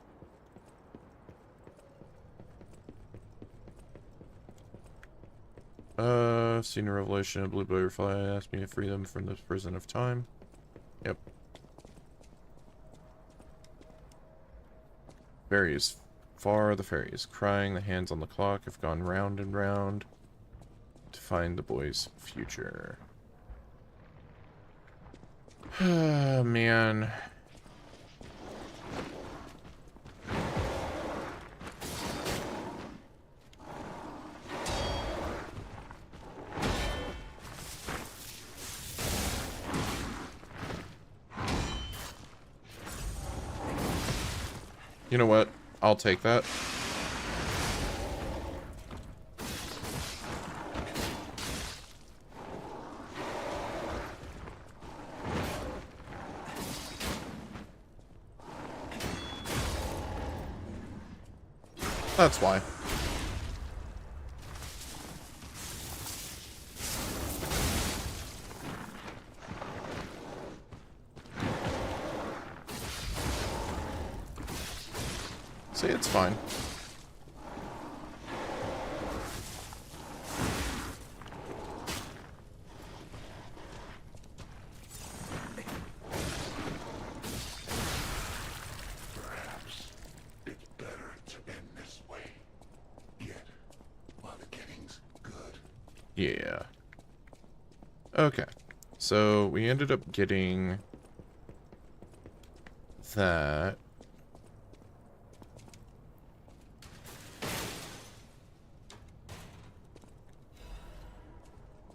Seen a revelation of Blue Butterfly asked me to free them from this prison of time. Yep. Ferry is far, the ferry is crying, the hands on the clock have gone round and round to find the boy's future. Ah, man. You know what? I'll take that. That's why. See, it's fine. Perhaps it's better to end this way. Yet, while the getting's good. Yeah. Okay. So, we ended up getting that.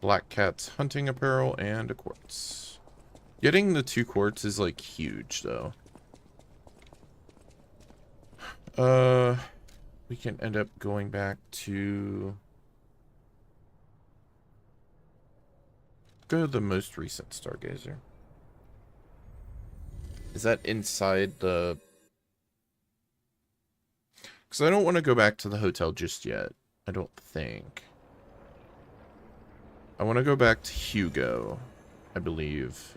Black Cat's hunting apparel and a quartz. Getting the 2 quartz is like huge though. We can end up going back to go to the most recent Stargazer. Is that inside the... Because I don't want to go back to the hotel just yet. I don't think. I want to go back to Hugo, I believe.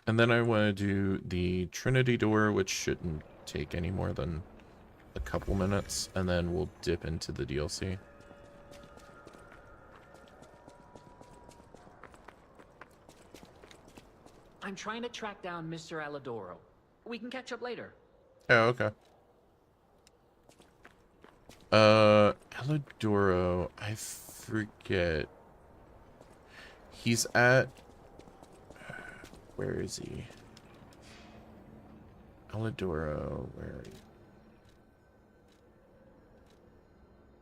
And then I want to do the Trinity door, which shouldn't take any more than a couple minutes, and then we'll dip into the DLC. I'm trying to track down Mr. Alidoro. We can catch up later. Oh, okay. Alidoro, I forget. He's at... Where is he? Alidoro, where are you?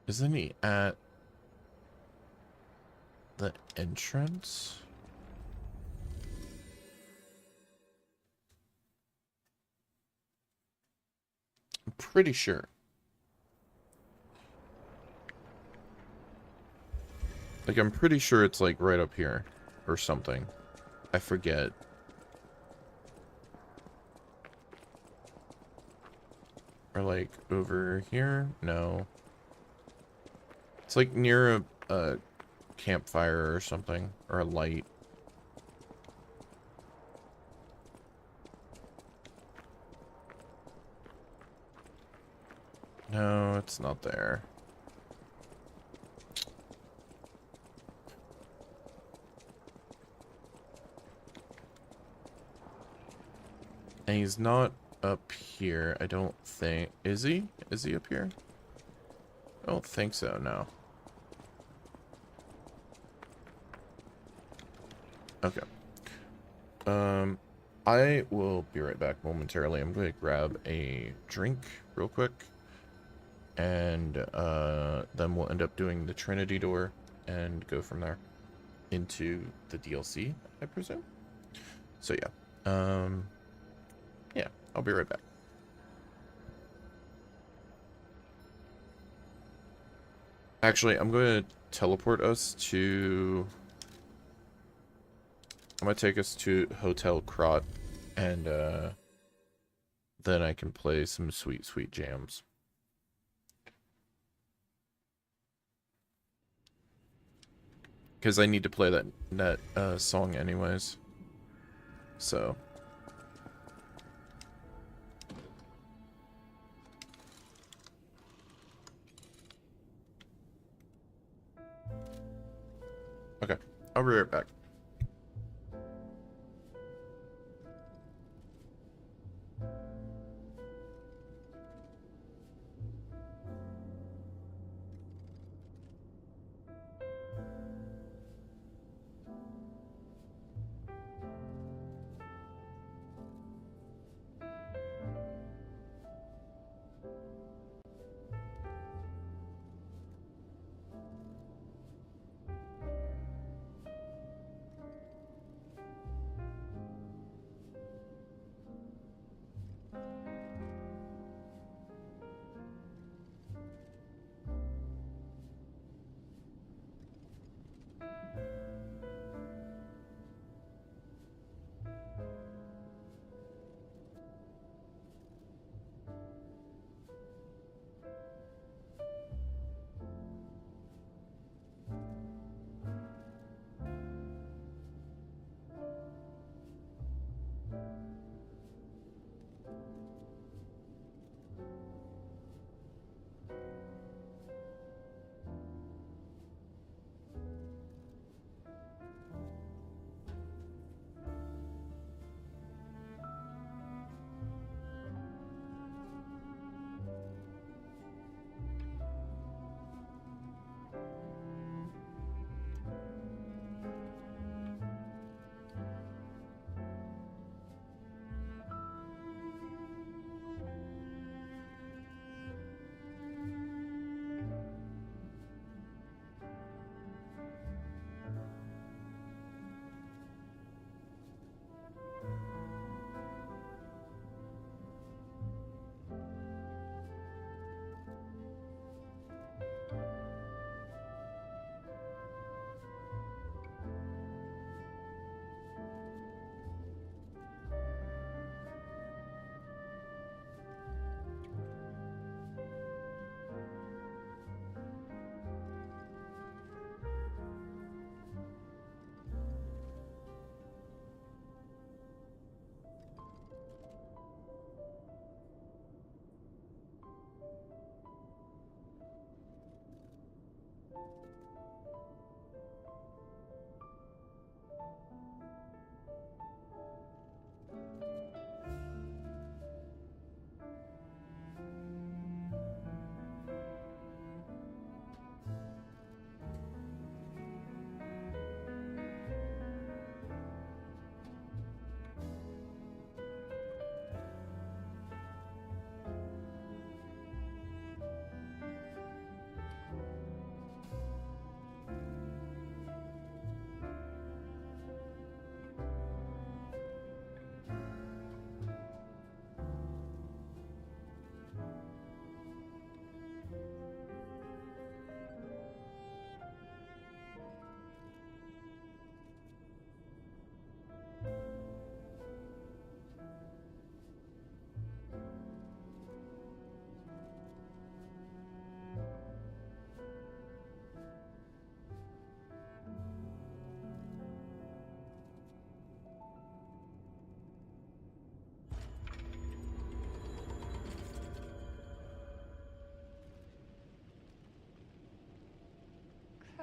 Isn't he at... the entrance? I'm pretty sure. Like, I'm pretty sure it's, like, right up here. Or something. I forget. Or, like, over here? No. It's, like, near a campfire or something. Or a light. No, it's not there. And he's not up here, I don't think. Is he? Is he up here? I don't think so, no. Okay. I will be right back momentarily. I'm going to grab a drink real quick. And then we'll end up doing the Trinity door and go from there into the DLC, I presume. So yeah. Yeah, I'll be right back. Actually, I'm going to teleport us to... I'm going to take us to Hotel Krat, and then I can play some sweet, sweet jams. Because I need to play that song anyways. So... Okay, I'll be right back.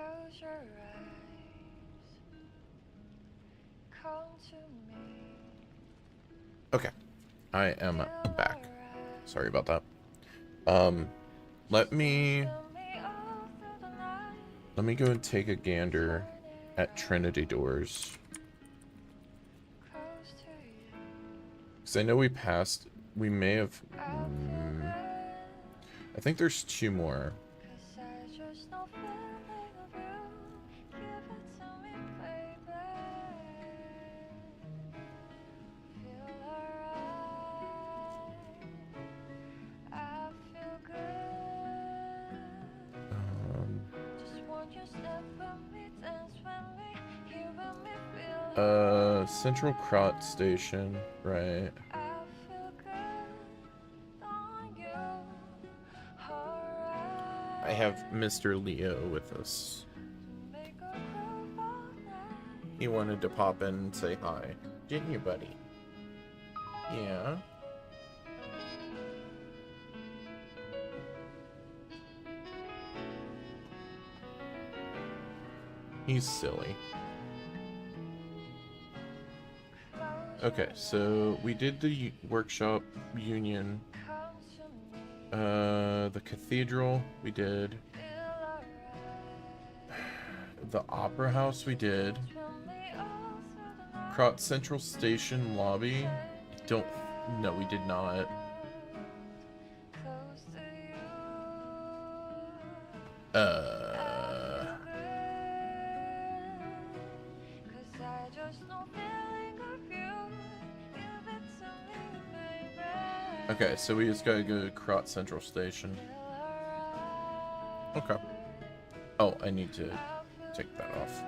Close your eyes. Come to me. Okay. I am back. Sorry about that. Let me go and take a gander at Trinity Doors. Because I know we passed... We may have... I think there's 2 more. Central Krot Station, right. I have Mr. Leo with us. He wanted to pop in and say hi. Didn't you, buddy? Yeah. He's silly. Okay, so we did the workshop union. The cathedral we did. The opera house we did. Krot Central Station lobby. No, we did not. Okay, so we just gotta go to Krot Central Station. Okay. Oh, I need to take that off.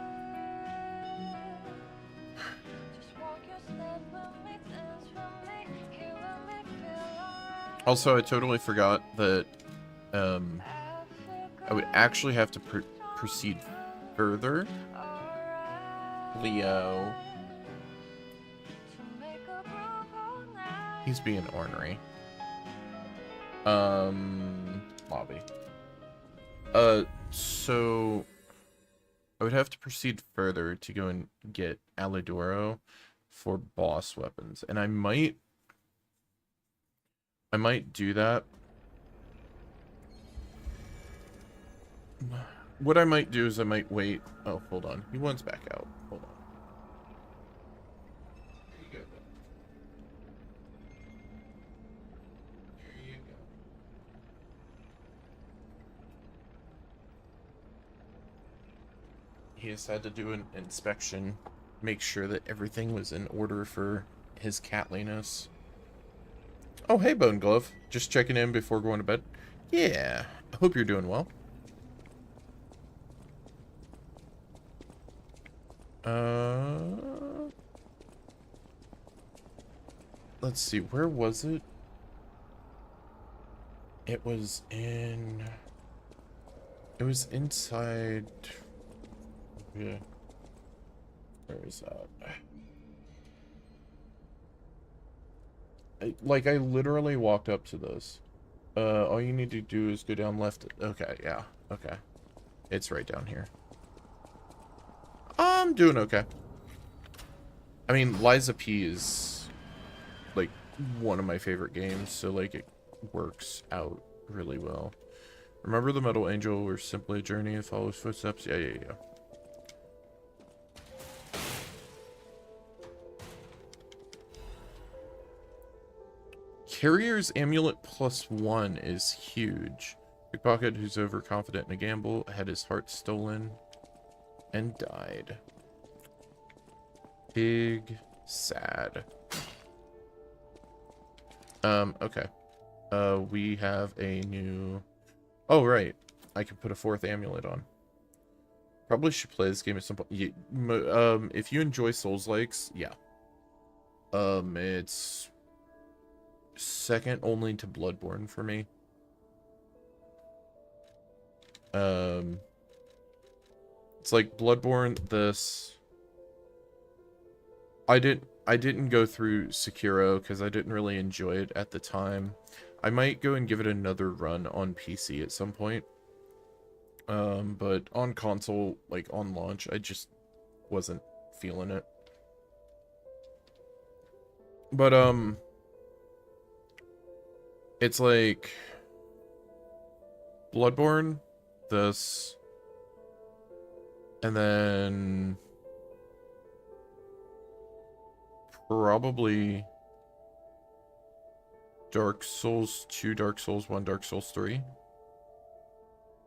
Also, I totally forgot that I would actually have to proceed further. Leo. He's being ornery. Lobby. So I would have to proceed further to go and get Alidoro for boss weapons, and I might do that. What I might do is I might wait. Oh, hold on. He wants back out. Hold on. There you go. There you go. He has had to do an inspection, make sure that everything was in order for his catliness. Oh, hey, Bone Glove. Just checking in before going to bed. Yeah, I hope you're doing well. Let's see, where was it? It was inside. Yeah. Where is that? I literally walked up to this. All you need to do is go down left. Okay, yeah. Okay. It's right down here. I'm doing okay. I mean, Liza P is, like, one of my favorite games, so, like, it works out really well. Remember the Metal Angel or simply a journey that follows footsteps? Yeah. Carrier's Amulet +1 is huge. Pickpocket, who's overconfident in a gamble, had his heart stolen and died. Big sad. Okay. We have a new... Oh, right. I can put a 4th amulet on. Probably should play this game at some point. If you enjoy Souls-likes, yeah. It's second only to Bloodborne for me. It's like Bloodborne, this... I didn't go through Sekiro because I didn't really enjoy it at the time. I might go and give it another run on PC at some point. But on console, like on launch, I just wasn't feeling it. But it's like Bloodborne, this, and then probably Dark Souls 2, Dark Souls 1, Dark Souls 3.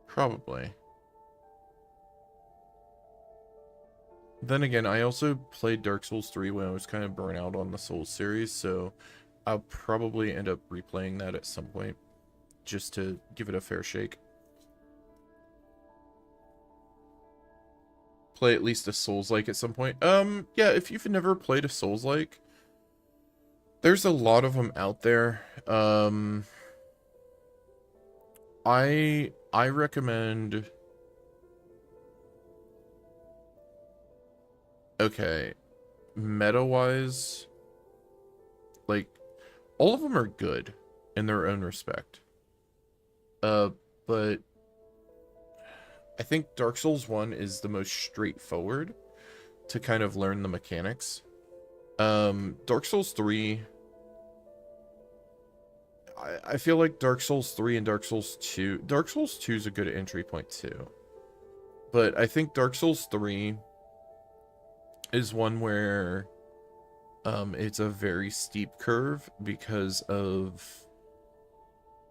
Probably. Then again, I also played Dark Souls 3 when I was kind of burnt out on the Souls series, so I'll probably end up replaying that at some point, just to give it a fair shake. Play at least a Souls-like at some point. Yeah, if you've never played a Souls-like, there's a lot of them out there. I recommend... Okay, meta-wise, like, all of them are good in their own respect. But I think Dark Souls 1 is the most straightforward to kind of learn the mechanics. Dark Souls 3... I feel like Dark Souls 3 and Dark Souls 2... Dark Souls 2 is a good entry point too. But I think Dark Souls 3 is one where it's a very steep curve because of,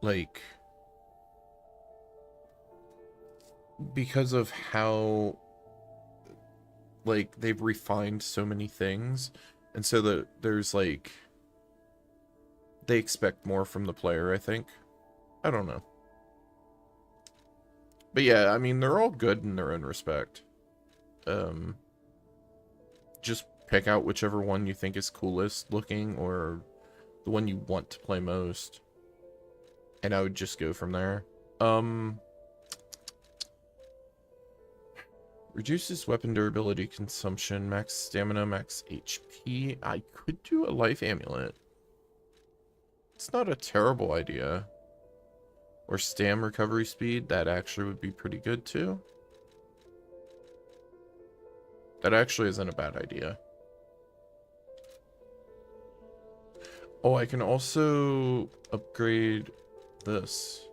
like... because of how, like, they've refined so many things, and so that there's, like, they expect more from the player, I think. I don't know. But yeah, I mean, they're all good in their own respect. Just pick out whichever one you think is coolest looking, or the one you want to play most, and I would just go from there. Reduces weapon durability consumption, max stamina, max HP. I could do a life amulet. It's not a terrible idea. Or stam recovery speed, that actually would be pretty good too. That actually isn't a bad idea. Oh, I can also upgrade this.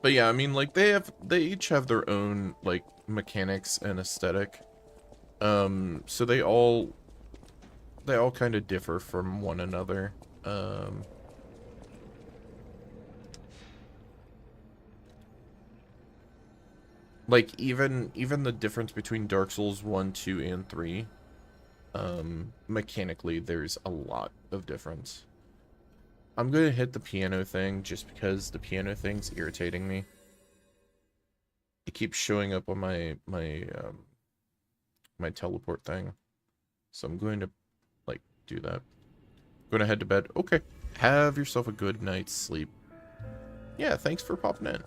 But yeah, I mean, like, they each have their own, like, mechanics and aesthetic. So they all kind of differ from one another. Like, even the difference between Dark Souls 1, 2, and 3, mechanically, there's a lot of difference. I'm gonna hit the piano thing just because the piano thing's irritating me. It keeps showing up on my teleport thing. So I'm going to, like, do that. Going to head to bed. Okay. Have yourself a good night's sleep. Yeah, thanks for popping in.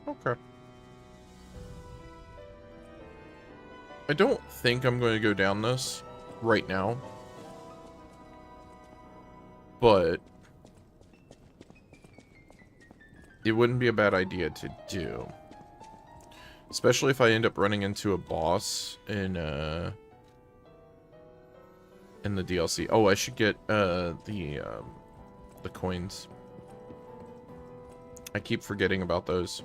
Okay. I don't think I'm going to go down this right now, but it wouldn't be a bad idea to do, especially if I end up running into a boss in the DLC. Oh, I should get the coins. I keep forgetting about those.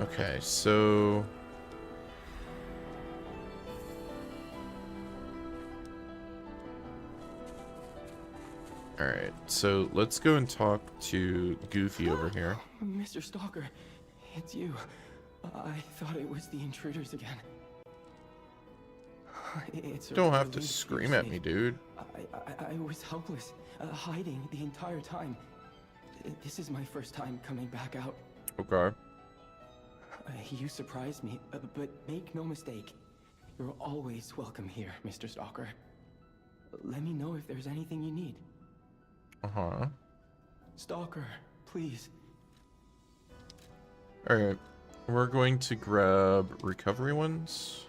Okay, so... Alright, so let's go and talk to Goofy over here. Mr. Stalker, it's you. I thought it was the intruders again. Don't have to scream at me, dude. I was helpless, hiding the entire time. This is my first time coming back out. Okay. You surprised me, but make no mistake. You're always welcome here, Mr. Stalker. Let me know if there's anything you need. Uh-huh. Stalker, please. Alright. We're going to grab recovery ones.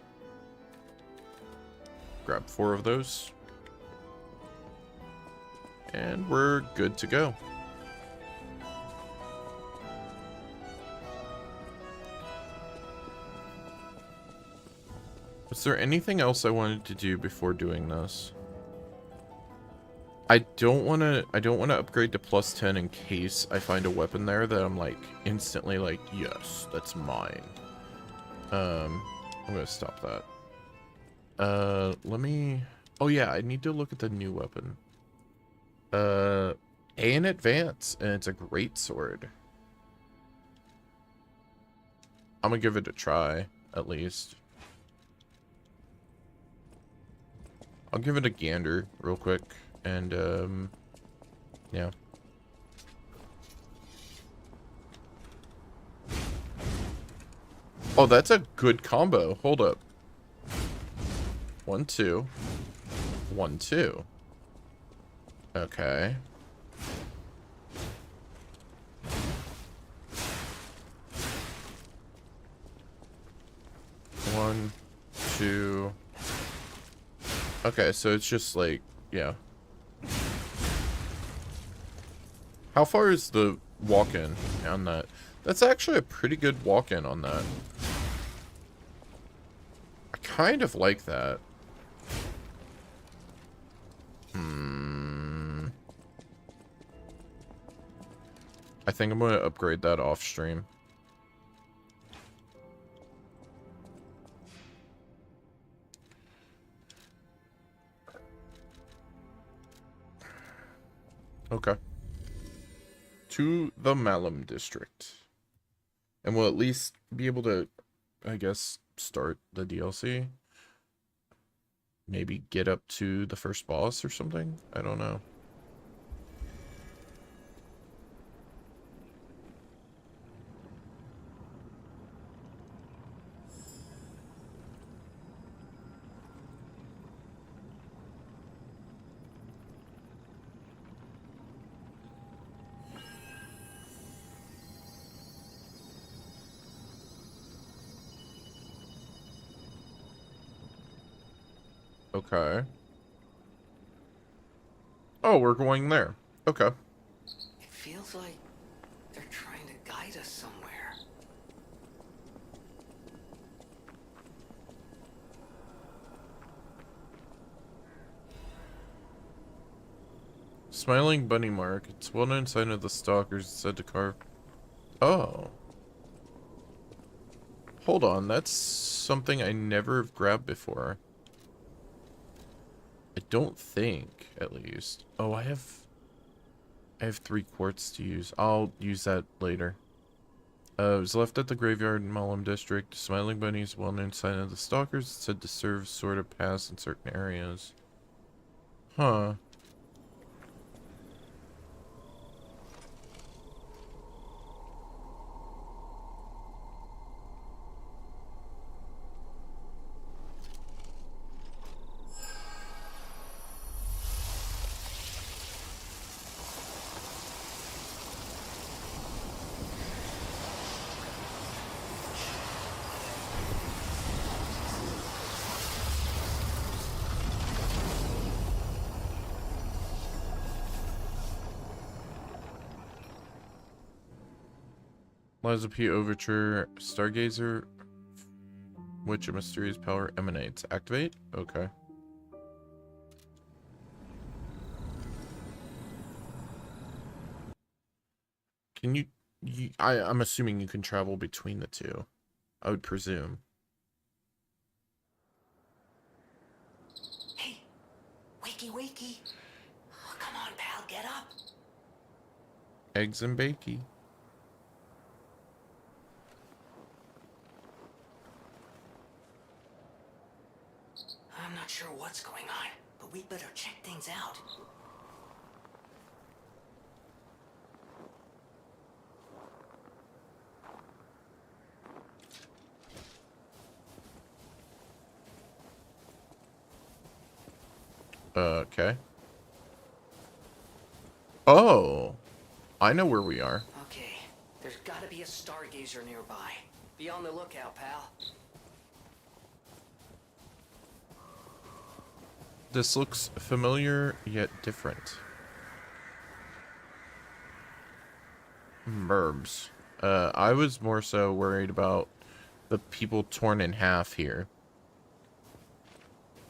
Grab 4 of those. And we're good to go. Was there anything else I wanted to do before doing this? I don't want to upgrade to +10 in case I find a weapon there that I'm like instantly like, yes, that's mine. I'm going to stop that. Let me, oh yeah, I need to look at the new weapon. An advance, and it's a great sword. I'm going to give it a try at least. I'll give it a gander real quick, and, yeah. Oh, that's a good combo. Hold up. 1, 2. 1, 2. Okay. One, 2. Okay, so it's just like, yeah. How far is the walk-in on that? That's actually a pretty good walk-in on that. I kind of like that. I think I'm going to upgrade that off stream. Okay. To the Malum District. And we'll at least be able to, I guess, start the DLC. Maybe get up to the first boss or something? I don't know. Okay. Oh, we're going there. Okay. It feels like they're trying to guide us somewhere. Smiling Bunny Mark. It's well-known sign of the stalkers said to carve. Oh. Hold on, that's something I never have grabbed before. I don't think, at least. Oh, I have 3 quartz to use. I'll use that later. It was left at the graveyard in Malum District. Smiling Bunny's well-known sign of the stalkers. It's said to serve sort of paths in certain areas. Huh. Liza P. Overture, Stargazer, which a mysterious power emanates. Activate? Okay. Can you I'm assuming you can travel between the two. I would presume. Hey, wakey wakey. Oh, come on, pal, get up. Eggs and bakey. I'm not sure what's going on, but we better check things out. Okay. Oh. I know where we are. Okay, there's gotta be a stargazer nearby. Be on the lookout, pal. This looks familiar, yet different. Burbs. I was more so worried about the people torn in half here.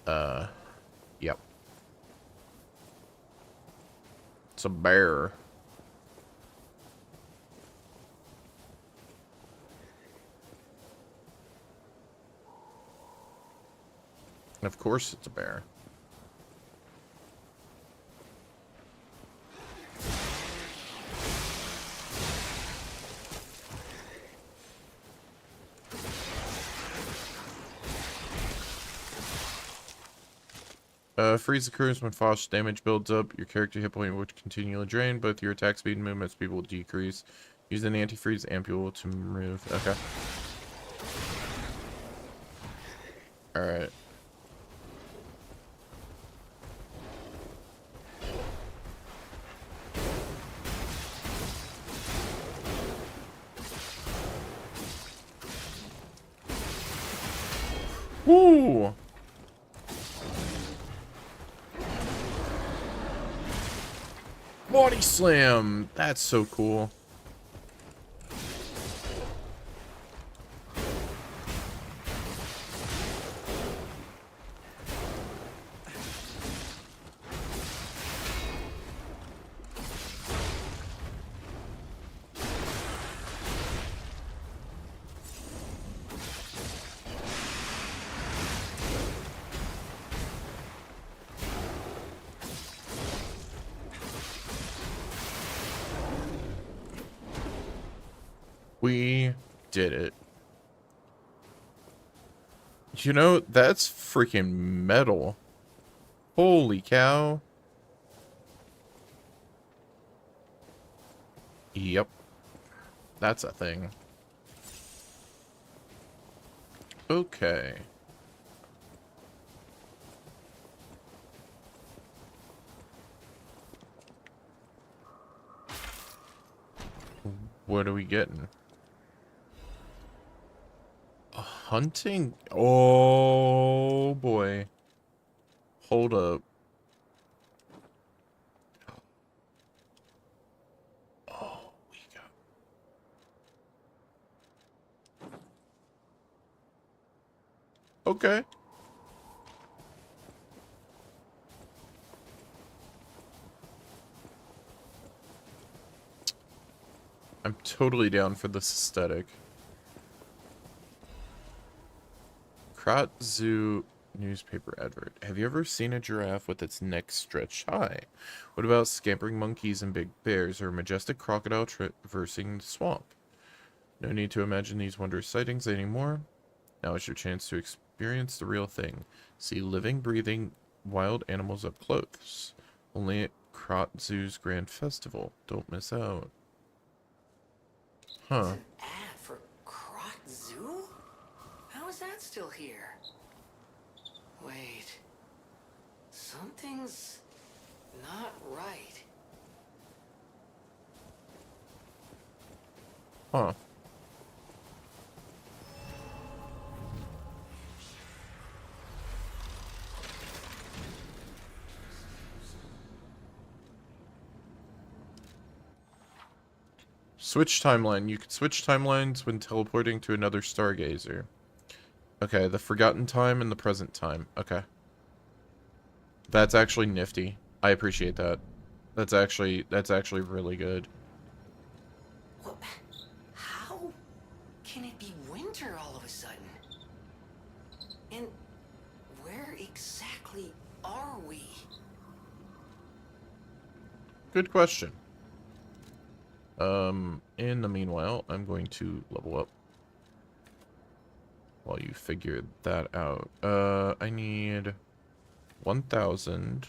Yep. It's a bear. Of course it's a bear. Freeze occurs when phosphorus damage builds up. Your character hit point will continually drain. Both your attack speed and movement speed will decrease. Use an antifreeze ampule to remove. Okay. Alright. Woo! Body slam! That's so cool. We did it. You know, that's freaking metal. Holy cow. Yep. That's a thing. Okay. What are we getting? Hunting? Oh boy. Hold up. Oh, we got... Okay. I'm totally down for this aesthetic. Krat Zoo newspaper advert. Have you ever seen a giraffe with its neck stretched high? What about scampering monkeys and big bears or a majestic crocodile traversing the swamp? No need to imagine these wondrous sightings anymore. Now is your chance to experience the real thing. See living, breathing wild animals up close. Only at Krat Zoo's Grand Festival. Don't miss out. Huh. Ad for Krat Zoo? How is that still here? Wait. Something's not right. Huh. Switch timeline. You can switch timelines when teleporting to another stargazer. Okay, the forgotten time and the present time. Okay. That's actually nifty. I appreciate that. That's actually really good. Well, how can it be winter all of a sudden? And where exactly are we? Good question. In the meanwhile, I'm going to level up while you figure that out. I need 1,000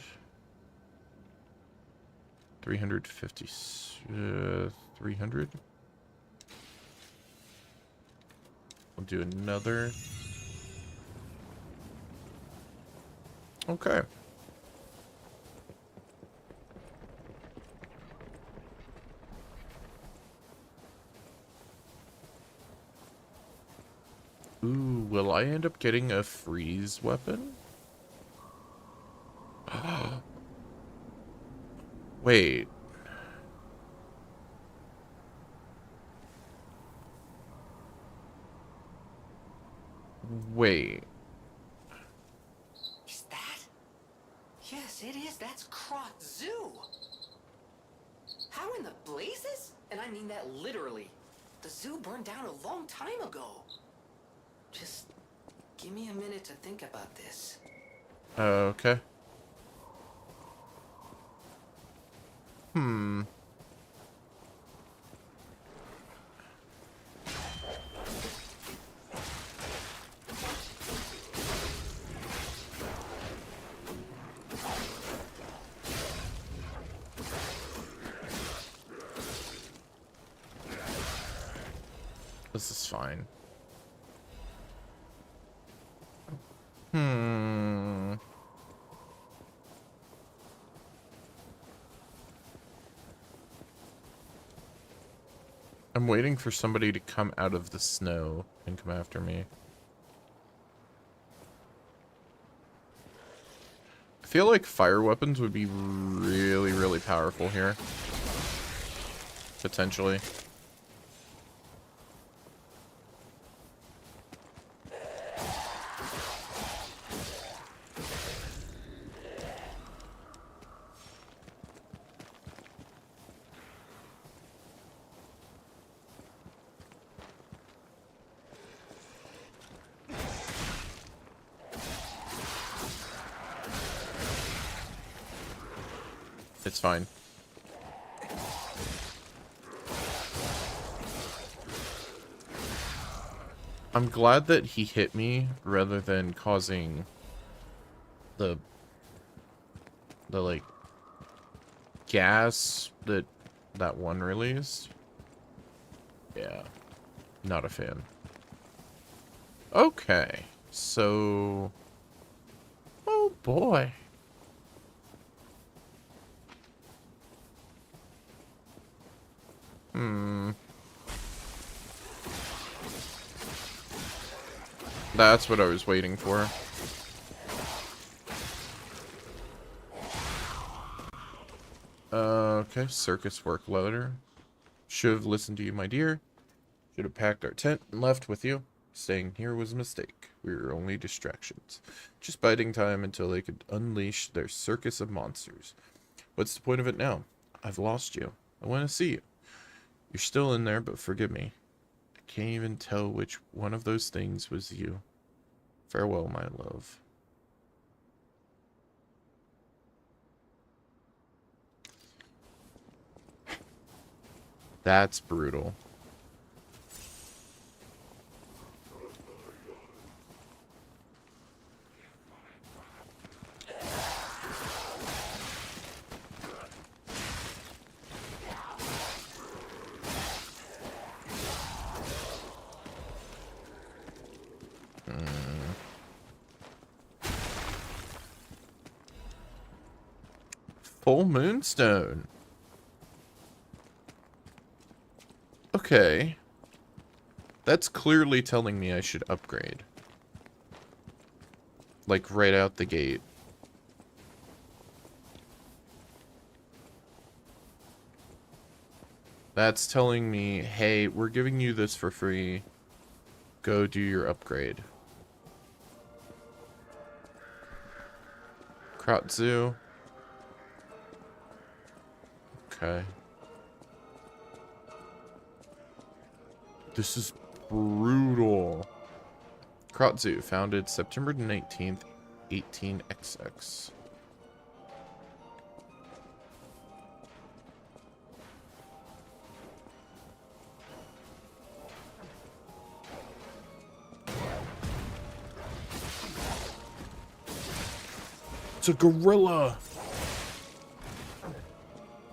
350 300. We'll do another. Okay. Ooh, will I end up getting a freeze weapon? Wait. Wait. Is that? Yes, it is. That's Krot Zoo. How in the blazes? And I mean that literally. The zoo burned down a long time ago. Just give me a minute to think about this. Okay. Hmm. This is fine. Hmm. I'm waiting for somebody to come out of the snow and come after me. I feel like fire weapons would be really, really powerful here. Potentially. It's fine. I'm glad that he hit me rather than causing the like gas that one released. Yeah, not a fan. Okay, so oh boy. Hmm. That's what I was waiting for. Okay, circus work letter. Should have listened to you, my dear. Should have packed our tent and left with you. Staying here was a mistake. We were only distractions. Just biding time until they could unleash their circus of monsters. What's the point of it now? I've lost you. I want to see you. You're still in there, but forgive me. I can't even tell which one of those things was you. Farewell, my love. That's brutal. Full moonstone. Okay. That's clearly telling me I should upgrade. Like right out the gate. That's telling me, hey, we're giving you this for free. Go do your upgrade. Krot Zoo. Okay. This is brutal. Krot Zoo, founded September 19th, 18XX. It's a gorilla!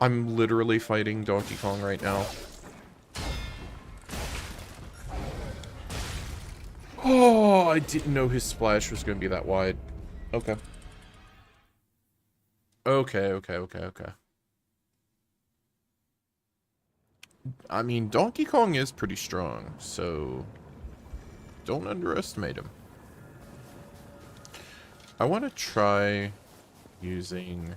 I'm literally fighting Donkey Kong right now. Oh, I didn't know his splash was going to be that wide. Okay. Okay. I mean, Donkey Kong is pretty strong, so Don't underestimate him. I want to try using...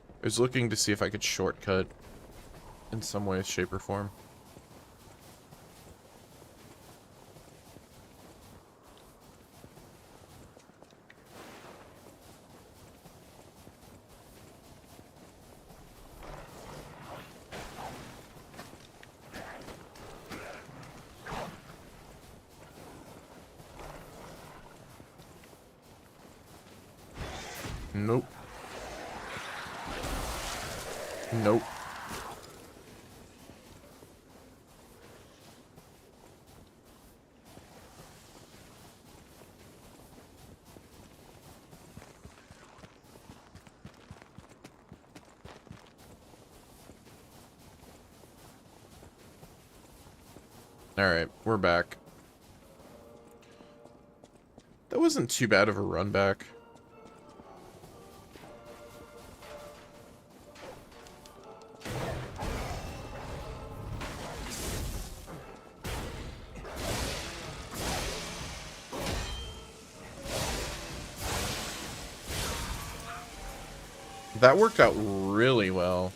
I was looking to see if I could shortcut in some way, shape, or form. Nope. Nope. Alright, we're back. That wasn't too bad of a run back. That worked out really well.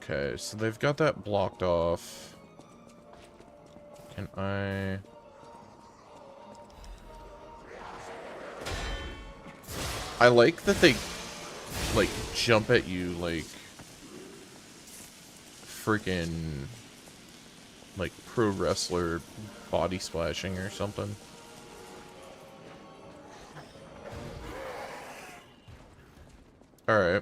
Okay, so they've got that blocked off. Can I... I like that they, like, jump at you, like, freaking, like, pro wrestler body splashing or something. Alright.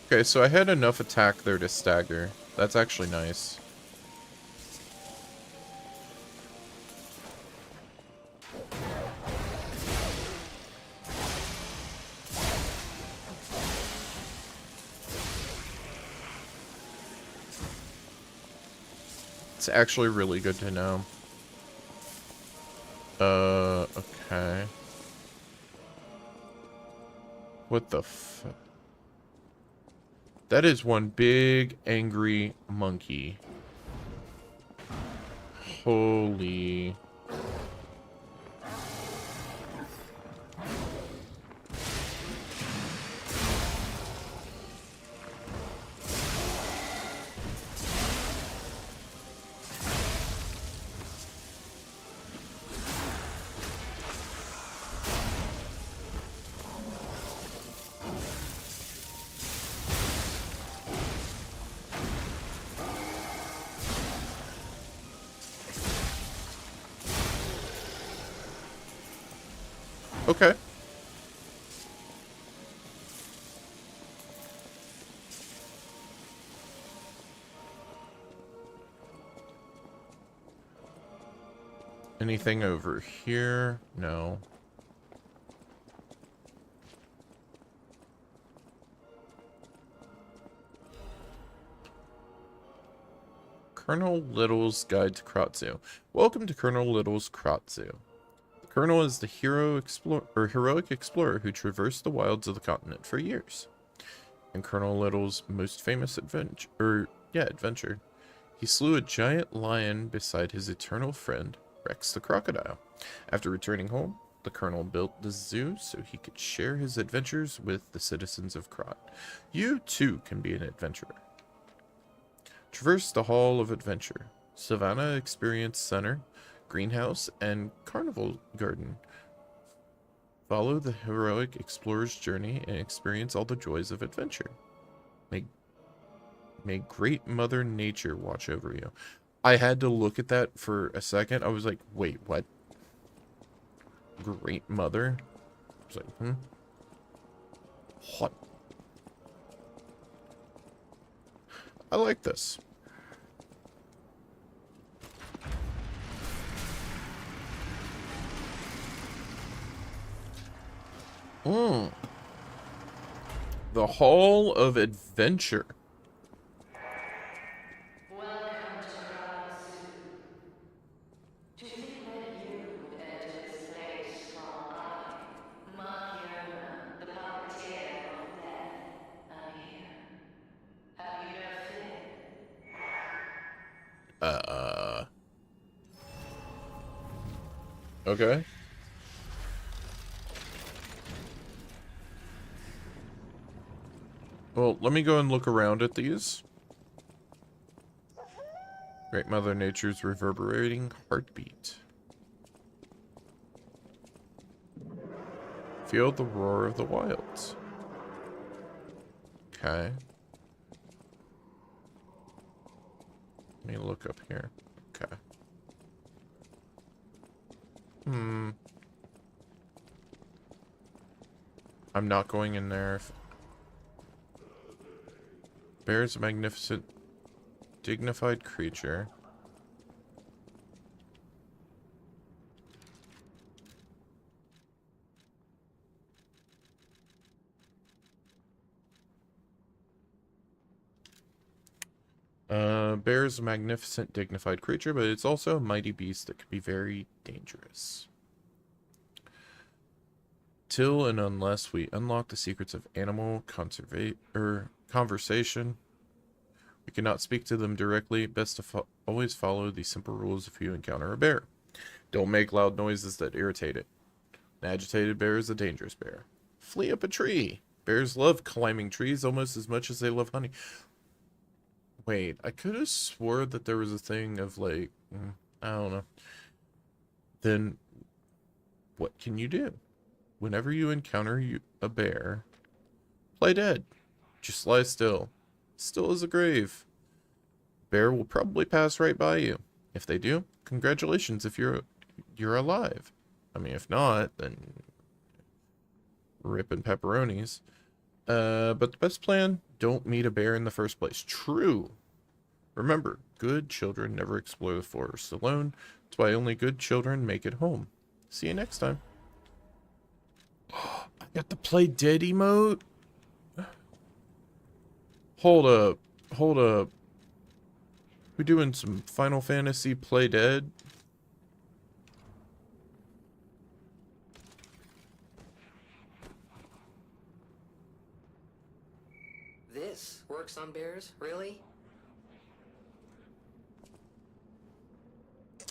Okay, so I had enough attack there to stagger. That's actually nice. It's actually really good to know. Okay. What the fuck? That is one big, angry monkey. Holy... Okay. Anything over here? No. Colonel Little's Guide to Kratzu. Welcome to Colonel Little's Kratzu. Colonel is the heroic explorer who traversed the wilds of the continent for years. In Colonel Little's most famous adventure, he slew a giant lion beside his eternal friend, Rex the crocodile. After returning home, the Colonel built the zoo so he could share his adventures with the citizens of Krat. You, too, can be an adventurer. Traverse the Hall of Adventure, Savannah Experience Center, Greenhouse, and Carnival Garden. Follow the heroic explorer's journey and experience all the joys of adventure. May Great Mother Nature watch over you. I had to look at that for a second. I was like, wait, what? Great Mother? I was like, What? I like this. The Hall of Adventure. Okay. Well, let me go and look around at these. Great Mother Nature's reverberating heartbeat. Feel the roar of the wilds. Okay. Let me look up here. Okay. I'm not going in there. Bear is a magnificent, dignified creature. Bear is a magnificent, dignified creature, but it's also a mighty beast that can be very dangerous. Till and unless we unlock the secrets of animal conversation, we cannot speak to them directly. Best to always follow the simple rules if you encounter a bear. Don't make loud noises that irritate it. An agitated bear is a dangerous bear. Flee up a tree. Bears love climbing trees almost as much as they love hunting. Wait, I could have swore that there was a thing of like, I don't know. Then, what can you do? Whenever you encounter a bear, play dead. Just lie still. Still as a grave. Bear will probably pass right by you. If they do, congratulations if you're alive. I mean, if not, then ripping pepperonis. But the best plan, don't meet a bear in the first place. True. Remember, good children never explore the forest alone. That's why only good children make it home. See you next time. I got the play dead emote. Hold up. Hold up. We doing some Final Fantasy play dead? This works on bears, really?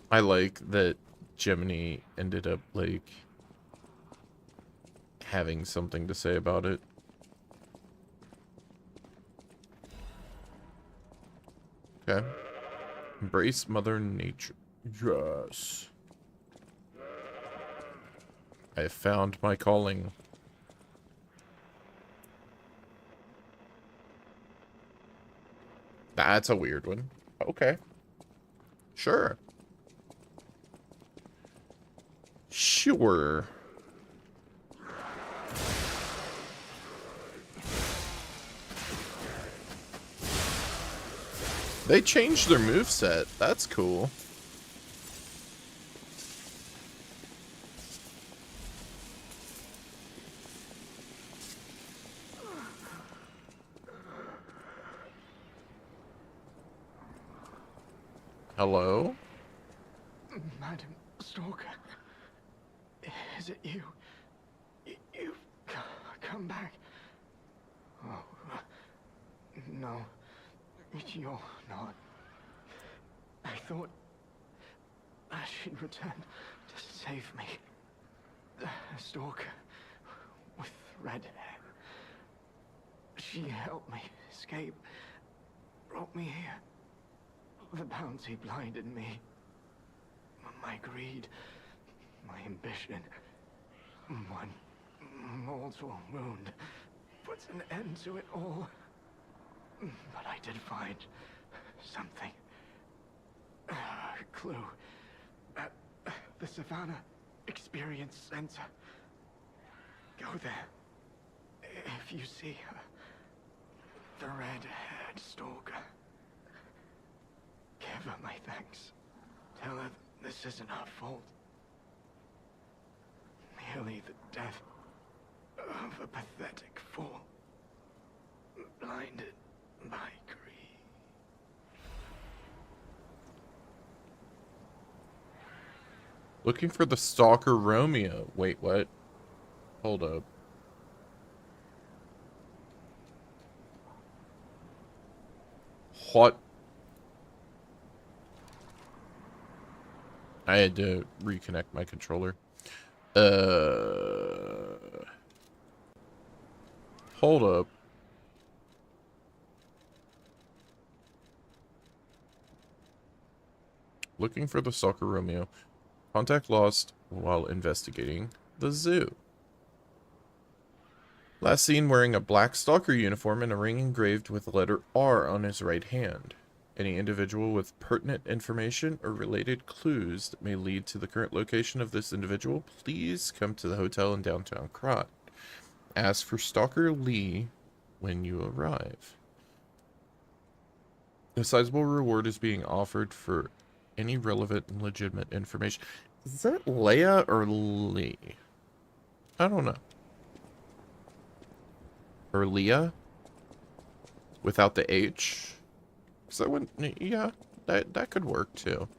I like that Gemini ended up, like, having something to say about it. Okay. Embrace Mother Nature. Yes. I have found my calling. That's a weird one. Okay. Sure. Sure. They changed their moveset. That's cool. Hello? Madam Stalker, is it you? You've come back. Oh, no, you're not. I thought she'd return to save me. The Stalker with red hair. She helped me escape, brought me here. The bounty blinded me. My greed, my ambition, one mortal wound puts an end to it all. But I did find something. A clue at the Savannah Experience Center. Go there. If you see her, the red-haired stalker. Give her my thanks. Tell her this isn't her fault. Merely the death of a pathetic fool. blinded by greed. Looking for the stalker Romeo. Wait, what? Hold up. What? I had to reconnect my controller. Hold up. Looking for the stalker Romeo. Contact lost while investigating the zoo. Last seen wearing a black stalker uniform and a ring engraved with the letter R on his right hand. Any individual with pertinent information or related clues that may lead to the current location of this individual, please come to the hotel in downtown Krat. Ask for Stalker Lee when you arrive. A sizable reward is being offered for any relevant and legitimate information. Is that Leia or Lee? I don't know. Or Leah? Without the H? Because that wouldn't... Yeah, that could work too.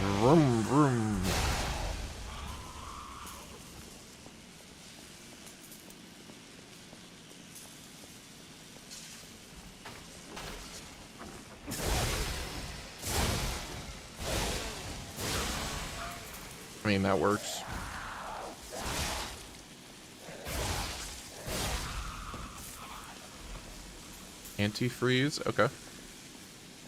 Vroom, vroom. I mean, that works. Antifreeze? Okay.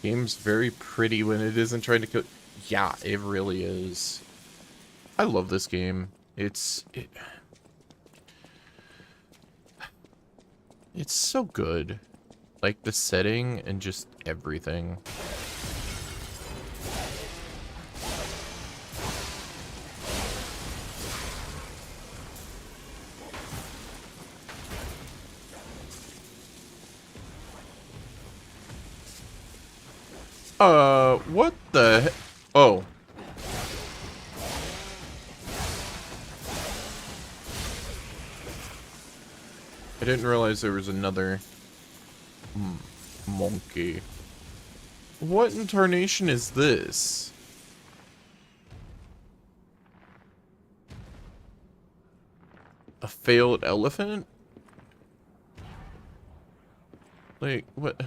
Game's very pretty when it isn't trying to kill... Yeah, it really is. I love this game. It's so good. Like, the setting and just everything. What the heck? Oh. I didn't realize there was another monkey. What in tarnation is this? A failed elephant? Like, what?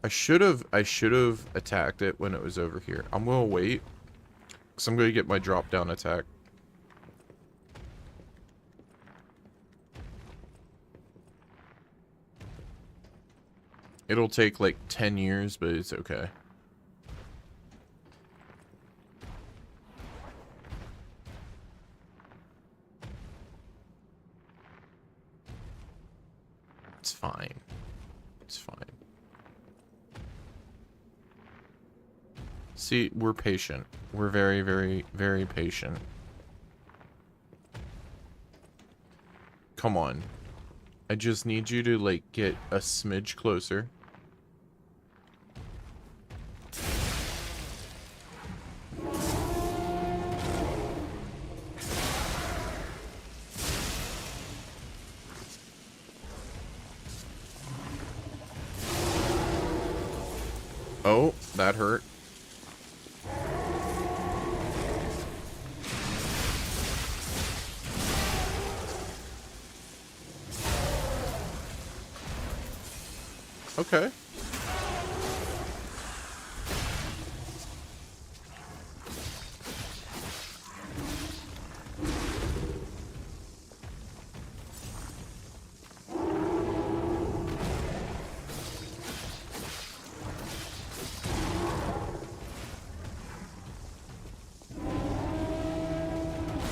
I should have attacked it when it was over here. I'm gonna wait, because I'm gonna get my drop down attack. It'll take like 10 years, but it's okay. It's fine. It's fine. See, we're patient. We're very, very, very patient. Come on. I just need you to, like, get a smidge closer. Oh, that hurt. Okay.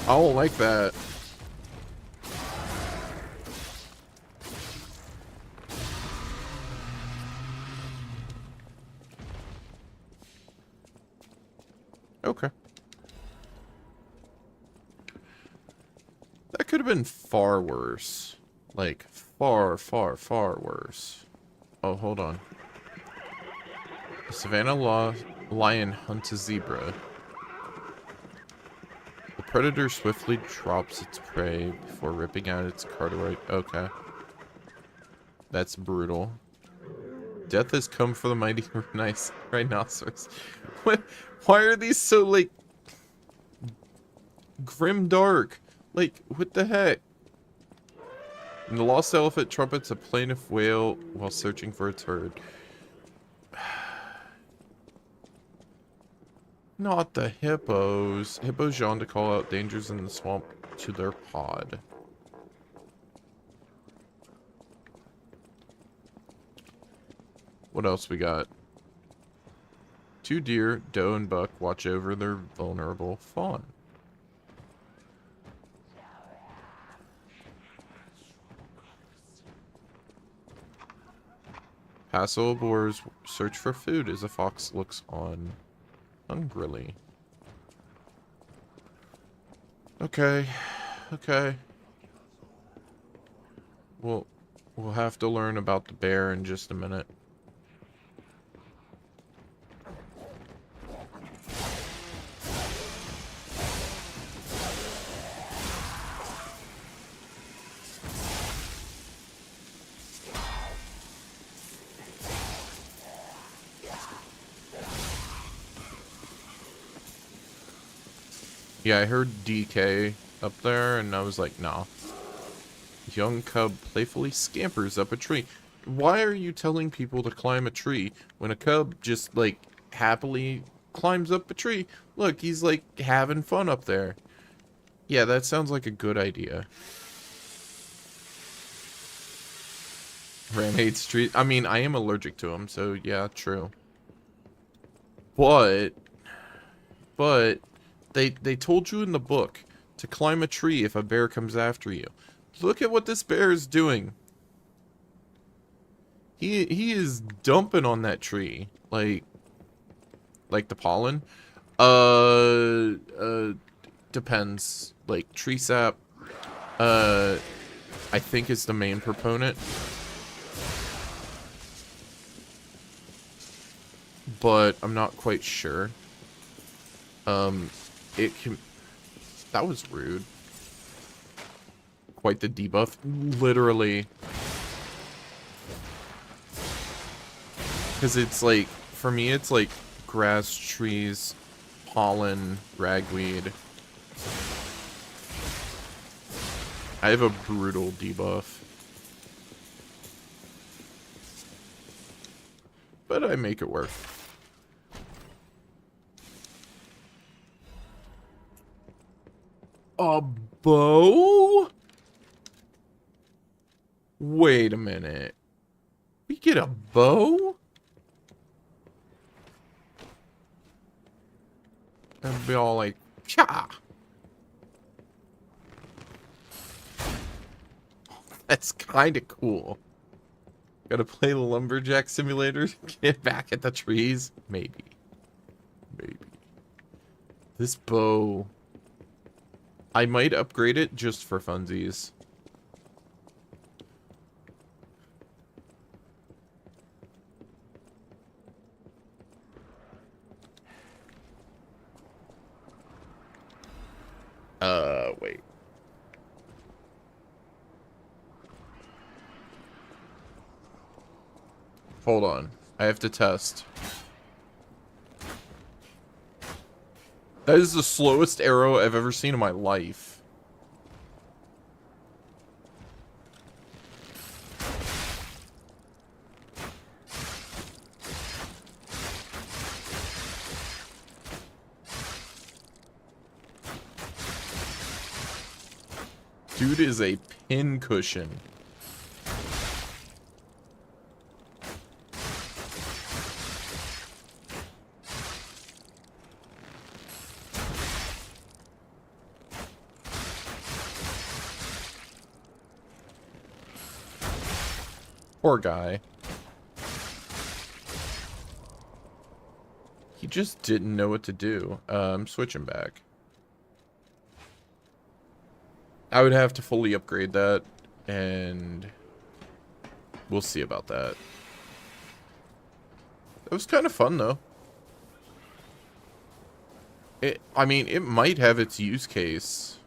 I don't like that. Okay. That could have been far worse. Like, far, far, far worse. Oh, hold on. A Savannah lion hunts a zebra. The predator swiftly drops its prey before ripping out its carotid. Okay. That's brutal. Death has come for the mighty rhinoceros. What? Why are these so, like, grim dark? Like, what the heck? And the lost elephant trumpets a plaintive wail while searching for its herd. Not the hippos. Hippos yawn to call out dangers in the swamp to their pod. What else we got? 2 deer, doe and buck, watch over their vulnerable fawn. Paso boars search for food as a fox looks on hungrily. Okay. Okay. We'll have to learn about the bear in just a minute. Yeah, I heard DK up there, and I was like, nah. Young cub playfully scampers up a tree. Why are you telling people to climb a tree when a cub just, like, happily climbs up a tree? Look, he's, like, having fun up there. Yeah, that sounds like a good idea. Ram hates trees. I mean, I am allergic to them, so yeah, true. But they told you in the book to climb a tree if a bear comes after you. Look at what this bear is doing. He is dumping on that tree, like the pollen. Depends. Like tree sap, I think is the main proponent. But I'm not quite sure. It can... That was rude. Quite the debuff. Literally. Because it's like... For me, it's like grass, trees, pollen, ragweed. I have a brutal debuff. But I make it work. A bow? Wait a minute. We get a bow? And be all like, cha! That's kind of cool. Gotta play the lumberjack simulator to get back at the trees? Maybe. Maybe. This bow... I might upgrade it just for funsies. Wait. Hold on. I have to test. That is the slowest arrow I've ever seen in my life. Dude is a pincushion. Poor guy. He just didn't know what to do. I'm switching back. I would have to fully upgrade that, and we'll see about that. It was kind of fun, though. I mean, it might have its use case.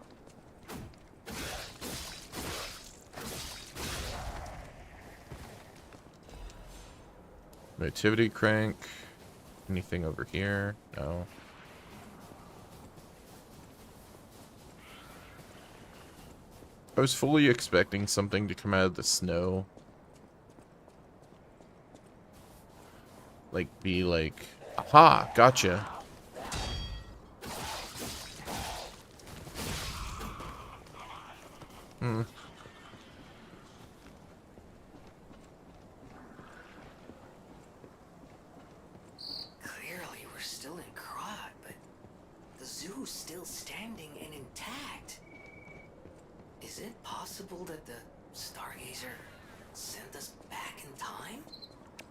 Nativity crank. Anything over here? No. I was fully expecting something to come out of the snow. Like, be like, aha, gotcha. Hmm. Clearly, we're still in Krat, but the zoo's still standing and intact. Is it possible that the Stargazer sent us back in time?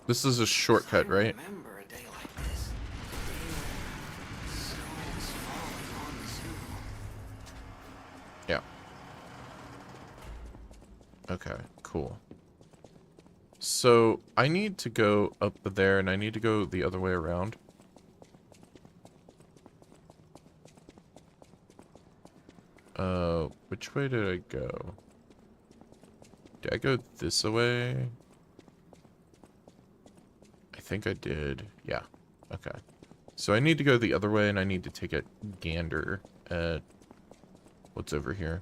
This is a shortcut, right? Remember a day like this. Snow was falling on the zoo. Yeah. Okay, cool. So, I need to go up there, and I need to go the other way around. Which way did I go? Did I go this way? I think I did. Yeah. Okay. So I need to go the other way, and I need to take a gander at what's over here.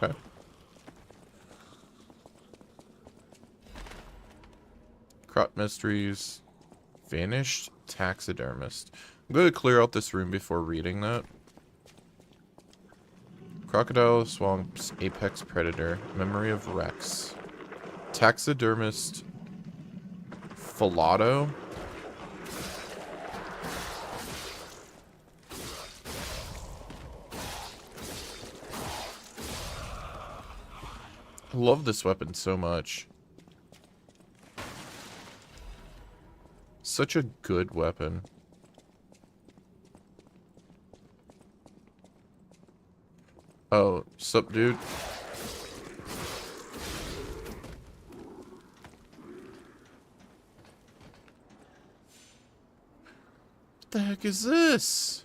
Okay. Krat Mysteries. Vanished taxidermist. I'm going to clear out this room before reading that. Crocodile Swamp's apex predator. Memory of Rex. Taxidermist Falado. I love this weapon so much. Such a good weapon. Oh, sup, dude? What the heck is this?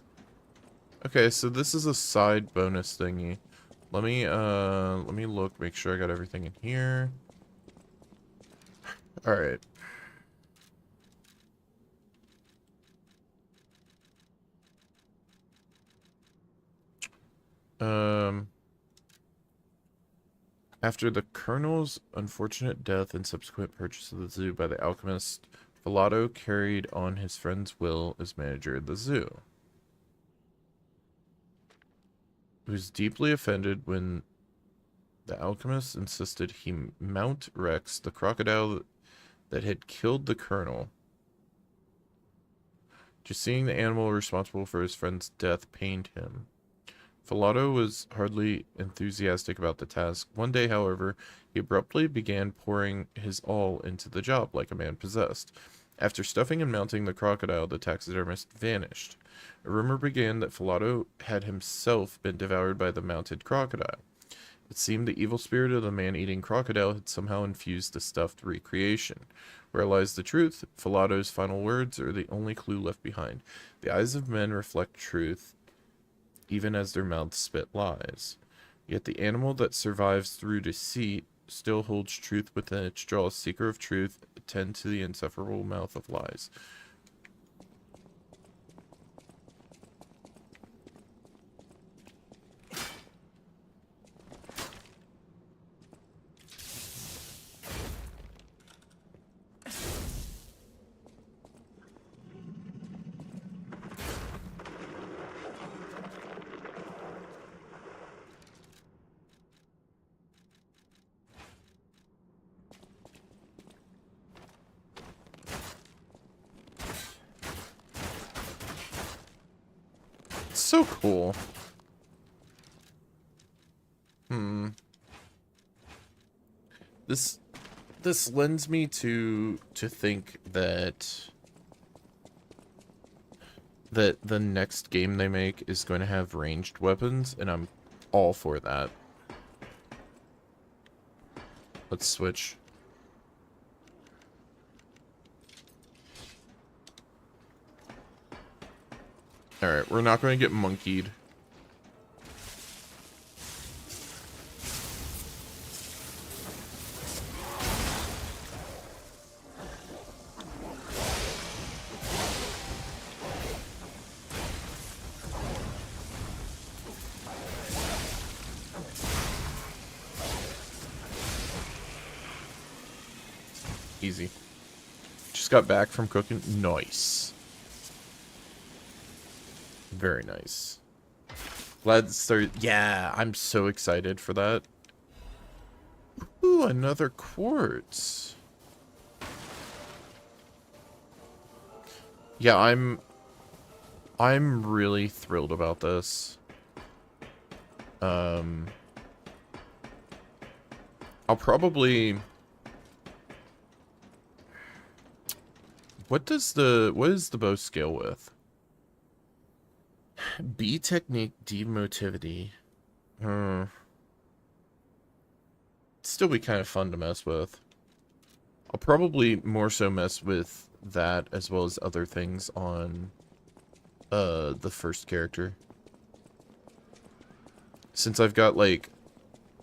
Okay, so this is a side bonus thingy. Let me look, make sure I got everything in here. Alright. After the Colonel's unfortunate death and subsequent purchase of the zoo by the alchemist, Falado carried on his friend's will as manager of the zoo. He was deeply offended when the alchemist insisted he mount Rex, the crocodile that had killed the Colonel. Just seeing the animal responsible for his friend's death pained him. Falado was hardly enthusiastic about the task. One day, however, he abruptly began pouring his all into the job like a man possessed. After stuffing and mounting the crocodile, the taxidermist vanished. A rumor began that Falado had himself been devoured by the mounted crocodile. It seemed the evil spirit of the man-eating crocodile had somehow infused the stuffed recreation. Where lies the truth? Falado's final words are the only clue left behind. The eyes of men reflect truth, even as their mouths spit lies. Yet the animal that survives through deceit still holds truth within its jaw. Seeker of truth, attend to the insufferable mouth of lies. So cool. This lends me to think that the next game they make is going to have ranged weapons, and I'm all for that. Let's switch. Alright, we're not going to get monkeyed. Easy. Just got back from cooking. Nice. Very nice. Glad to start. Yeah, I'm so excited for that. Ooh, another quartz. Yeah, I'm really thrilled about this. I'll probably... What is the bow scale with? B technique, demotivity. Still be kind of fun to mess with. I'll probably more so mess with that as well as other things on the first character. Since I've got like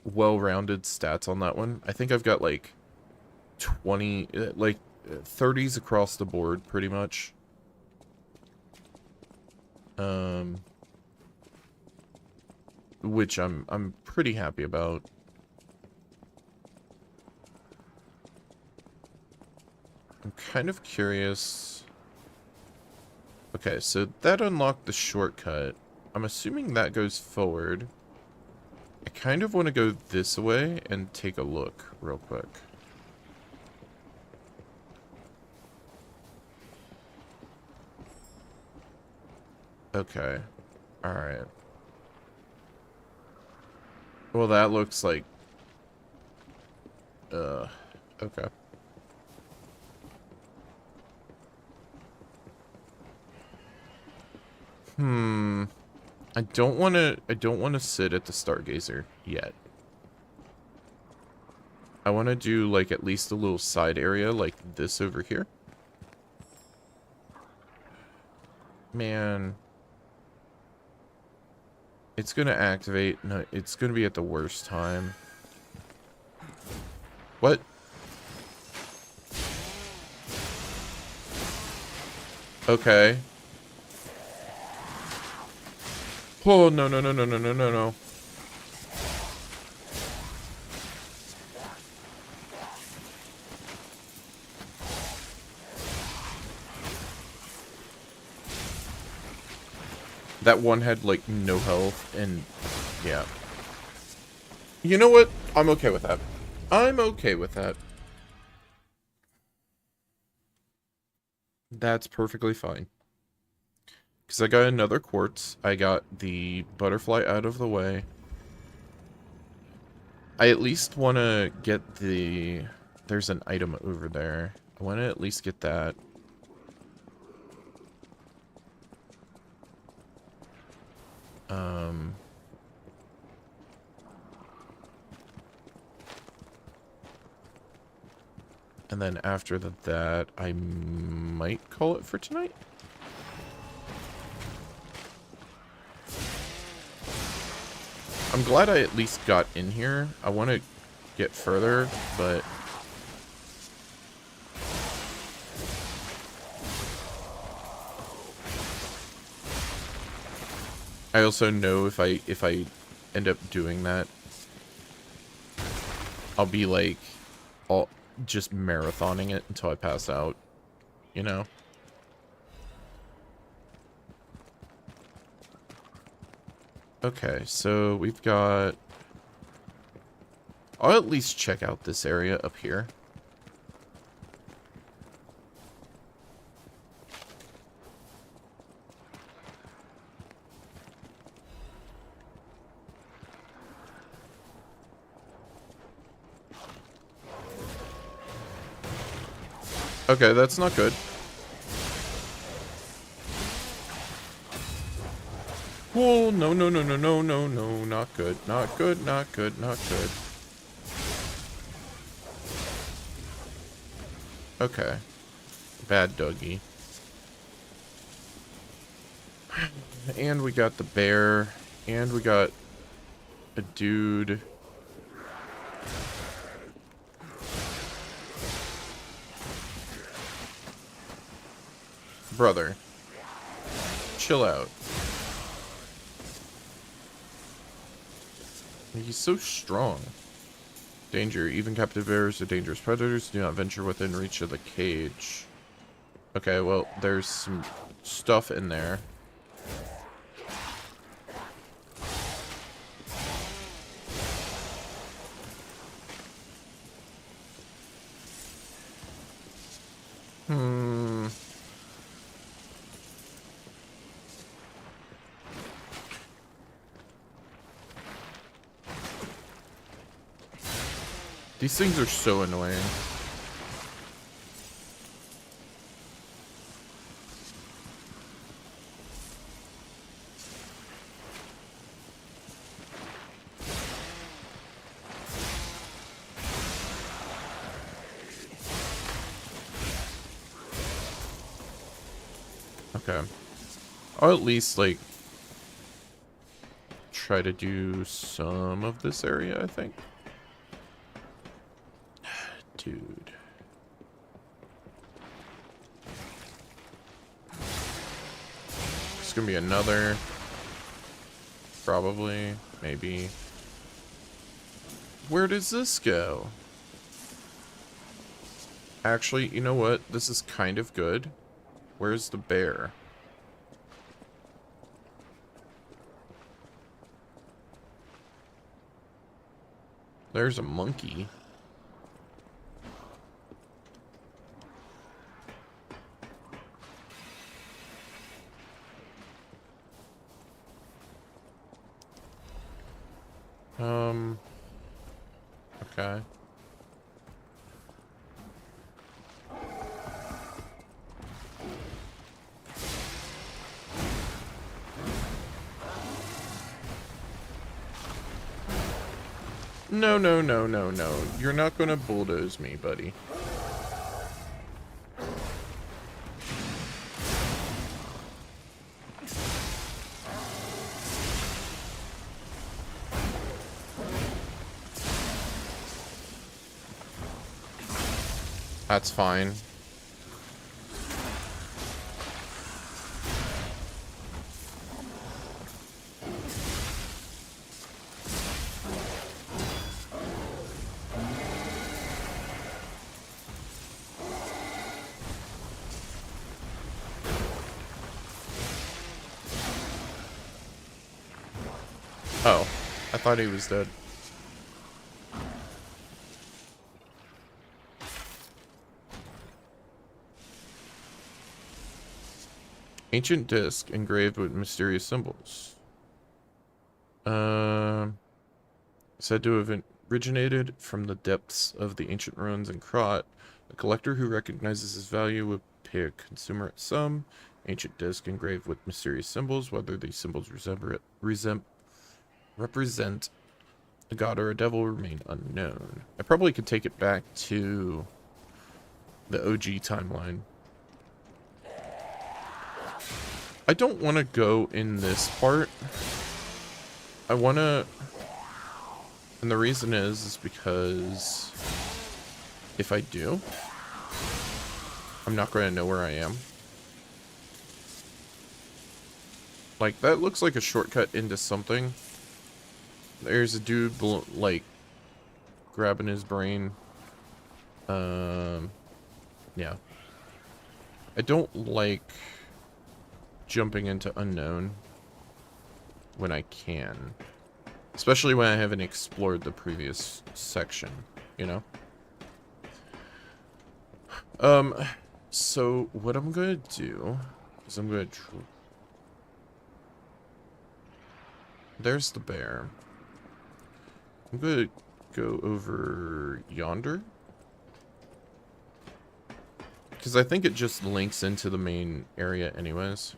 well-rounded stats on that one, I think I've got like 20 like 30s across the board pretty much. Which I'm pretty happy about. I'm kind of curious. Okay, so that unlocked the shortcut. I'm assuming that goes forward. I kind of want to go this way and take a look real quick. Okay. Alright. Well, that looks like... okay. I don't want to sit at the Stargazer yet. I want to do, like, at least a little side area like this over here. Man... It's gonna activate. No, it's gonna be at the worst time. What? Okay. Oh, no, no, no, no, no, no, no, no. That one had, like, no health, and, yeah. You know what? I'm okay with that. I'm okay with that. That's perfectly fine. Because I got another quartz. I got the butterfly out of the way. I at least want to get the... There's an item over there. I want to at least get that. And then after that, I might call it for tonight. I'm glad I at least got in here. I want to get further, but... I also know if I end up doing that, I'll be like, I'll just marathoning it until I pass out, you know? Okay, so we've got... I'll at least check out this area up here. Okay, that's not good. Oh, no, no, no, no, no, no, no. Not good. Not good, not good, not good. Okay. Bad Dougie. And we got the bear. And we got a dude. Brother. Chill out. He's so strong. Danger. Even captive bears are dangerous predators. Do not venture within reach of the cage. Okay, well, there's some stuff in there. These things are so annoying. Okay. I'll at least, like, try to do some of this area, I think. Dude. It's gonna be another. Probably. Maybe. Where does this go? Actually, you know what? This is kind of good. Where's the bear? There's a monkey. Okay. No, no, no, no, no. You're not gonna bulldoze me, buddy. That's fine. Oh, I thought he was dead. Ancient disc engraved with mysterious symbols. Said to have originated from the depths of the ancient ruins in Krat. A collector who recognizes its value would pay a consumer sum. Ancient disc engraved with mysterious symbols. Whether these symbols represent a god or a devil remain unknown. I probably could take it back to the OG timeline. I don't want to go in this part. I want to... And the reason is because if I do, I'm not going to know where I am. Like, that looks like a shortcut into something. There's a dude, like, grabbing his brain. Yeah. I don't like jumping into unknown when I can. Especially when I haven't explored the previous section, you know? So what I'm gonna do is I'm gonna there's the bear. I'm gonna go over yonder. Because I think it just links into the main area anyways.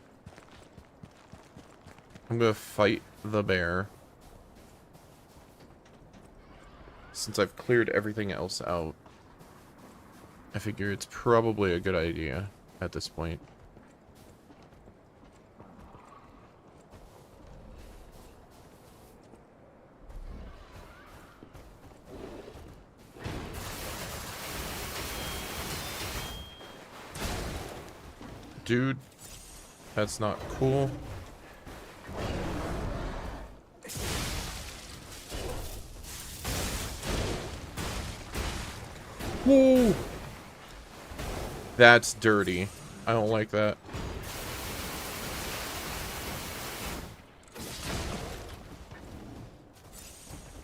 I'm gonna fight the bear. Since I've cleared everything else out, I figure it's probably a good idea at this point. Dude, that's not cool. Whoa! That's dirty. I don't like that.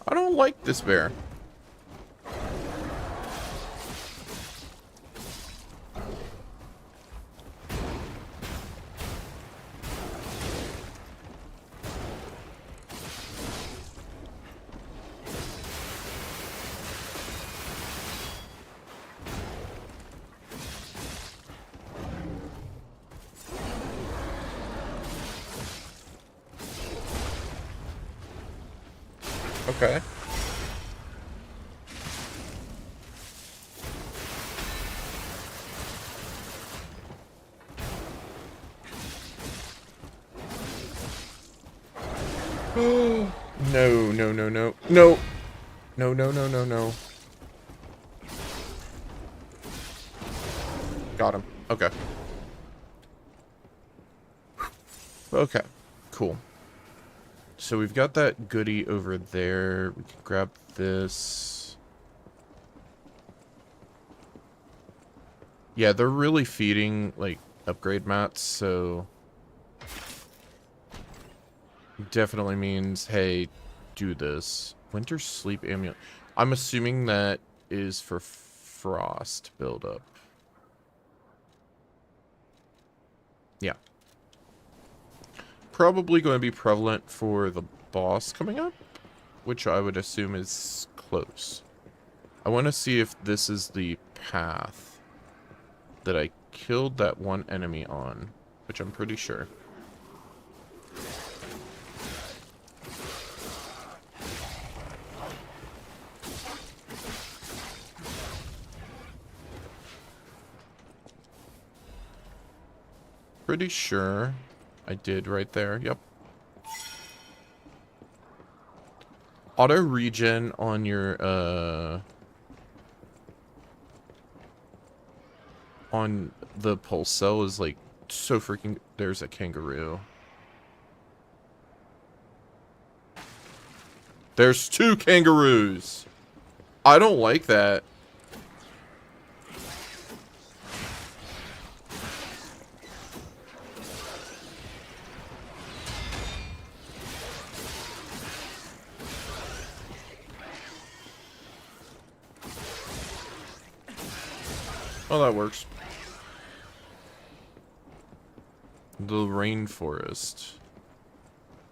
I don't like this bear. Okay. No, no, no, no. No. No, no, no, no, no. Got him. Okay. Okay. Cool. So we've got that goodie over there. We can grab this. Yeah, they're really feeding, like, upgrade mats, so... definitely means, hey, do this. Winter Sleep Amulet. I'm assuming that is for frost buildup. Yeah. Probably going to be prevalent for the boss coming up, which I would assume is close. I want to see if this is the path that I killed that one enemy on, which I'm pretty sure. Pretty sure I did right there. Yep. Auto regen on your on the pulse cell is like so freaking. There's a kangaroo. There's 2 kangaroos. I don't like that. Oh, that works. The rainforest.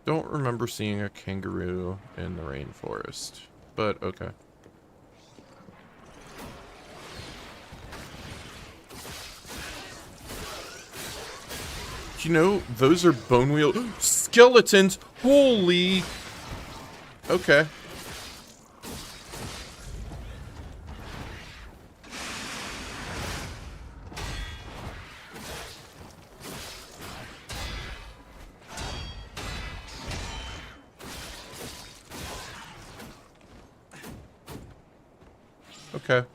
Don't remember seeing a kangaroo in the rainforest, but okay. You know, those are bone wheel skeletons. Holy. Okay. Okay.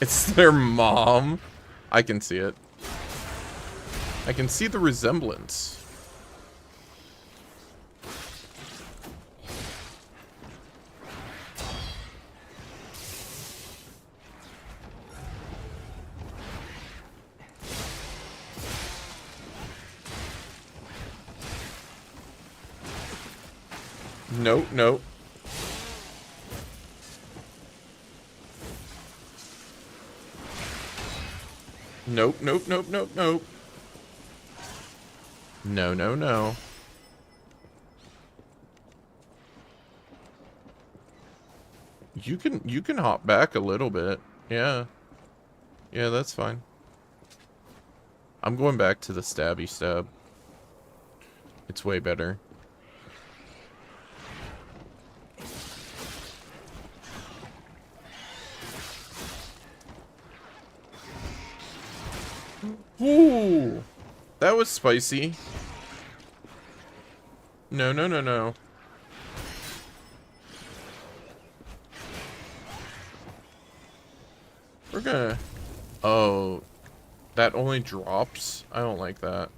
It's their mom. I can see it. I can see the resemblance. Nope, nope. Nope, nope, nope, nope, nope. No, no, no. You can hop back a little bit. Yeah. Yeah, that's fine. I'm going back to the stabby stab. It's way better. Ooh, that was spicy. No, no, no, no. We're gonna... Oh, that only drops? I don't like that.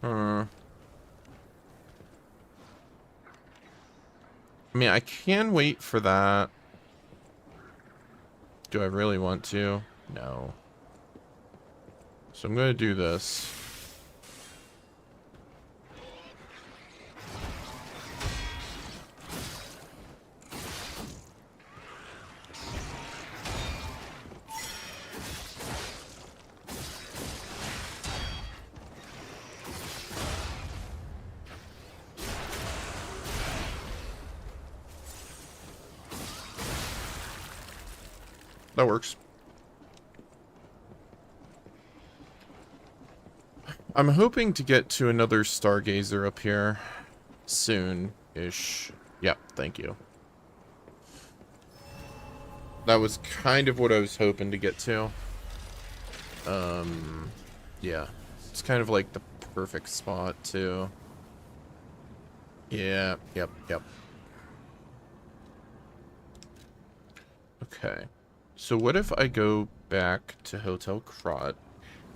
I mean, I can wait for that. Do I really want to? No. So I'm gonna do this. That works. I'm hoping to get to another Stargazer up here soon-ish. Yep, thank you. That was kind of what I was hoping to get to. Yeah. It's kind of like the perfect spot, too. Yeah, yep. Okay. So what if I go back to Hotel Krat,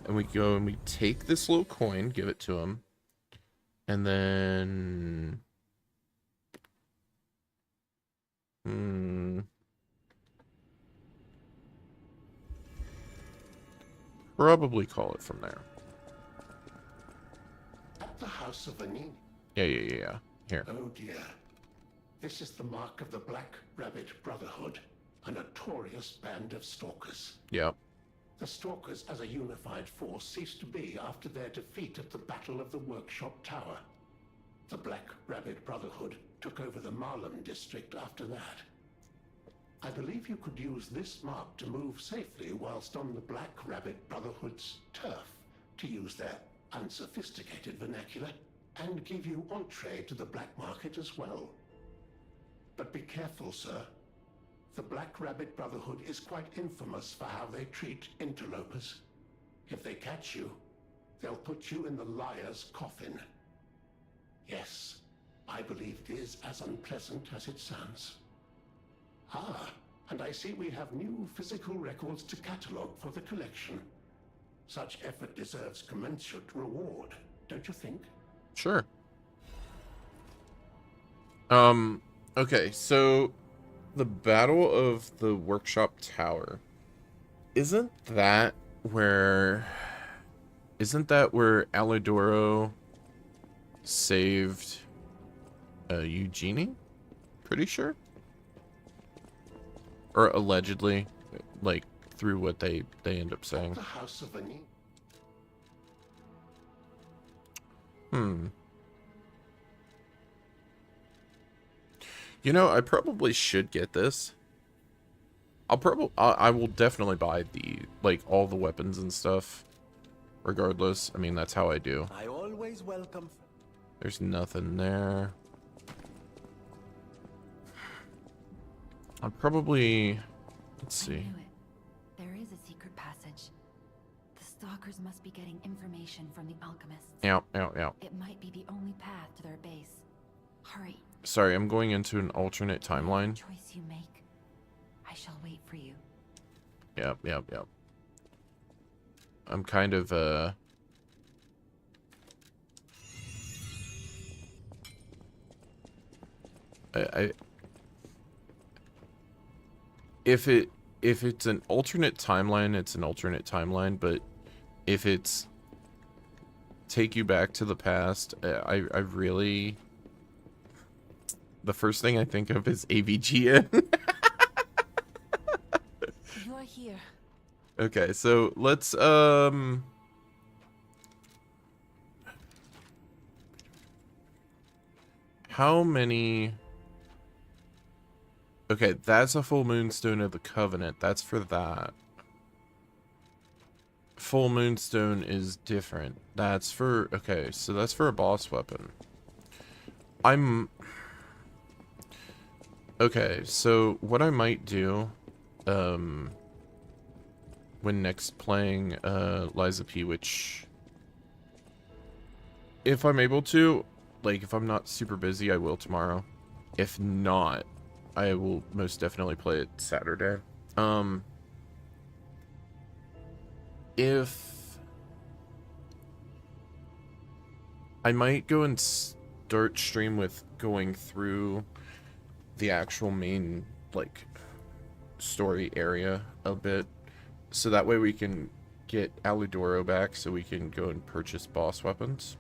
and we go and we take this little coin, give it to him, and then... Probably call it from there. At the House of Vanini. Yeah. Here. Oh dear. This is the mark of the Black Rabbit Brotherhood, a notorious band of stalkers. Yep. The Stalkers as a unified force ceased to be after their defeat at the Battle of the Workshop Tower. The Black Rabbit Brotherhood took over the Marlem district after that. I believe you could use this mark to move safely whilst on the Black Rabbit Brotherhood's turf, to use their unsophisticated vernacular, and give you entree to the black market as well. But be careful, sir. The Black Rabbit Brotherhood is quite infamous for how they treat interlopers. If they catch you, they'll put you in the liar's coffin. Yes, I believe it is as unpleasant as it sounds. Ah, and I see we have new physical records to catalogue for the collection. Such effort deserves commensurate reward, don't you think? Sure. Okay, so... The Battle of the Workshop Tower. Isn't that where Alidoro saved Eugenie? Pretty sure? Or allegedly, like through what they end up saying. The House of Vanini. You know, I probably should get this. I will definitely buy all the weapons and stuff. Regardless. I mean, that's how I do. I always welcome. There's nothing there. I'll probably... Let's see. I knew it. There is a secret passage. The Stalkers must be getting information from the alchemists. Yeah. It might be the only path to their base. Hurry. Sorry, I'm going into an alternate timeline. Choice you make, I shall wait for you. Yep. I'm kind of, if it's an alternate timeline, it's an alternate timeline, but if it's take you back to the past, I really... The first thing I think of is AVGN. You're here. Okay, so let's how many... Okay, that's a full moonstone of the Covenant. That's for that. Full Moonstone is different. That's for... Okay, so that's for a boss weapon. Okay, so what I might do... when next playing Lies of P, which... If I'm able to, like, if I'm not super busy, I will tomorrow. If not, I will most definitely play it Saturday. If I might go and start stream with going through the actual main, like, story area a bit, so that way we can get Aludoro back, so we can go and purchase boss weapons.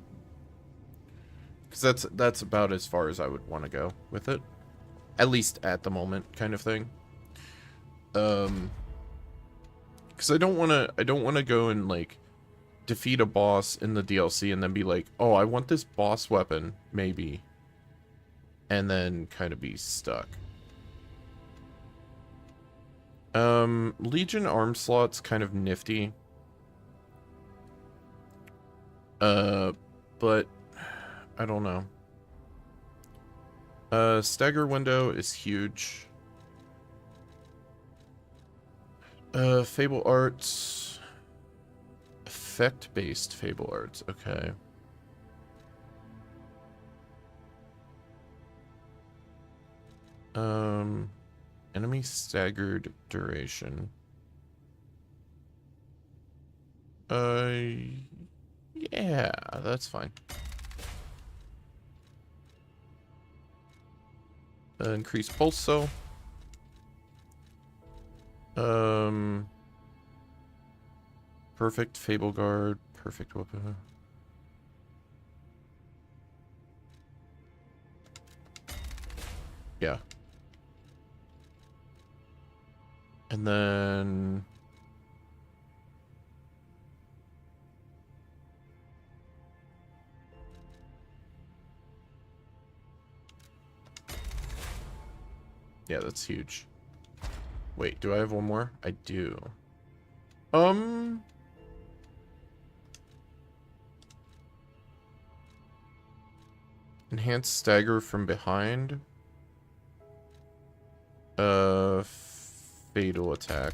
Because that's about as far as I would want to go with it, at least at the moment, kind of thing. Because I don't want to go and, like, defeat a boss in the DLC and then be like, oh, I want this boss weapon, maybe, and then kind of be stuck. Legion arm slot's kind of nifty. But I don't know. Stagger window is huge. Fable arts. Effect-based fable arts, okay. Enemy staggered duration. Yeah, that's fine. Increase pulse cell. Perfect Fable Guard, perfect weapon. Yeah. And then yeah, that's huge. Wait, do I have one more? I do. Enhanced stagger from behind. Fatal attack.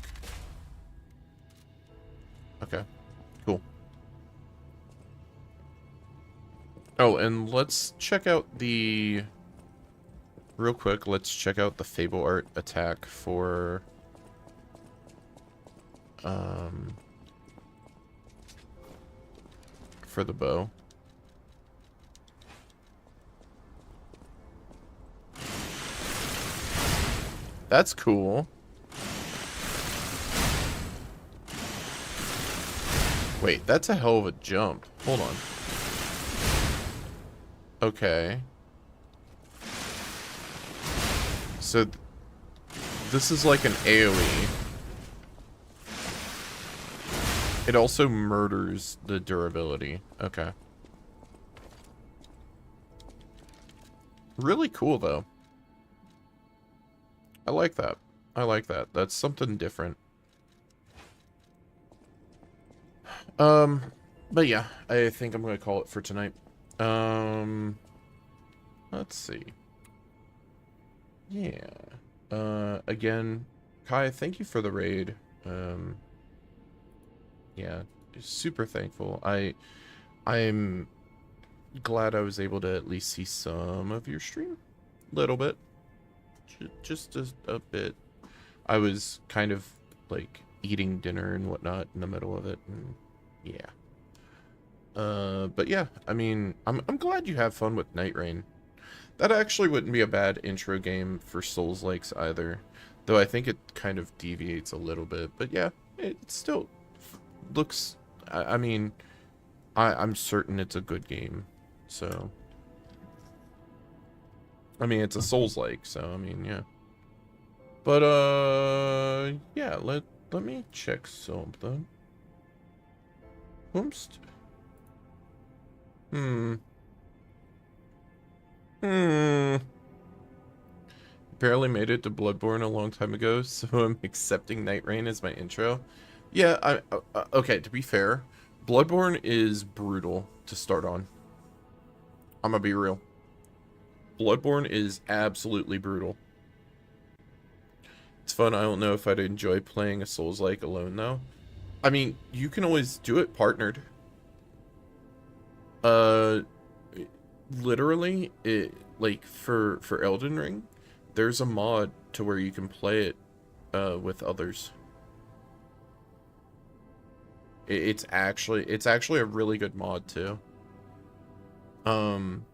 Okay, cool. Oh, and let's check out the... Real quick, let's check out the Fable Art attack for... for the bow. That's cool. Wait, that's a hell of a jump. Hold on. Okay. So, this is like an AoE. It also murders the durability. Okay. Really cool, though. I like that. I like that. That's something different. But yeah, I think I'm gonna call it for tonight. Let's see. Yeah. Again, Kai, thank you for the raid. Yeah, super thankful. I'm glad I was able to at least see some of your stream. Little bit. Just a bit. I was kind of like eating dinner and whatnot in the middle of it, and yeah. But yeah, I mean, I'm glad you have fun with Night Rain. That actually wouldn't be a bad intro game for Souls-likes either, though I think it kind of deviates a little bit. But yeah, it still looks. I mean, I'm certain it's a good game. So, I mean, it's a Souls-like, so I mean, yeah. But yeah, let me check something. Barely made it to Bloodborne a long time ago, so I'm accepting Night Rain as my intro. Yeah, okay, to be fair, Bloodborne is brutal to start on. I'm gonna be real. Bloodborne is absolutely brutal. It's fun. I don't know if I'd enjoy playing a Souls-like alone, though. I mean, you can always do it partnered. Literally, like, for Elden Ring, there's a mod to where you can play it, with others. It's actually a really good mod, too. Been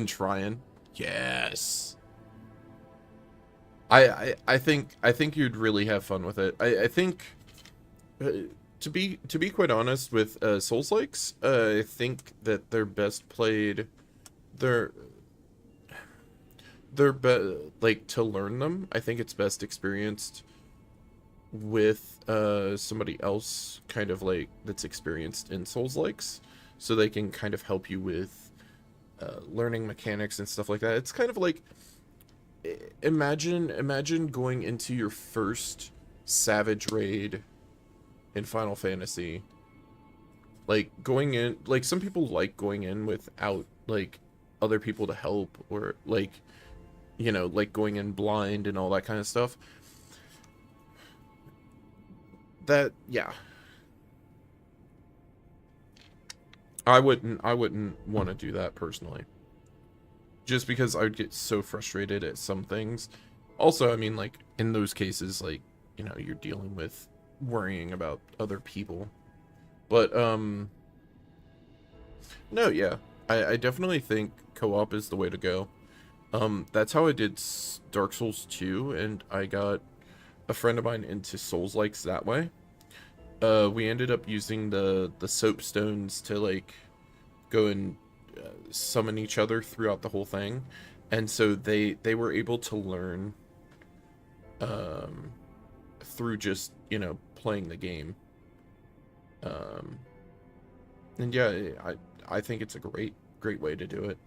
trying. Yes. I think you'd really have fun with it. I think to be quite honest with Souls-likes, I think that they're best played. Like, to learn them, I think it's best experienced with somebody else, kind of like that's experienced in Souls-likes, so they can kind of help you with learning mechanics and stuff like that. It's kind of like, imagine going into your first Savage raid in Final Fantasy. Like, going in, like, some people like going in without, like, other people to help, or, like, you know, like going in blind and all that kind of stuff. That, yeah. I wouldn't want to do that personally. Just because I would get so frustrated at some things. Also, I mean, like, in those cases, like, you know, you're dealing with worrying about other people. But, no, yeah. I definitely think co-op is the way to go. That's how I did Dark Souls 2, and I got a friend of mine into Souls-likes that way. We ended up using the soapstones to, like, go and summon each other throughout the whole thing, and so they were able to learn through just, you know, playing the game. And yeah, I think it's a great way to do it.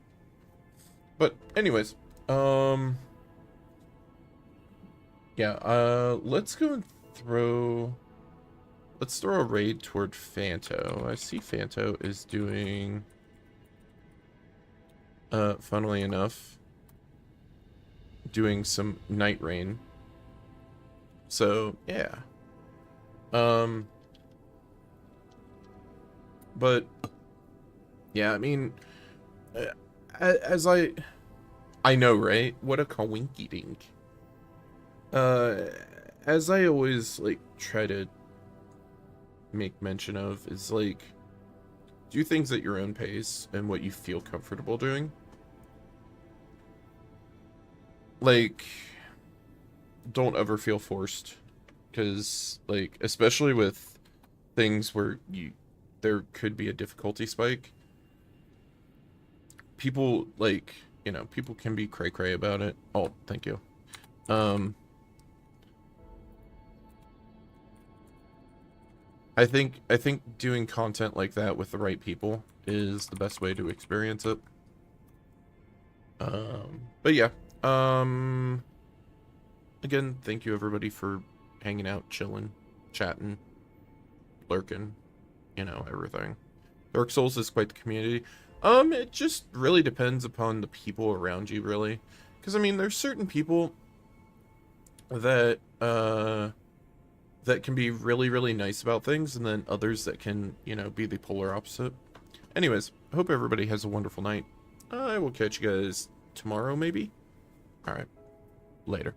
But anyways, yeah, let's go and let's throw a raid toward Phanto. I see Phanto is doing, funnily enough, doing some Night Rain. So, yeah. But, yeah, I mean, as I know, right? What a coinky dink. As I always, like, try to make mention of, is, like, do things at your own pace and what you feel comfortable doing. Like, don't ever feel forced, because, like, especially with things where there could be a difficulty spike, people, like, you know, people can be cray-cray about it. Oh, thank you. I think doing content like that with the right people is the best way to experience it. But yeah, again, thank you everybody for hanging out, chilling, chatting, lurking, you know, everything. Dark Souls is quite the community. It just really depends upon the people around you, really. Because, I mean, there's certain people that, that can be really, really nice about things, and then others that can, you know, be the polar opposite. Anyways, I hope everybody has a wonderful night. I will catch you guys tomorrow, maybe? Alright. Later.